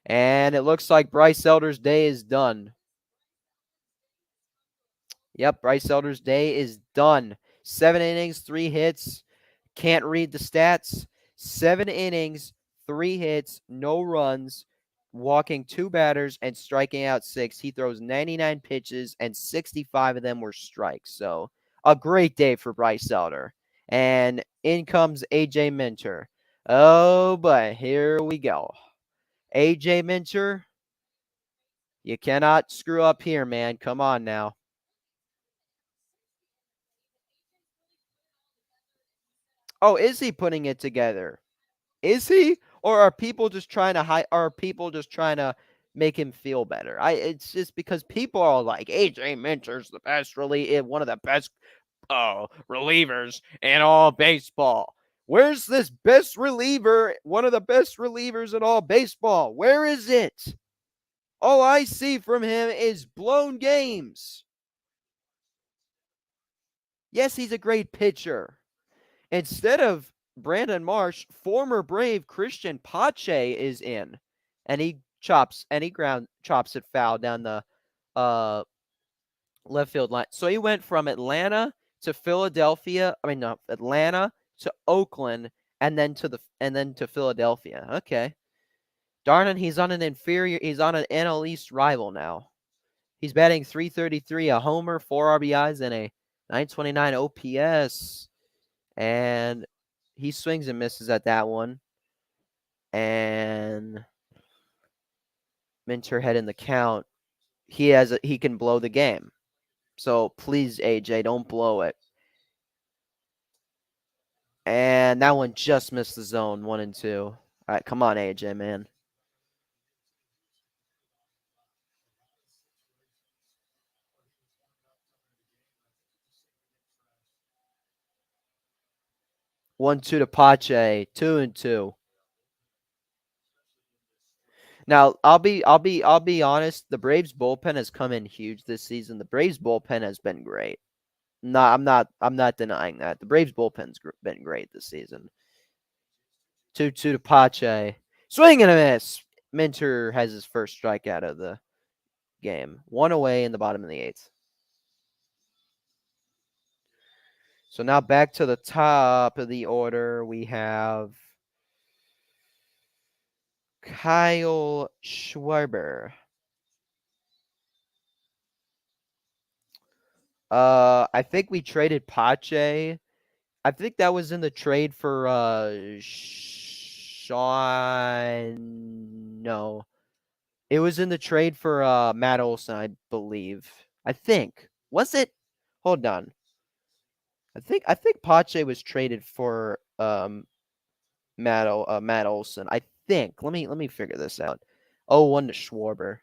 A: And it looks like Bryce Elder's day is done. Yep, Bryce Elder's day is done. 7 innings, 3 hits. Can't read the stats. 7 innings, 3 hits, no runs, walking 2 batters and striking out 6. He throws 99 pitches and 65 of them were strikes. So a great day for Bryce Elder. And in comes AJ Minter. Oh, but here we go. AJ Minter, you cannot screw up here, man. Come on now. Oh, is he putting it together? Is he? Or are people just trying to make him feel better? It's just because people are like AJ Minter's the best one of the best relievers in all baseball. Where's this best reliever? One of the best relievers in all baseball. Where is it? All I see from him is blown games. Yes, he's a great pitcher. Instead of Brandon Marsh, former Brave Christian Pache is in, and he chops it foul down the left field line. So he went from Atlanta to Philadelphia. I mean, no, Atlanta to Oakland, and then to Philadelphia. Okay, darn it, he's on an NL East rival now. He's batting .333, a homer, 4 RBIs, and a .929 OPS. And He swings and misses at that one. And Minter head in the count. He can blow the game. So please, AJ, don't blow it. And that one just missed the zone, 1-2. All right, come on, AJ, man. One two to Pache, 2-2. Now I'll be honest. The Braves bullpen has come in huge this season. The Braves bullpen has been great. No, I'm not denying that. The Braves bullpen's been great this season. 2-2 to Pache. Swing and a miss. Minter has his first strikeout of the game. One away in the bottom of the eighth. So now back to the top of the order. We have Kyle Schwarber. I think we traded Pache. I think that was in the trade for Sean. No, it was in the trade for Matt Olson, I believe. I think was it? Hold on. I think Pache was traded for Matt Olson. I think. Let me figure this out. 0-1 to Schwarber.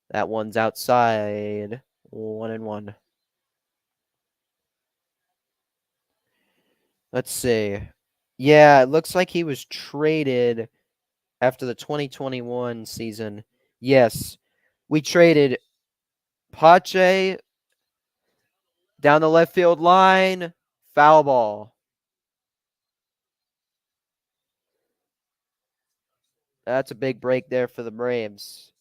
A: That one's outside. 1-1. Let's see. Yeah, it looks like he was traded after the 2021 season. Yes. We traded Pache down the left field line. Foul ball. That's a big break there for the Braves.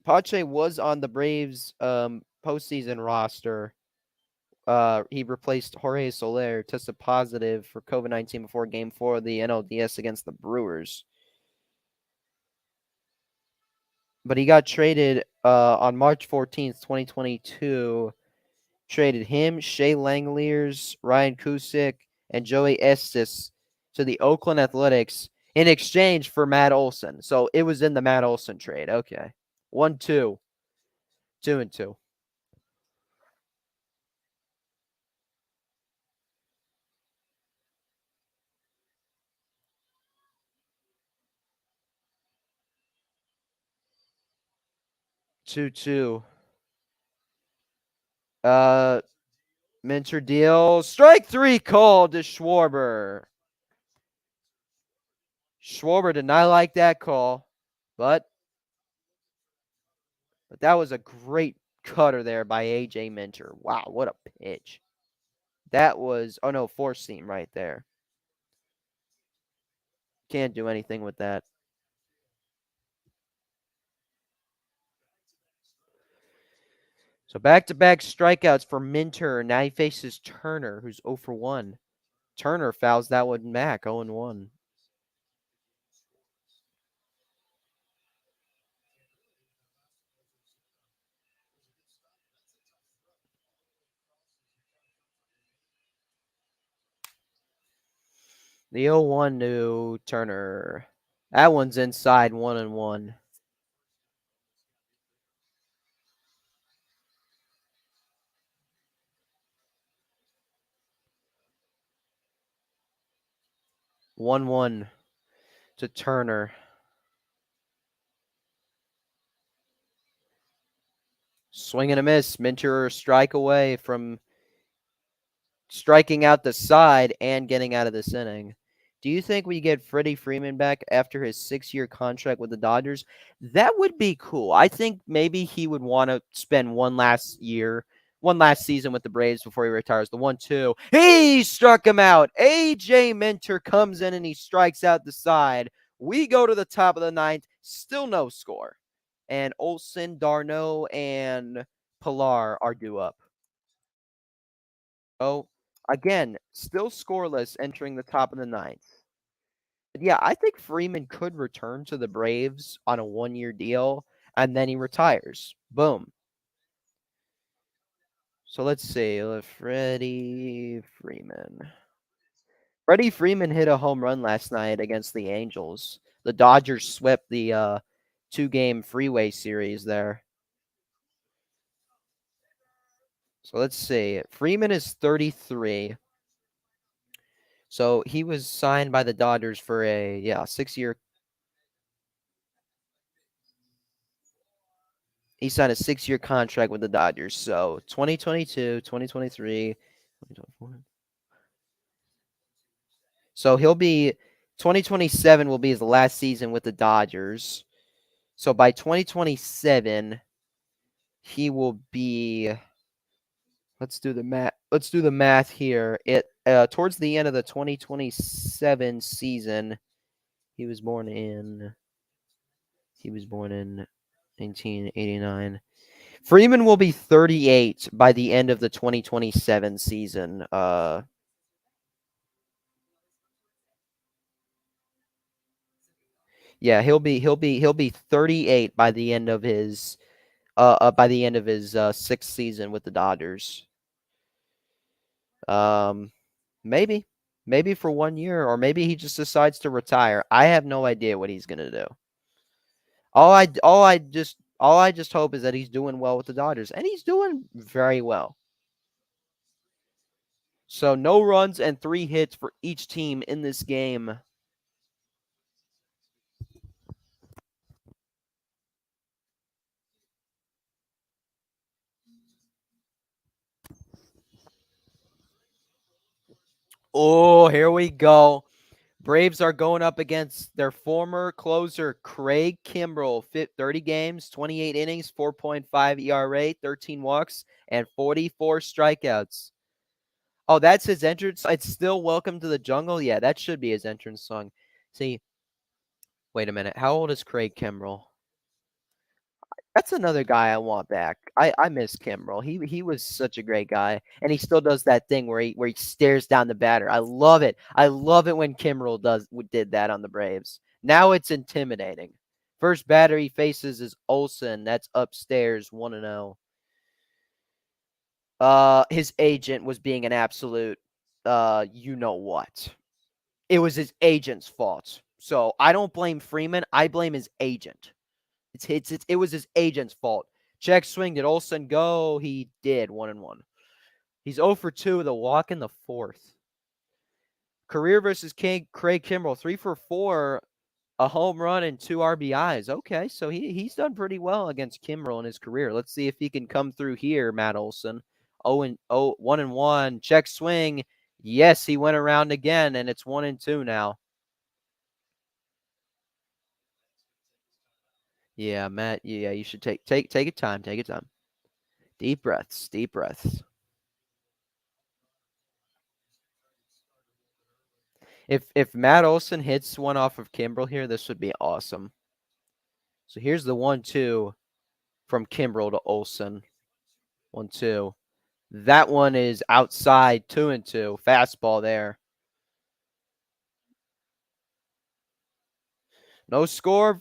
A: Pache was on the Braves postseason roster. He replaced Jorge Soler, tested positive for COVID-19 before Game 4 of the NLDS against the Brewers. But he got traded on March 14th, 2022. Traded him, Shea Langeliers, Ryan Cusick, and Joey Estes to the Oakland Athletics in exchange for Matt Olson. So it was in the Matt Olson trade. Okay. 1-2. 2-2. 2-2. Minter deal. Strike 3 called to Schwarber. Schwarber did not like that call, but that was a great cutter there by AJ Minter. Wow, what a pitch. That was, oh no, four seam right there. Can't do anything with that. So back-to-back strikeouts for Minter. Now he faces Turner, who's 0 for 1. Turner fouls that one back, 0-1. The 0-1 to Turner. That one's inside, 1-1. 1-1 to Turner. Swing and a miss. Minter strike away from striking out the side and getting out of this inning. Do you think we get Freddie Freeman back after his 6-year contract with the Dodgers? That would be cool. I think maybe he would want to spend one last season with the Braves before he retires. The 1-2. He struck him out. AJ Minter comes in and he strikes out the side. We go to the top of the ninth. Still no score. And Olson, Darno, and Pilar are due up. Oh, again, still scoreless entering the top of the ninth. But yeah, I think Freeman could return to the Braves on a 1-year deal, and then he retires. Boom. So let's see. Freddie Freeman. Freddie Freeman hit a home run last night against the Angels. The Dodgers swept the 2-game freeway series there. So let's see. Freeman is 33. So he was signed by the Dodgers for a 6-year. He signed a 6-year contract with the Dodgers. So 2022, 2023, 2024. So he'll be 2027 will be his last season with the Dodgers. So by 2027, he will be. Let's do the math. Let's do the math here. It towards the end of the 2027 season, he was born in 1989. Freeman will be 38 by the end of the 2027 season. Yeah, he'll be 38 by the end of his sixth season with the Dodgers. Maybe for 1 year, or maybe he just decides to retire. I have no idea what he's gonna do. All I just hope is that he's doing well with the Dodgers, and he's doing very well. So no runs and 3 hits for each team in this game. Oh, here we go. Braves are going up against their former closer, Craig Kimbrell. 30 games, 28 innings, 4.5 ERA, 13 walks, and 44 strikeouts. Oh, that's his entrance. It's still Welcome to the Jungle. Yeah, that should be his entrance song. See, wait a minute. How old is Craig Kimbrell? That's another guy I want back. I miss Kimbrel. He was such a great guy, and he still does that thing where he stares down the batter. I love it. I love it when Kimbrel did that on the Braves. Now it's intimidating. First batter he faces is Olsen. That's upstairs, 1-0. His agent was being an absolute, you know what. It was his agent's fault. So I don't blame Freeman. I blame his agent. It was his agent's fault. Check swing. Did Olsen go? He did. 1-1. He's 0 for 2 with a walk in the 4th. Career versus Craig Kimbrell. 3 for 4. A home run and 2 RBIs. Okay, so he's done pretty well against Kimbrell in his career. Let's see if he can come through here, Matt Olson. 1-1. Check swing. Yes, he went around again, and it's 1-2 now. Yeah, Matt. Yeah, you should take your time. Take your time. Deep breaths. Deep breaths. If Matt Olson hits one off of Kimbrell here, this would be awesome. So here's the 1-2 from Kimbrell to Olson. 1-2. That one is outside. 2-2. Fastball there. No score.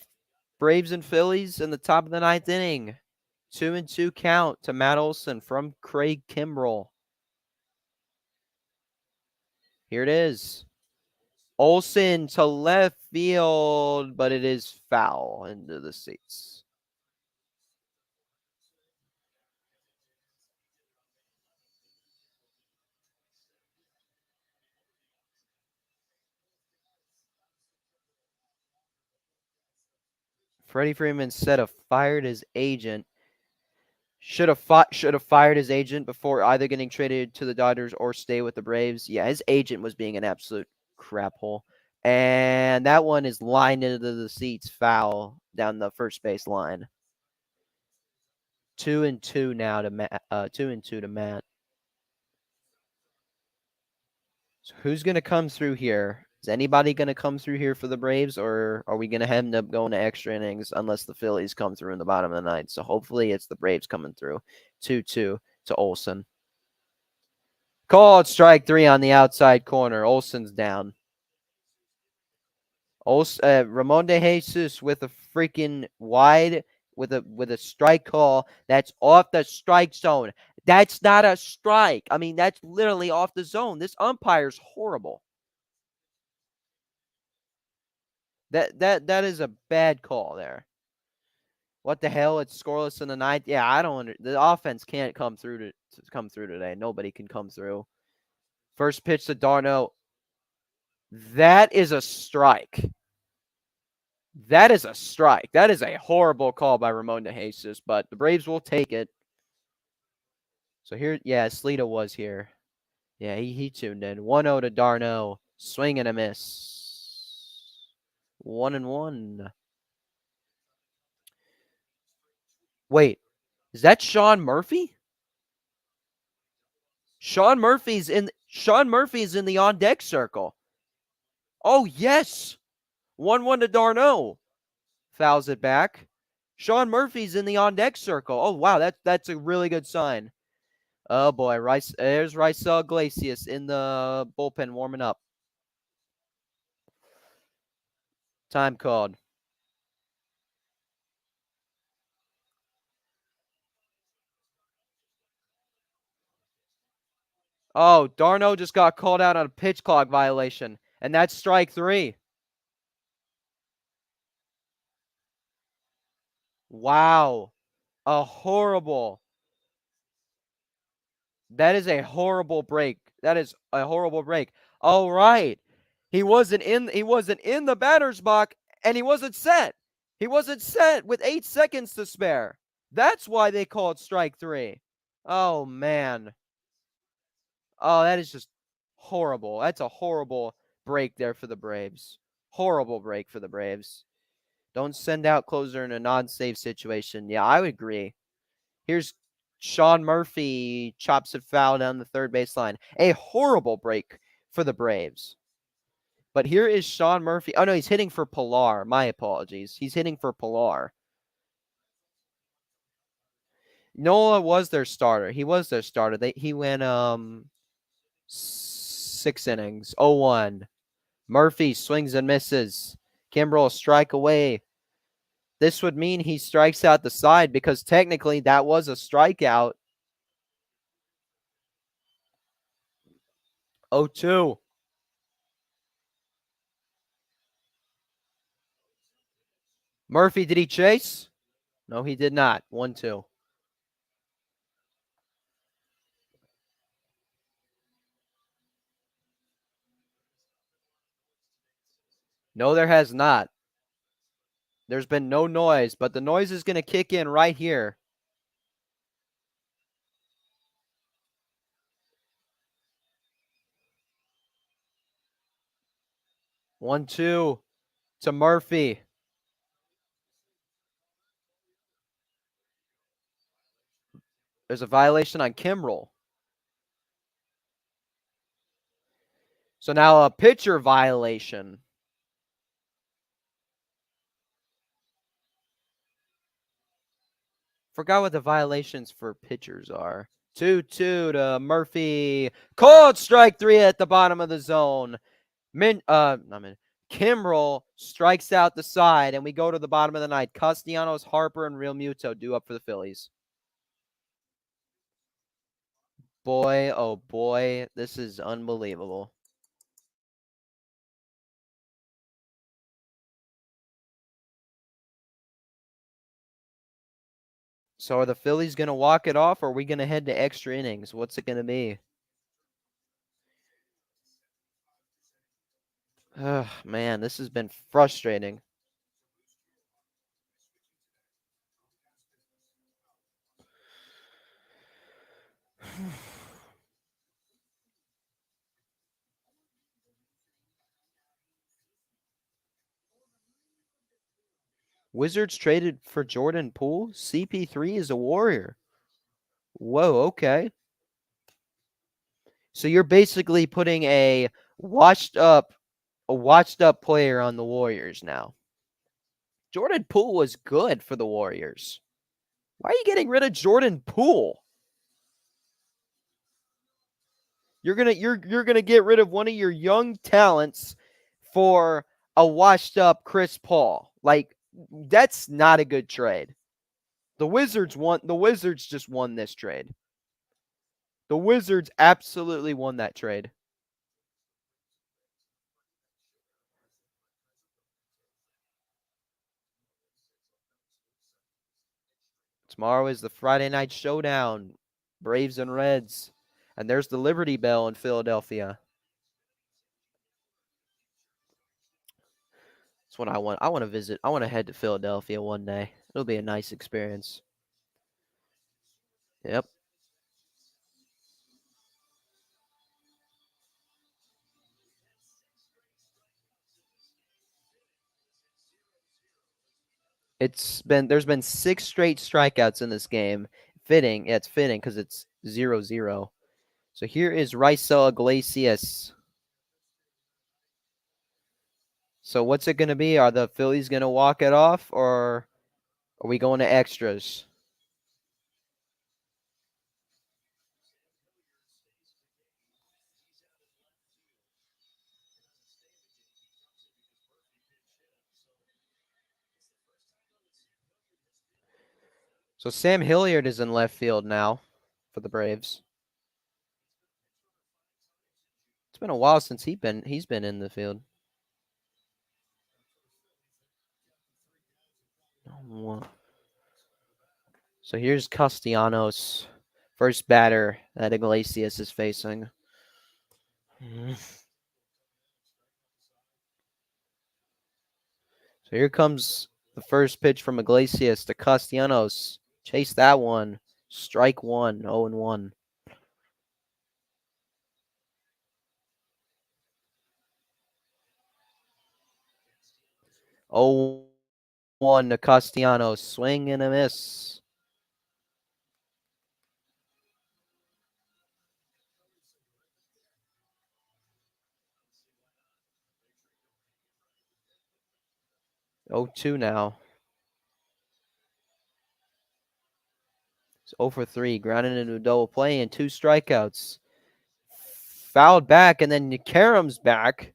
A: Braves and Phillies in the top of the 9th inning. 2-2 count to Matt Olson from Craig Kimbrell. Here it is. Olson to left field, but it is foul into the seats. Freddie Freeman said have fired his agent. Should have fired his agent before either getting traded to the Dodgers or stay with the Braves. Yeah, his agent was being an absolute crap hole. And that one is lined into the seats, foul down the first base line. 2-2 now to Matt. 2-2 to Matt. So who's gonna come through here? Is anybody gonna come through here for the Braves, or are we gonna end up going to extra innings unless the Phillies come through in the bottom of the 9th? So hopefully it's the Braves coming through. 2-2 to Olson. Called strike 3 on the outside corner. Olson's down. Ramon de Jesus with a freaking wide with a strike call that's off the strike zone. That's not a strike. I mean, that's literally off the zone. This umpire's horrible. That is a bad call there. What the hell? It's scoreless in the ninth. Yeah, I don't the offense can't come through to come through today. Nobody can come through. First pitch to Darno. That is a strike. That is a strike. That is a horrible call by Ramon de Jesus, but the Braves will take it. So here, yeah, Sleeta was here. Yeah, he tuned in. 1-0 to Darno. Swing and a miss. 1-1. Wait, is that Sean Murphy? Sean Murphy's in the on deck circle. Oh yes. 1-1 to Darno. Fouls it back. Sean Murphy's in the on deck circle. Oh wow, that's a really good sign. Oh boy, there's Raisel Iglesias in the bullpen warming up. Time called. Oh, Darno just got called out on a pitch clock violation, and that's strike 3. Wow. A horrible. That is a horrible break. That is a horrible break. All right. He wasn't in the batter's box and he wasn't set. He wasn't set with 8 seconds to spare. That's why they call it strike 3. Oh man. Oh, that is just horrible. That's a horrible break there for the Braves. Horrible break for the Braves. Don't send out closer in a non-save situation. Yeah, I would agree. Here's Sean Murphy chops it foul down the third baseline. A horrible break for the Braves. But here is Sean Murphy. Oh, no, he's hitting for Pilar. My apologies. He's hitting for Pilar. Nola was their starter. He was their starter. He went 6 innings. 0-1. Murphy swings and misses. Kimbrel strike away. This would mean he strikes out the side because technically that was a strikeout. 0-2. Murphy, did he chase? No, he did not. 1-2. No, there has not. There's been no noise, but the noise is going to kick in right here. One, two to Murphy. There's a violation on Kimbrel. So now a pitcher violation. Forgot what the violations for pitchers are. 2-2 to Murphy. Called strike 3 at the bottom of the zone. Kimbrel strikes out the side, and we go to the bottom of the ninth. Castellanos, Harper, and Real Muto due up for the Phillies. Boy, oh boy, this is unbelievable. So are the Phillies going to walk it off, or are we going to head to extra innings? What's it going to be? Oh, man, this has been frustrating. Wizards traded for Jordan Poole. CP3 is a Warrior. Whoa, okay. So you're basically putting a washed up player on the Warriors now. Jordan Poole was good for the Warriors. Why are you getting rid of Jordan Poole? You're gonna get rid of one of your young talents for a washed up Chris Paul. Like, that's not a good trade. The Wizards just won this trade. The Wizards absolutely won that trade. Tomorrow is the Friday night showdown. Braves and Reds. And there's the Liberty Bell in Philadelphia. That's what I want. I want to visit. I want to head to Philadelphia one day. It'll be a nice experience. Yep. There's been 6 straight strikeouts in this game. Fitting. Yeah, it's fitting because it's 0-0. So here is Raisel Iglesias. So what's it going to be? Are the Phillies going to walk it off, or are we going to extras? So Sam Hilliard is in left field now for the Braves. It's been a while since he's been in the field. So here's Castellanos, first batter that Iglesias is facing. So here comes the first pitch from Iglesias to Castellanos. Chase that one. Strike one, 0-1. Oh, 1 to Castellanos. Swing and a miss. Oh, 2 now. It's 0 for 3. Grounded into a double play and 2 strikeouts. Fouled back, and then Karam's back.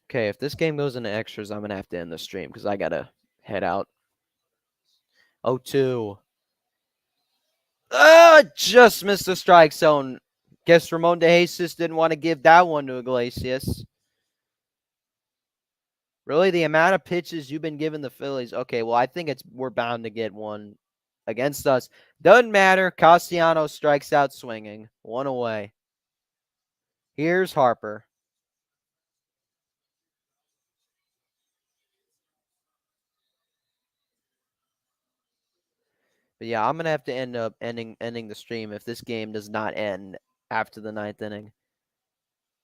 A: Okay, if this game goes into extras, I'm going to have to end the stream because I got to head out. 0-2. Just missed the strike zone. Guess Ramon De Jesus didn't want to give that one to Iglesias. Really, the amount of pitches you've been giving the Phillies. Okay, well, I think we're bound to get one against us. Doesn't matter. Castellanos strikes out swinging. 1 away. Here's Harper. But yeah, I'm gonna have to end up ending the stream if this game does not end after the 9th inning.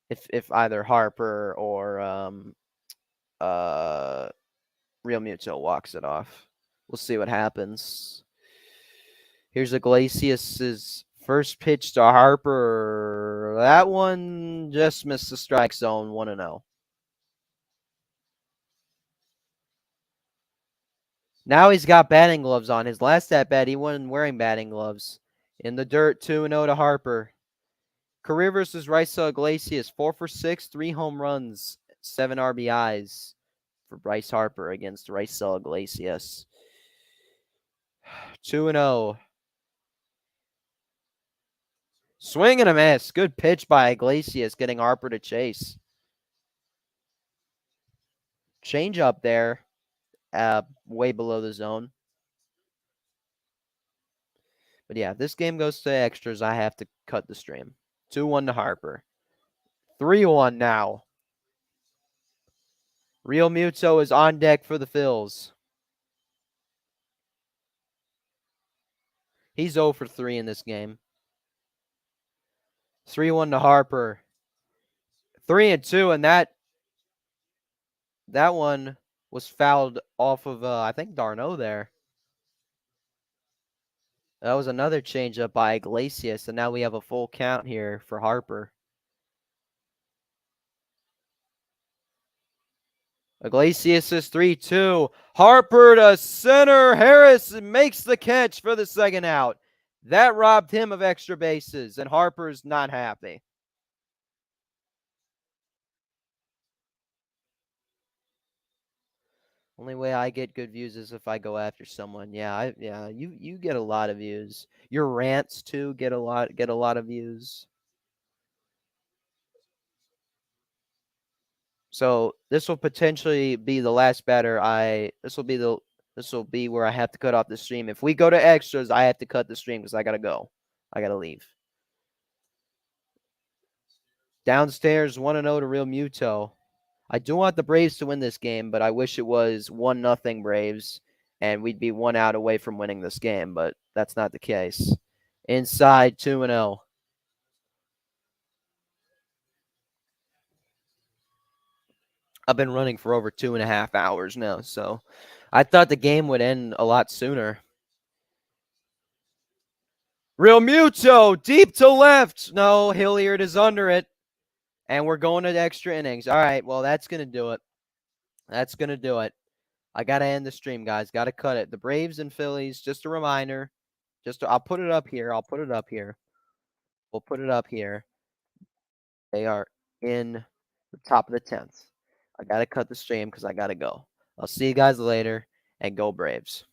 A: If either Harper or Real Mutual walks it off. We'll see what happens. Here's Iglesias' first pitch to Harper. That one just missed the strike zone. 1-0. Now he's got batting gloves on. His last at bat, he wasn't wearing batting gloves. In the dirt, 2-0 to Harper. Career versus Raisel Iglesias, 4 for 6, 3 home runs, 7 RBIs for Bryce Harper against Raisel Iglesias. 2-0. Swing and a miss. Good pitch by Iglesias, getting Harper to chase. Change up there, way below the zone. But yeah, this game goes to extras. I have to cut the stream. 2-1 to Harper. 3-1 now. Real Muto is on deck for the Phils. He's 0 for 3 in this game. 3-1 to Harper. 3-2, and that one was fouled off of, I think, d'Arnaud there. That was another changeup by Iglesias, and now we have a full count here for Harper. Iglesias is 3-2. Harper to center. Harris makes the catch for the second out. That robbed him of extra bases, and Harper's not happy. Only way I get good views is if I go after someone. Yeah, you get a lot of views. Your rants too get a lot of views. So this will potentially be the last batter this will be where I have to cut off the stream. If we go to extras, I have to cut the stream because I gotta go. I gotta leave. Downstairs 1-0 to Real Muto. I do want the Braves to win this game, but I wish it was 1-0 Braves, and we'd be 1 out away from winning this game, but that's not the case. Inside 2-0. I've been running for over 2.5 hours now, so I thought the game would end a lot sooner. Real Muto, deep to left. No, Hilliard is under it. And we're going to extra innings. All right, well, that's going to do it. That's going to do it. I got to end the stream, guys. Got to cut it. The Braves and Phillies, just a reminder. I'll put it up here. I'll put it up here. We'll put it up here. They are in the top of the 10th. I got to cut the stream because I got to go. I'll see you guys later, and go Braves.